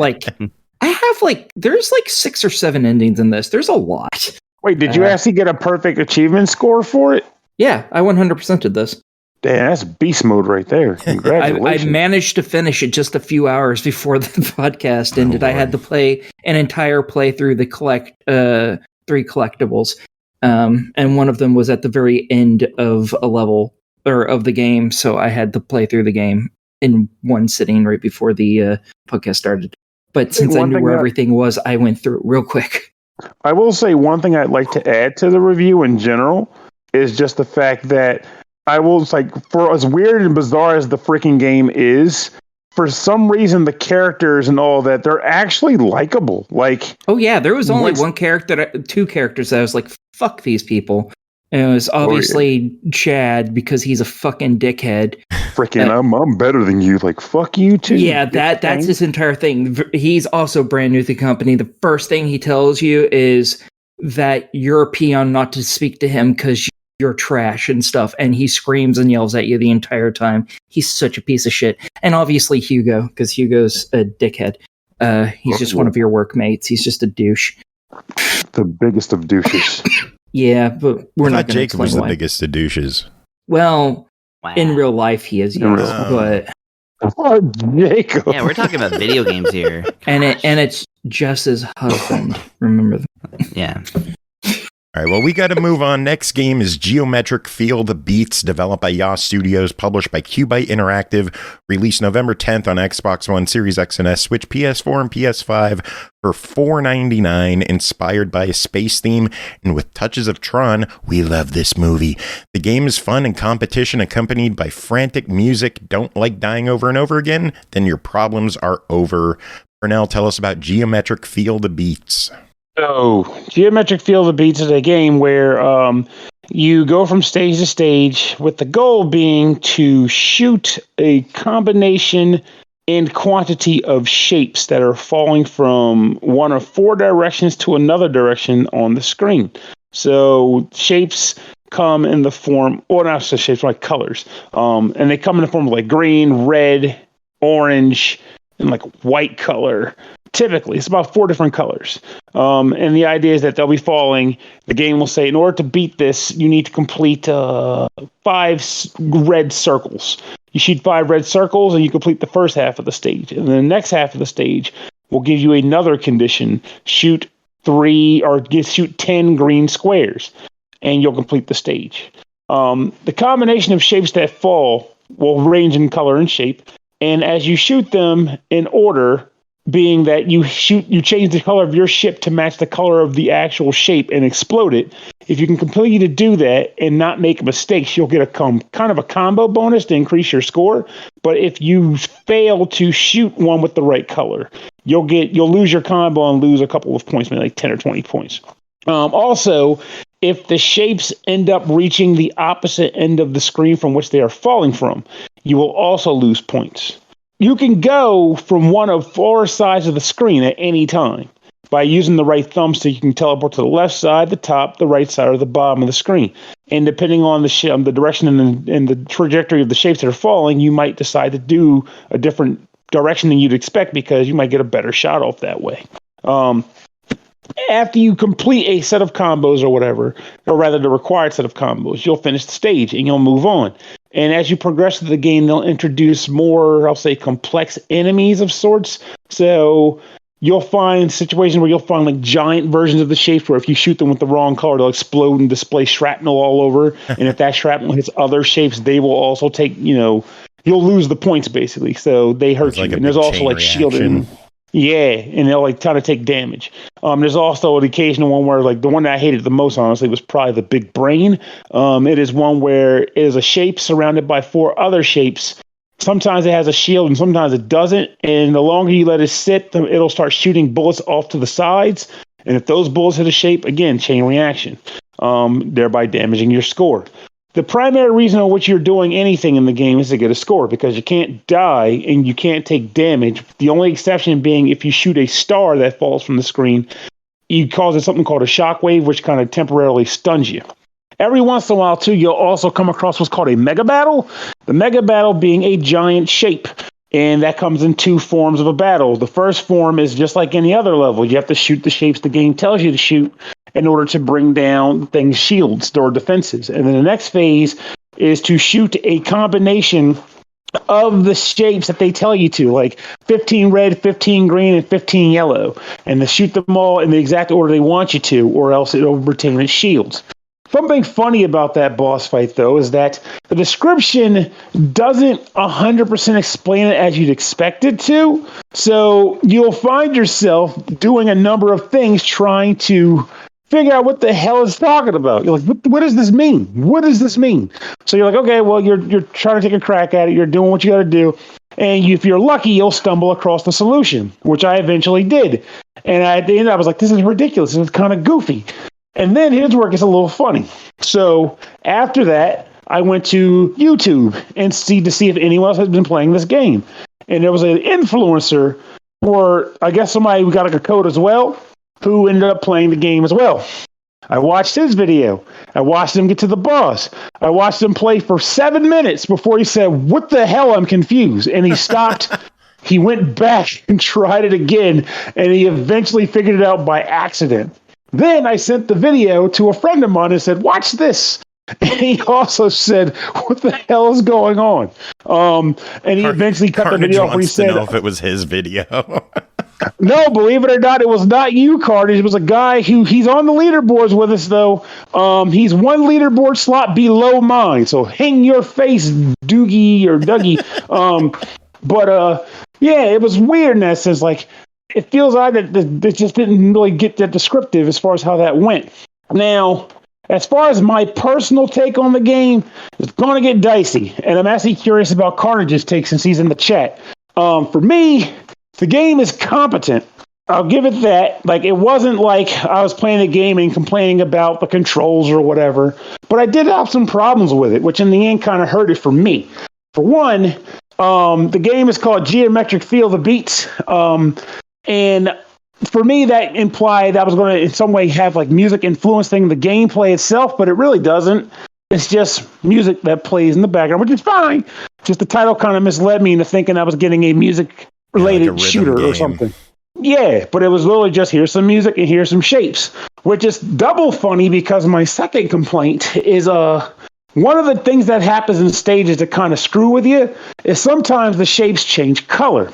there's like 6 or 7 endings in this. There's a lot. Wait, did you actually get a perfect achievement score for it? Yeah, I 100%ed this. Damn, that's beast mode right there. Congratulations. I managed to finish it just a few hours before the podcast ended. I had to play an entire playthrough, the 3 collectibles. And one of them was at the very end of a level, or of the game, so I had to play through the game in one sitting right before the podcast started. But since I knew where everything was, I went through it real quick. I will say one thing I'd like to add to the review in general is just the fact that for as weird and bizarre as the freaking game is, for some reason the characters and all that, they're actually likable. Like, oh yeah, there was only 2 characters that I was like, fuck these people. And it was obviously Chad, because he's a fucking dickhead. Freaking, I'm better than you. Like, fuck you too. Yeah, that's his entire thing. He's also brand new to the company. The first thing he tells you is that you're a peon, not to speak to him because you're trash and stuff. And he screams and yells at you the entire time. He's such a piece of shit. And obviously Hugo, because Hugo's a dickhead. He's just one of your workmates. He's just a douche. The biggest of douches. Yeah, but we're not going to Jacob was the biggest of douches. Well, in real life he is, yes, but... Oh, Jacob. Yeah, we're talking about video games here. And it's Jess's husband. Remember that? Yeah. All right, well, we got to move on. Next game is Geometric Feel the Beats, developed by Yas Studios, published by QUByte Interactive, released November 10th on Xbox One, Series X and S, Switch, PS4, and PS5 for $4.99, inspired by a space theme and with touches of Tron. We love this movie. The game is fun and competition accompanied by frantic music. Don't like dying over and over again? Then your problems are over. Pernell, tell us about Geometric Feel the Beats. So, Geometric Feel the Beats is a game where you go from stage to stage with the goal being to shoot a combination and quantity of shapes that are falling from one of 4 directions to another direction on the screen. So, shapes come in the form, or not just shapes, like colors. And they come in the form of like green, red, orange, and like white color. Typically, it's about 4 different colors. And the idea is that they'll be falling. The game will say, in order to beat this, you need to complete 5 red circles. You shoot 5 red circles, and you complete the first half of the stage. And then the next half of the stage will give you another condition. Shoot 10 green squares, and you'll complete the stage. The combination of shapes that fall will range in color and shape, and as you shoot them in order, being that you change the color of your ship to match the color of the actual shape and explode it. If you can completely do that and not make mistakes, you'll get a kind of a combo bonus to increase your score. But if you fail to shoot one with the right color, you'll lose your combo and lose a couple of points, maybe like 10 or 20 points. Also, if the shapes end up reaching the opposite end of the screen from which they are falling from, you will also lose points. You can go from one of 4 sides of the screen at any time. By using the right thumbstick, you can teleport to the left side, the top, the right side, or the bottom of the screen. And depending on the direction and the trajectory of the shapes that are falling, you might decide to do a different direction than you'd expect because you might get a better shot off that way. After you complete a set of combos or whatever, or rather the required set of combos, you'll finish the stage and you'll move on. And as you progress through the game, they'll introduce more, I'll say, complex enemies of sorts. So you'll find situations where you'll find like giant versions of the shapes where if you shoot them with the wrong color, they'll explode and display shrapnel all over. And if that shrapnel hits other shapes, they will also take, you'll lose the points basically. So they hurt you. And there's also like shielding. Yeah, and they'll like kind of take damage. There's also an occasional one where like the one that I hated the most, honestly, was probably the big brain. It is one where it is a shape surrounded by 4 other shapes. Sometimes it has a shield and sometimes it doesn't. And the longer you let it sit, it'll start shooting bullets off to the sides. And if those bullets hit a shape, again, chain reaction, thereby damaging your score. The primary reason on which you're doing anything in the game is to get a score because you can't die and you can't take damage. The only exception being if you shoot a star that falls from the screen, you cause something called a shockwave, which kind of temporarily stuns you. Every once in a while, too, you'll also come across what's called a mega battle. The mega battle being a giant shape. And that comes in 2 forms of a battle. The first form is just like any other level. You have to shoot the shapes the game tells you to shoot in order to bring down things, shields or defenses. And then the next phase is to shoot a combination of the shapes that they tell you to, like 15 red, 15 green, and 15 yellow. And to shoot them all in the exact order they want you to, or else it'll retain its shields. Something funny about that boss fight, though, is that the description doesn't 100% explain it as you'd expect it to. So you'll find yourself doing a number of things trying to figure out what the hell it's talking about. You're like, what does this mean? What does this mean? So you're like, okay, well, you're trying to take a crack at it. You're doing what you got to do. And if you're lucky, you'll stumble across the solution, which I eventually did. And at the end, I was like, this is ridiculous. It's kind of goofy. And then here's where it gets a little funny. So after that, I went to YouTube and to see if anyone else had been playing this game. And there was an influencer, or I guess somebody who got like a code as well, who ended up playing the game as well. I watched his video. I watched him get to the boss. I watched him play for 7 minutes before he said, what the hell, I'm confused. And he stopped. He went back and tried it again. And he eventually figured it out by accident. Then I sent the video to a friend of mine and said, watch this. And he also said, what the hell is going on? And he eventually cut the video off where he said, to know if it was his video. No, believe it or not, it was not you, Carnage. It was a guy he's on the leaderboards with us, though. He's 1 leaderboard slot below mine. So hang your face, Doogie or Dougie. Yeah, it was weird in that sense. Like, it feels odd that they just didn't really get that descriptive as far as how that went. Now, as far as my personal take on the game, it's going to get dicey. And I'm actually curious about Carnage's take since he's in the chat. For me, the game is competent. I'll give it that. Like, it wasn't like I was playing a game and complaining about the controls or whatever. But I did have some problems with it, which in the end kind of hurt it for me. For one, the game is called Geometric Feel the Beats. And for me, that implied I was going to in some way have like music influencing the gameplay itself, but it really doesn't. It's just music that plays in the background, which is fine. Just the title kind of misled me into thinking I was getting a music-related like shooter game or something. Yeah, but it was literally just here's some music and here's some shapes, which is double funny because my second complaint is one of the things that happens in stages to kind of screw with you is sometimes the shapes change color.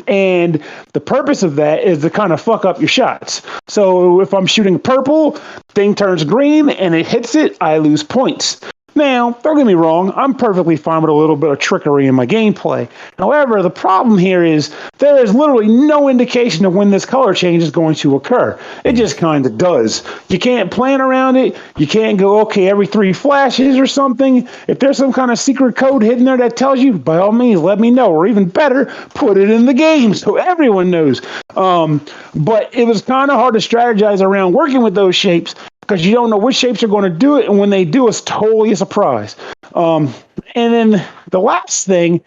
And the purpose of that is to kind of fuck up your shots. So if I'm shooting purple, thing turns green and it hits it, I lose points. Now, don't get me wrong, I'm perfectly fine with a little bit of trickery in my gameplay. However, the problem here is there is literally no indication of when this color change is going to occur. It just kind of does. You can't plan around it. You can't go, okay, every 3 flashes or something. If there's some kind of secret code hidden there that tells you, by all means, let me know. Or even better, put it in the game so everyone knows. But it was kind of hard to strategize around working with those shapes, because you don't know which shapes are going to do it, and when they do, it's totally a surprise. And then the last thing,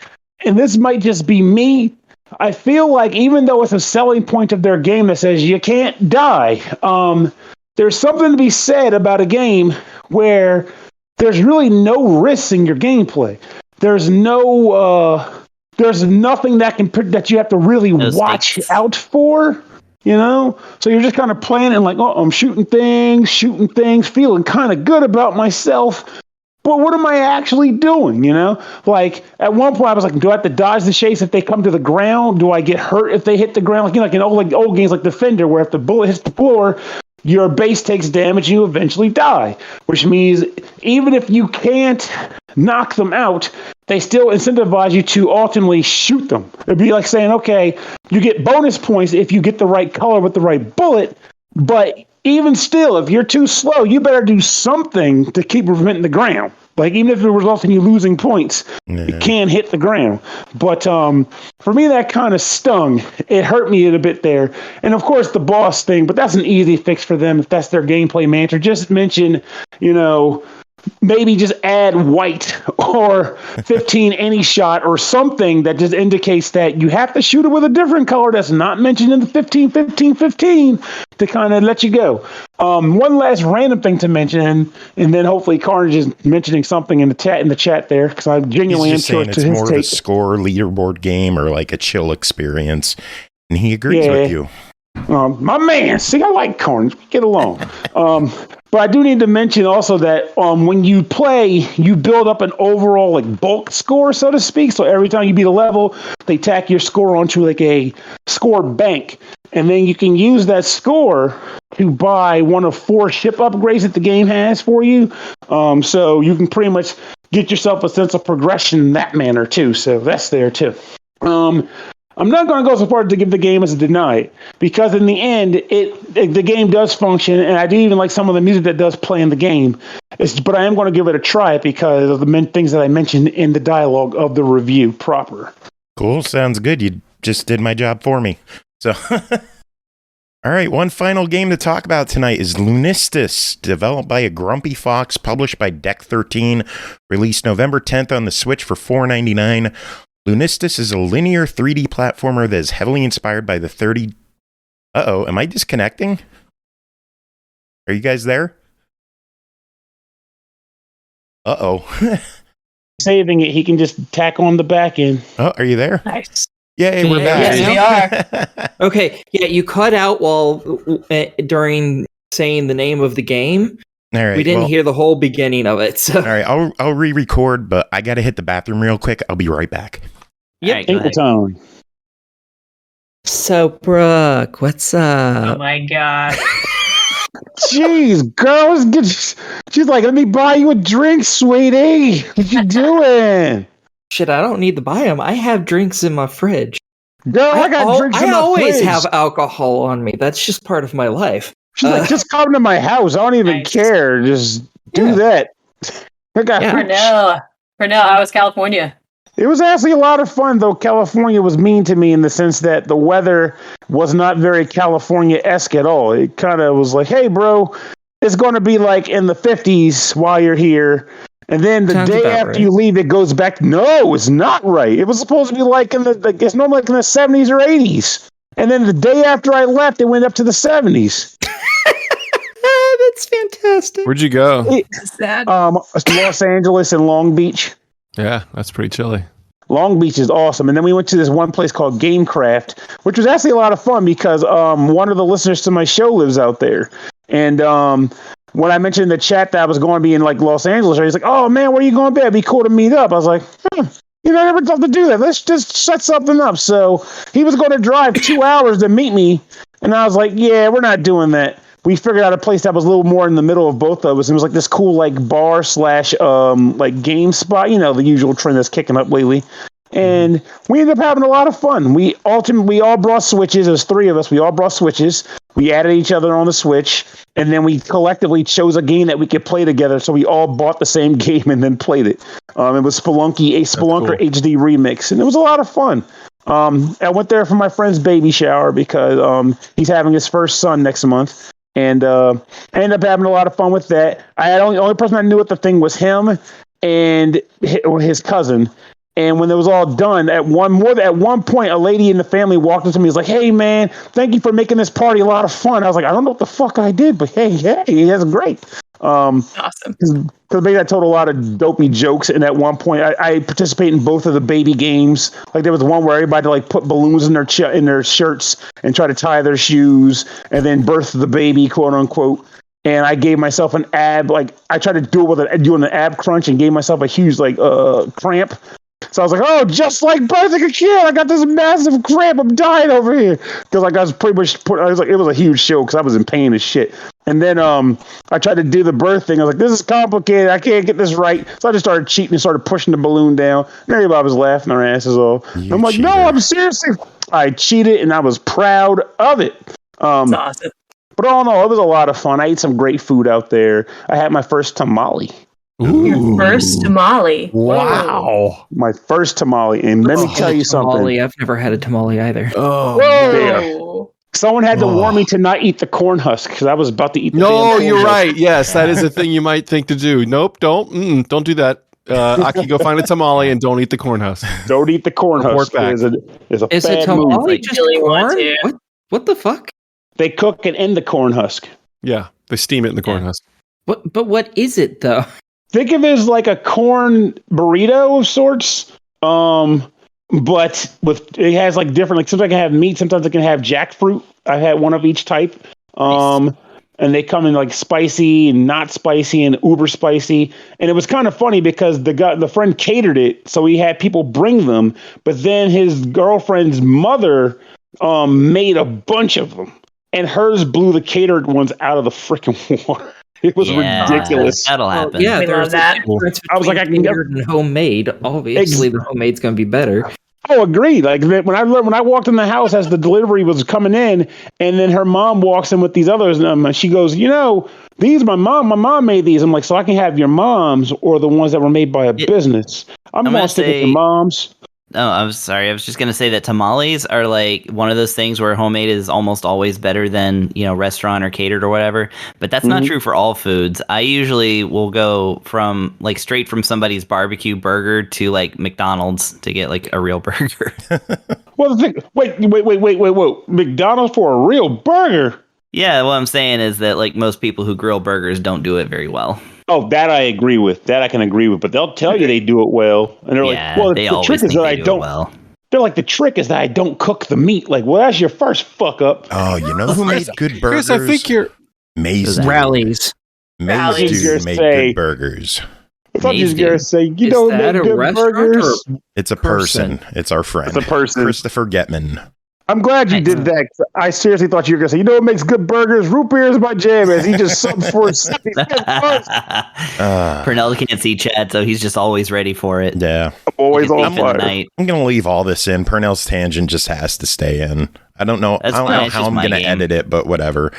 and this might just be me, I feel like even though it's a selling point of their game that says you can't die, there's something to be said about a game where there's really no risks in your gameplay. There's nothing that you have to really watch out for. You know, so you're just kind of playing and like, oh, I'm shooting things, feeling kind of good about myself. But what am I actually doing? You know, like at one point I was like, do I have to dodge the shapes if they come to the ground? Do I get hurt if they hit the ground? Like, you know, like in old games like Defender, where if the bullet hits the floor, your base takes damage and you eventually die. Which means even if you can't knock them out, they still incentivize you to ultimately shoot them. It'd be like saying, okay, you get bonus points if you get the right color with the right bullet, but even still, if you're too slow, you better do something to keep preventing the ground. Like, even if it results in you losing points, it can hit the ground. But for me, that kind of stung. It hurt me a bit there. And, of course, the boss thing, but that's an easy fix for them if that's their gameplay mantra. Just mention, you know, maybe just add white or 15 any shot or something that just indicates that you have to shoot it with a different color that's not mentioned in the 15 to kind of let you go. One last random thing to mention, and then hopefully Carnage is mentioning something in the chat there, because I'm genuinely into it's more of a score leaderboard game or like a chill experience, and he agrees with you. My man, see, I like Carnage. We get along. But I do need to mention also that when you play, you build up an overall like bulk score, so to speak. So every time you beat a level, they tack your score onto like a score bank. And then you can use that score to buy one of 4 ship upgrades that the game has for you. So you can pretty much get yourself a sense of progression in that manner too. So that's there too. I'm not going to go so far to give the game as a deny, because in the end, the game does function, and I do even like some of the music that does play in the game. But I am going to give it a try because of the things that I mentioned in the dialogue of the review proper. Cool, sounds good. You just did my job for me. So, all right, one final game to talk about tonight is Lunistice, developed by a grumpy fox, published by Deck 13, released November 10th on the Switch for $4.99. Lunistice is a linear 3D platformer that is heavily inspired by the 30... Uh-oh, am I disconnecting? Are you guys there? Uh-oh. Saving it, he can just tack on the back end. Oh, are you there? Nice. Yay, we're back. Yes, we are. Okay, yeah, you cut out during saying the name of the game. All right, we didn't hear the whole beginning of it. So. All right, I'll re-record, but I got to hit the bathroom real quick. I'll be right back. Yep. Take the tone. So, Brooke, what's up? Oh my god. Jeez, girls, she's like, let me buy you a drink, sweetie. What you doing? Shit, I don't need to buy them. I have drinks in my fridge. Girl, I got drinks in my fridge. I always have alcohol on me. That's just part of my life. She's like, just come to my house. I don't even care. Just do that. Pernell, how was California? It was actually a lot of fun, though California was mean to me in the sense that the weather was not very California-esque at all. It kind of was like, hey, bro, it's going to be like in the 50s while you're here. And then the day after you leave, it goes back. No, it's not right. It was supposed to be like it's normally like in the 70s or 80s. And then the day after I left, it went up to the 70s. That's fantastic. Where'd you go? Los Angeles and Long Beach. Yeah, that's pretty chilly. Long Beach is awesome. And then we went to this one place called Gamecraft, which was actually a lot of fun because one of the listeners to my show lives out there. And when I mentioned in the chat that I was going to be in like Los Angeles, he's like, oh man, where are you going to be? It'd be cool to meet up. I was like, You know, I never thought to do that. Let's just set something up. So he was going to drive 2 hours to meet me. And I was like, yeah, we're not doing that. We figured out a place that was a little more in the middle of both of us. It was like this cool like bar / like game spot. You know, the usual trend that's kicking up lately. And we ended up having a lot of fun. We all brought Switches. There's 3 of us. We all brought Switches. We added each other on the Switch. And then we collectively chose a game that we could play together. So we all bought the same game and then played it. It was Spelunker cool. HD Remix. And it was a lot of fun. I went there for my friend's baby shower because he's having his first son next month. And I ended up having a lot of fun with that. The only person I knew at the thing was him and his cousin. And when it was all done, at one point, a lady in the family walked up to me and was like, hey, man, thank you for making this party a lot of fun. I was like, I don't know what the fuck I did, but hey, that's great. Awesome. Because maybe I told a lot of dopey jokes. And at one point, I participated in both of the baby games. Like there was one where everybody like put balloons in their shirts and try to tie their shoes and then birth the baby, quote unquote. And I gave myself an ab. Like I tried to do it with doing an ab crunch and gave myself a huge cramp. So I was like, oh, just like birthing a kid, I got this massive cramp. I'm dying over here. Because like I was pretty much it was a huge show because I was in pain as shit. And then I tried to do the birth thing. I was like, this is complicated. I can't get this right. So I just started cheating and started pushing the balloon down. And everybody was laughing their asses off. I'm like, no, I'm seriously. I cheated and I was proud of it. That's awesome. But all in all, it was a lot of fun. I ate some great food out there. I had my first tamale. Ooh. Your first tamale. Wow. Whoa. My first tamale. And let me tell you something. I've never had a tamale either. Oh, whoa. Someone had to warn me to not eat the corn husk because I was about to eat the No, you're right. Yes, that is a thing you might think to do. Nope, don't do that. Aki, go find a tamale and don't eat the corn husk. Don't eat the corn husk. Is a bad tamale move. just corn? What the fuck? They cook it in the corn husk. Yeah, they steam it in the corn husk. But what is it though? Think of it as like a corn burrito of sorts. But it has like different, like sometimes it can have meat, sometimes it can have jackfruit. I had one of each type. Nice. And they come in like spicy and not spicy and uber spicy. And it was kind of funny because the friend catered it, so he had people bring them. But then his girlfriend's mother made a bunch of them, and hers blew the catered ones out of the freaking water. It was ridiculous. That'll happen. Yeah, there's that. I was like, I can get homemade. Obviously, the homemade's going to be better. Oh, agreed. Like when I walked in the house as the delivery was coming in, and then her mom walks in with these others, and she goes, these my mom made these. I'm like, so I can have your mom's or the ones that were made by a business. I'm going to stick with your mom's. Oh, I'm sorry. I was just going to say that tamales are like one of those things where homemade is almost always better than, restaurant or catered or whatever. But that's not true for all foods. I usually will go from like straight from somebody's barbecue burger to like McDonald's to get like a real burger. Well, wait. McDonald's for a real burger? Yeah, what I'm saying is that like most people who grill burgers don't do it very well. Oh, that I agree with. That I can agree with. But they'll tell you they do it well, and they're like, "Well, the trick is that I don't." Well. They're like, "The trick is that I don't cook the meat." Like, well, that's your first fuck up. Oh, you know who made good burgers? Chris, I think you're Maze Rallies. Dude made good burgers. I thought you were going to say, you don't make good burgers. It's a person. It's our friend. It's a person. Christopher Getman. I'm glad you did that. I seriously thought you were going to say, what makes good burgers? Root beer is my jam. As he just subs for a second. Pernell can't see Chad, so he's just always ready for it. Yeah. I'm always on fire. I'm going to leave all this in. Pernell's tangent just has to stay in. I don't know how I'm going to edit it, but whatever.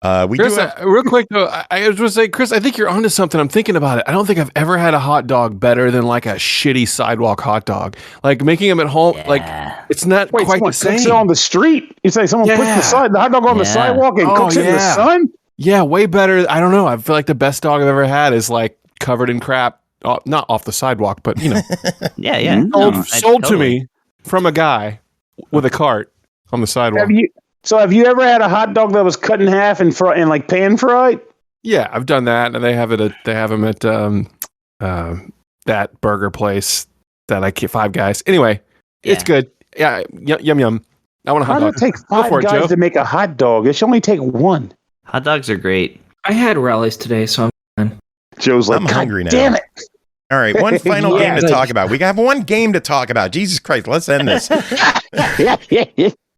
Chris, real quick though, I was going to say, Chris, I think you're onto something. I'm thinking about it. I don't think I've ever had a hot dog better than like a shitty sidewalk hot dog. Like making them at home, like it's not quite the same. Cooks it on the street. You say someone puts the hot dog on the sidewalk and cooks it in the sun. Yeah, way better. I don't know. I feel like the best dog I've ever had is like covered in crap, not off the sidewalk, but sold to me from a guy with a cart on the sidewalk. Have you ever had a hot dog that was cut in half and like pan fried? Yeah, I've done that, and they have them at that burger place that I get Five Guys. Anyway, it's good. Yeah, yum. I want a hot dog. Why does it take five guys to make a hot dog? It should only take one. Hot dogs are great. I had rallies today, so I'm fine. Joe's like, I'm hungry now. Damn it! All right, one final game to talk about. We have one game to talk about. Jesus Christ, let's end this.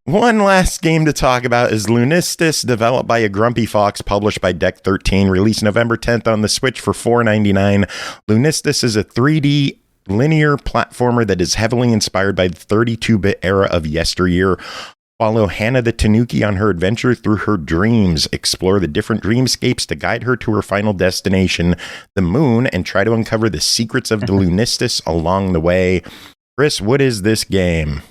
One last game to talk about is Lunistice, developed by a grumpy fox, published by Deck 13, released November 10th on the Switch for $4.99. Lunistice is a 3D linear platformer that is heavily inspired by the 32-bit era of yesteryear. Follow Hannah the Tanuki on her adventure through her dreams. Explore the different dreamscapes to guide her to her final destination, the moon, and try to uncover the secrets of the Lunistice along the way. Chris, what is this game?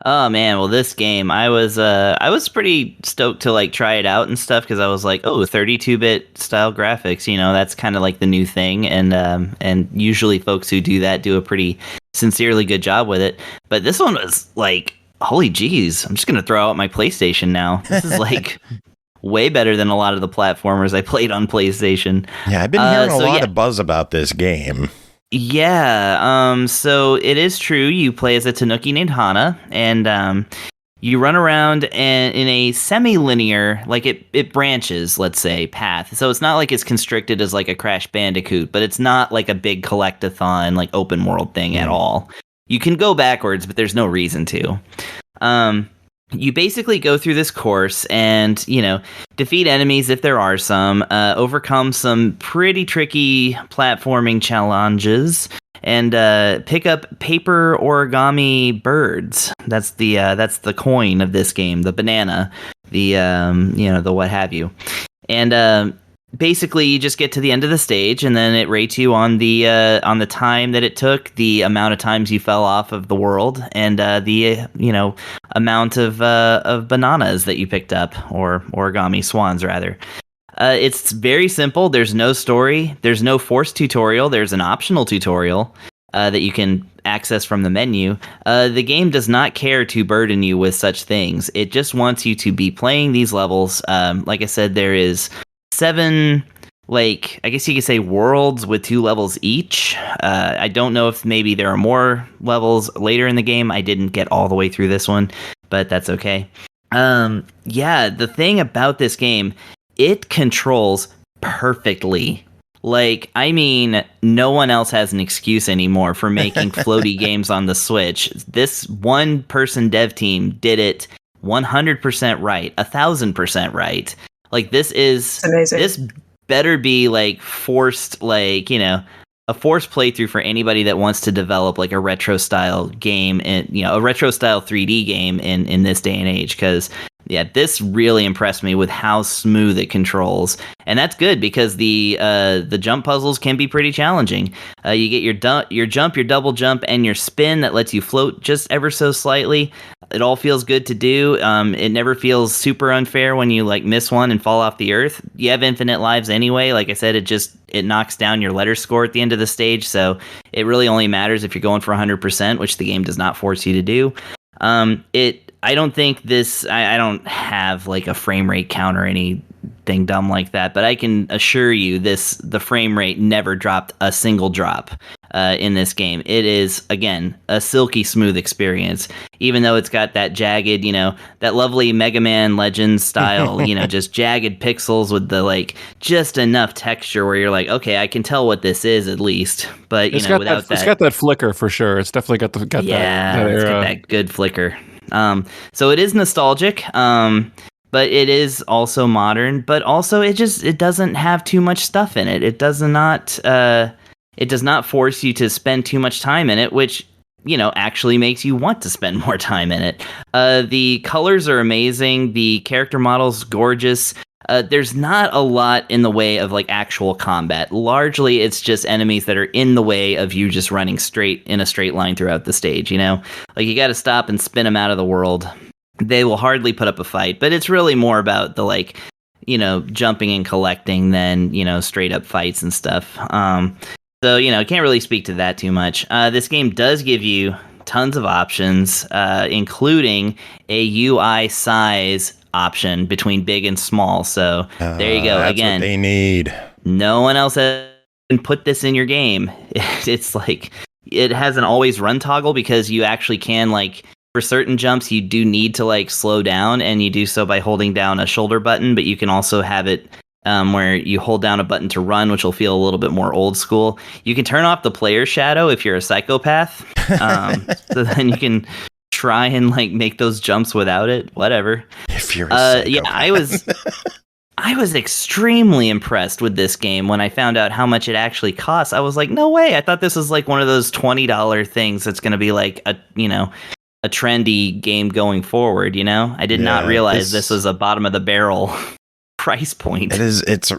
Oh man, well this game, I was pretty stoked to like try it out and stuff because I was like, oh, 32-bit style graphics, you know, that's kind of like the new thing, and usually folks who do that do a pretty sincerely good job with it. But this one was like, holy jeez, I'm just gonna throw out my PlayStation now. This is like way better than a lot of the platformers I played on PlayStation. Yeah, I've been hearing a lot of buzz about this game. Yeah, so it is true. You play as a Tanuki named Hana, and you run around in a semi-linear, like it branches, let's say, path. So it's not like it's constricted as like a Crash Bandicoot, but it's not like a big collectathon, like open world thing at all. You can go backwards, but there's no reason to. You basically go through this course and, you know, defeat enemies if there are some, overcome some pretty tricky platforming challenges, and pick up paper origami birds. That's the coin of this game, the banana, the the what have you. And basically, you just get to the end of the stage, and then it rates you on the time that it took, the amount of times you fell off of the world, and the amount of bananas that you picked up, or origami swans rather. It's very simple. There's no story. There's no forced tutorial. There's an optional tutorial that you can access from the menu. The game does not care to burden you with such things. It just wants you to be playing these levels. Like I said, there is 7, like, I guess you could say worlds with 2 levels each. I don't know if maybe there are more levels later in the game. I didn't get all the way through this one, but that's okay. The thing about this game, it controls perfectly. Like, I mean, no one else has an excuse anymore for making floaty games on the Switch. This one-person dev team did it 100% right, 1,000% right. Like, this is amazing. This better be like forced, like, you know, a forced playthrough for anybody that wants to develop like a retro style game, and a retro style 3D game in this day and age. Because this really impressed me with how smooth it controls, and that's good because the jump puzzles can be pretty challenging. You get your jump, your double jump, and your spin that lets you float just ever so slightly. It all feels good to do. It never feels super unfair when you like miss one and fall off the earth. You have infinite lives anyway. Like I said, it knocks down your letter score at the end of the stage, so it really only matters if you're going for 100%, which the game does not force you to do. I don't think this. I don't have like a frame rate count or anything dumb like that, but I can assure you the frame rate never dropped a single drop in this game. It is, again, a silky smooth experience, even though it's got that jagged, that lovely Mega Man Legends style, just jagged pixels with the like just enough texture where you're like, okay, I can tell what this is at least, but it's got that flicker for sure. It's definitely got that it's got that good flicker. So it is nostalgic, but it is also modern, but also it doesn't have too much stuff in it. It does not force you to spend too much time in it, which, actually makes you want to spend more time in it. The colors are amazing. The character model's gorgeous. There's not a lot in the way of like actual combat. Largely, it's just enemies that are in the way of you just running in a straight line throughout the stage, Like, you got to stop and spin them out of the world. They will hardly put up a fight, but it's really more about the, like, jumping and collecting than, straight up fights and stuff. So, can't really speak to that too much. This game does give you tons of options, including a UI size option between big and small. So there you go. That's Again, what they need. No one else has put this in your game. It's like it has an always run toggle because you actually can, like, for certain jumps you do need to like slow down, and you do so by holding down a shoulder button, but you can also have it where you hold down a button to run, which will feel a little bit more old school. You can turn off the player shadow if you're a psychopath. So then you can try and like make those jumps without it. Whatever. If you're a psychopath. I was extremely impressed with this game when I found out how much it actually costs. I was like, no way. I thought this was like one of those $20 things that's going to be like a trendy game going forward, I did not realize this was a bottom of the barrel price point. It's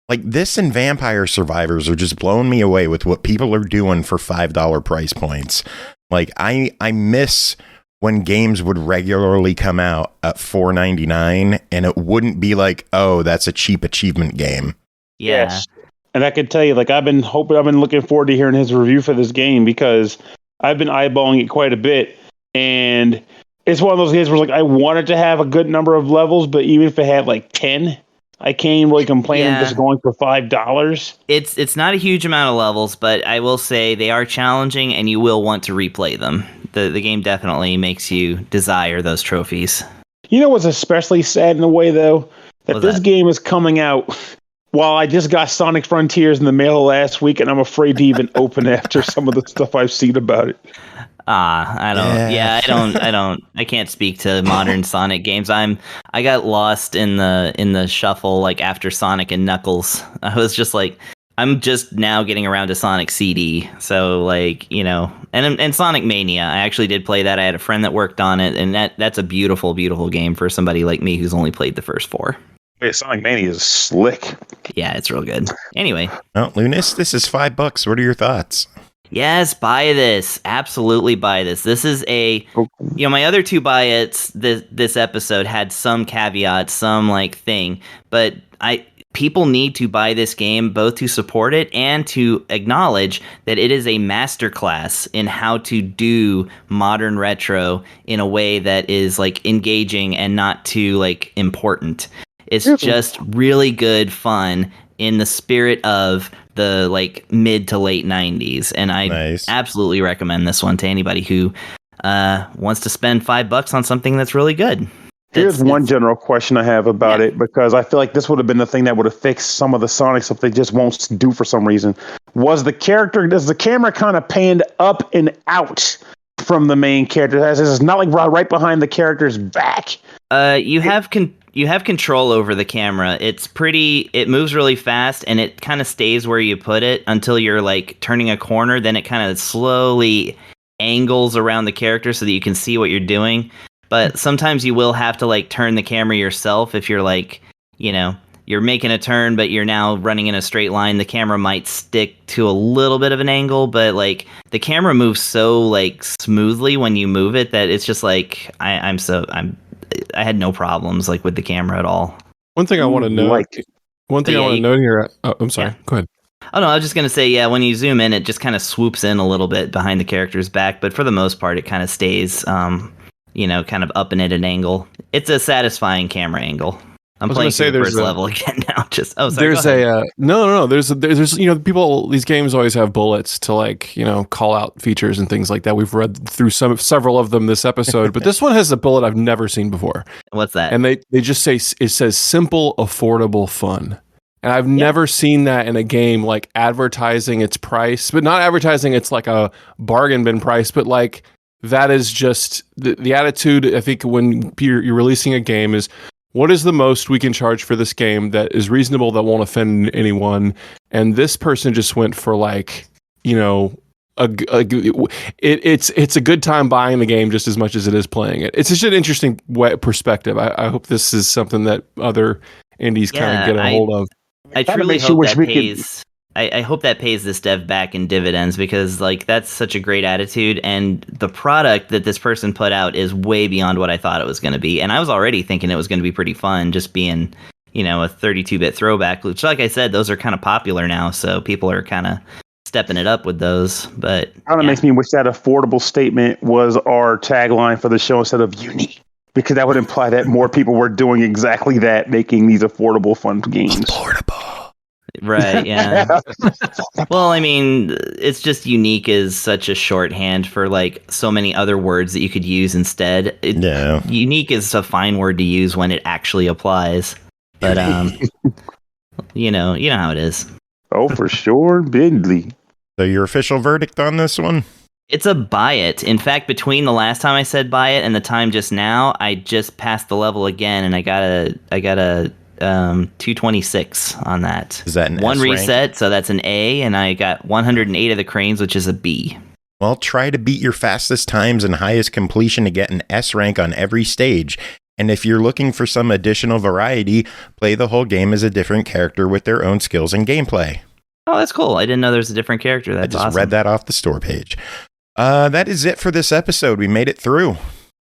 like this, and Vampire Survivors are just blowing me away with what people are doing for $5 price points. Like I miss when games would regularly come out at $4.99 and it wouldn't be like, oh, that's a cheap achievement game. Yeah. Yes. And I can tell you, like, I've been looking forward to hearing his review for this game because I've been eyeballing it quite a bit. And it's one of those games where, like, I wanted to have a good number of levels, but even if it had like 10, I can't really complain just going for $5. It's not a huge amount of levels, but I will say they are challenging and you will want to replay them. The game definitely makes you desire those trophies. You know what's especially sad in a way, though? That this game is coming out while I just got Sonic Frontiers in the mail last week, and I'm afraid to even open after some of the stuff I've seen about it. I can't speak to modern Sonic games. I got lost in the shuffle like after Sonic and Knuckles. I was just like, I'm just now getting around to Sonic CD. So like, and Sonic Mania, I actually did play that. I had a friend that worked on it, and that's a beautiful, beautiful game for somebody like me who's only played the first 4. Yeah, Sonic Mania is slick. Yeah, it's real good. Anyway. Well, Lunis, this is $5. What are your thoughts? Yes, buy this. Absolutely buy this. This is my other 2 buy-its this episode had some caveats, some like thing, but people need to buy this game both to support it and to acknowledge that it is a masterclass in how to do modern retro in a way that is like engaging and not too like important. It's just really good fun in the spirit of the like mid to late 90s, and I absolutely recommend this one to anybody who wants to spend $5 on something that's really good. Here's one general question I have about it, because I feel like this would have been the thing that would have fixed some of the Sonic stuff they just won't do for some reason. Does the camera kind of panned up and out from the main character? It's not like right behind the character's back. You have control over the camera. It moves really fast, and it kind of stays where you put it until you're like turning a corner. Then it kind of slowly angles around the character so that you can see what you're doing. But sometimes you will have to like turn the camera yourself if you're like, you're making a turn, but you're now running in a straight line. The camera might stick to a little bit of an angle, but like the camera moves so like smoothly when you move it that it's just like I had no problems like with the camera at all. One thing I want to note. Here. Oh, I'm sorry. Go ahead. Oh no, I was just gonna say, when you zoom in, it just kind of swoops in a little bit behind the character's back, but for the most part, it kind of stays, kind of up and at an angle. It's a satisfying camera angle. I'm playing through the first level again now. There's people. These games always have bullets to like call out features and things like that. We've read through several of them this episode, but this one has a bullet I've never seen before. What's that? And they just say it says simple, affordable fun. And I've never seen that in a game, like advertising its price, but not advertising it's like a bargain bin price, but like that is just the attitude. I think when you're releasing a game is, what is the most we can charge for this game that is reasonable, that won't offend anyone? And this person just went for like, it's a good time buying the game just as much as it is playing it. It's just an interesting perspective. I hope this is something that other indies kind of get a hold of. I truly hope that pays. I hope that pays this dev back in dividends, because like that's such a great attitude, and the product that this person put out is way beyond what I thought it was going to be. And I was already thinking it was going to be pretty fun, just being, a 32-bit throwback, which, like I said, those are kind of popular now, so people are kind of stepping it up with those. But kind of makes me wish that affordable statement was our tagline for the show instead of unique, because that would imply that more people were doing exactly that, making these affordable, fun games. Affordable. Right, yeah. Well, I mean, it's just unique is such a shorthand for like so many other words that you could use instead. Unique is a fine word to use when it actually applies. But You know how it is. Oh, for sure, bigly. So your official verdict on this one? It's a buy it. In fact, between the last time I said buy it and the time just now, I just passed the level again, and I got a 226 on that. Is that an one S rank? reset? So that's an A, and I got 108 of the cranes, which is a B. Well, try to beat your fastest times and highest completion to get an S rank on every stage. And if you're looking for some additional variety, play the whole game as a different character with their own skills and gameplay. Oh, that's cool. I didn't know there was a different character. That's I just awesome. read that off the store page. That is it for this episode. We made it through.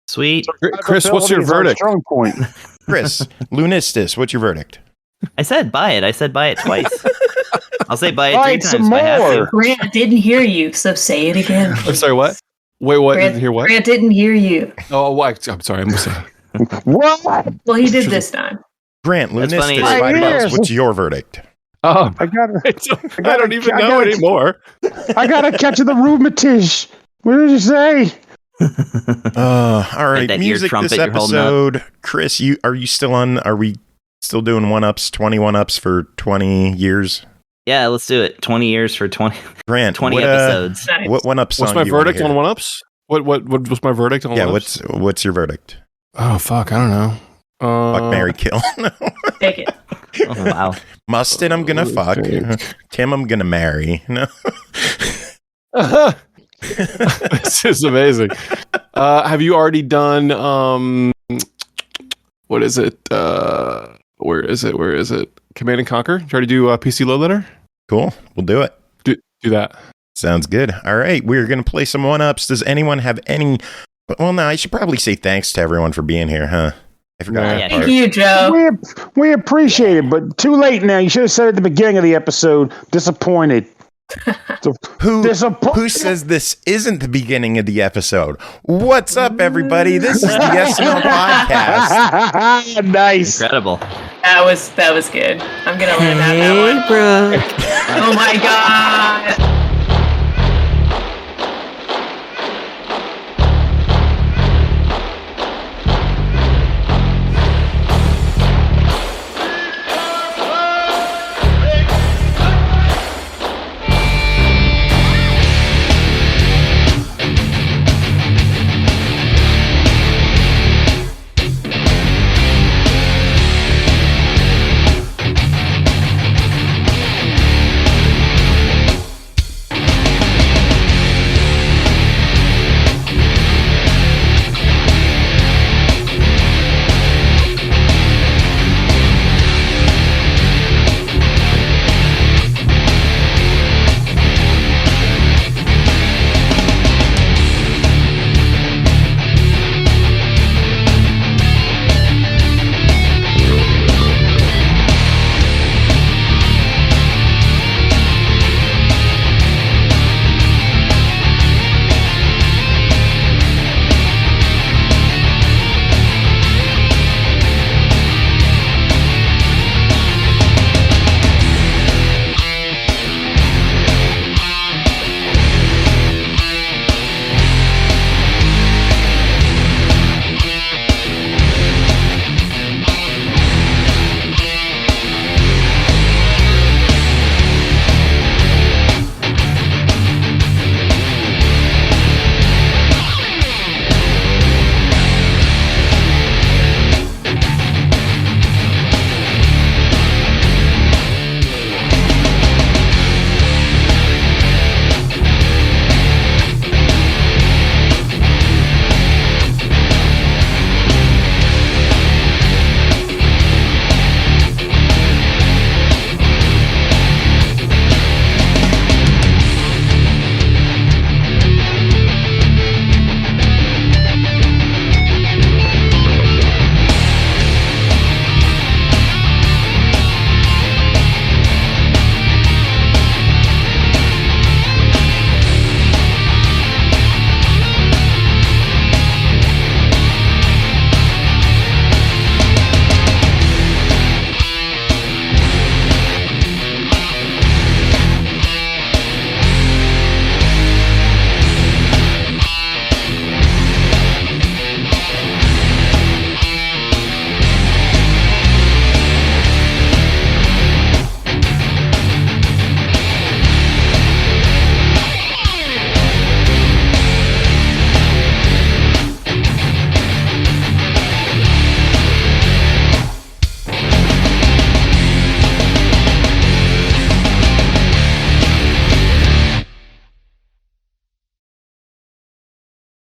Sweet. Chris, what's your verdict? Strong point. Chris, Lunistice, what's your verdict? I said buy it. I said buy it twice. I'll say buy it Buy 3 it times some if I have more. to. Grant didn't hear you, so say it again. I'm sorry, what? Wait, what? Grant, Didn't hear what? Grant didn't hear you. Oh, what? I'm sorry. I'm sorry. What? Well, he did this time. Grant, That's funny. Lunistice, $5. Yes. What's your verdict? Oh, I gotta, I don't even know anymore. I gotta catch the rheumatiz. What did you say? All right, that ear music trumpet this you're holding up. episode. Chris, are you still on? Are we still doing 1UPs, 21UPs for 20 years? Yeah, let's do it. 20 years for 20 Grant, what, episodes. Nice. What 1UP song What's my you wanna verdict hear? on one-ups? What was my verdict on Yeah, one-ups? what's your verdict? Oh, fuck. I don't know. Fuck, marry, kill. Take it. Oh, wow. Mustin, I'm gonna fuck. Tim, I'm gonna marry. No. This is amazing. Have you already done what is it? Where is it? Command and Conquer? Did you already do PC Load Letter? Cool. We'll do it. Do that. Sounds good. All right, we're gonna play some 1UPs. Does anyone have any? Well, no, I should probably say thanks to everyone for being here, huh? I forgot. Yeah. that Thank part. you, Joe. We appreciate it, but too late now. You should have said at the beginning of the episode. Disappointed. Who says this isn't the beginning of the episode? What's up, everybody? This is the SML podcast. Nice. Incredible. That was good. I'm gonna let him have that one. Brooke. Oh my god.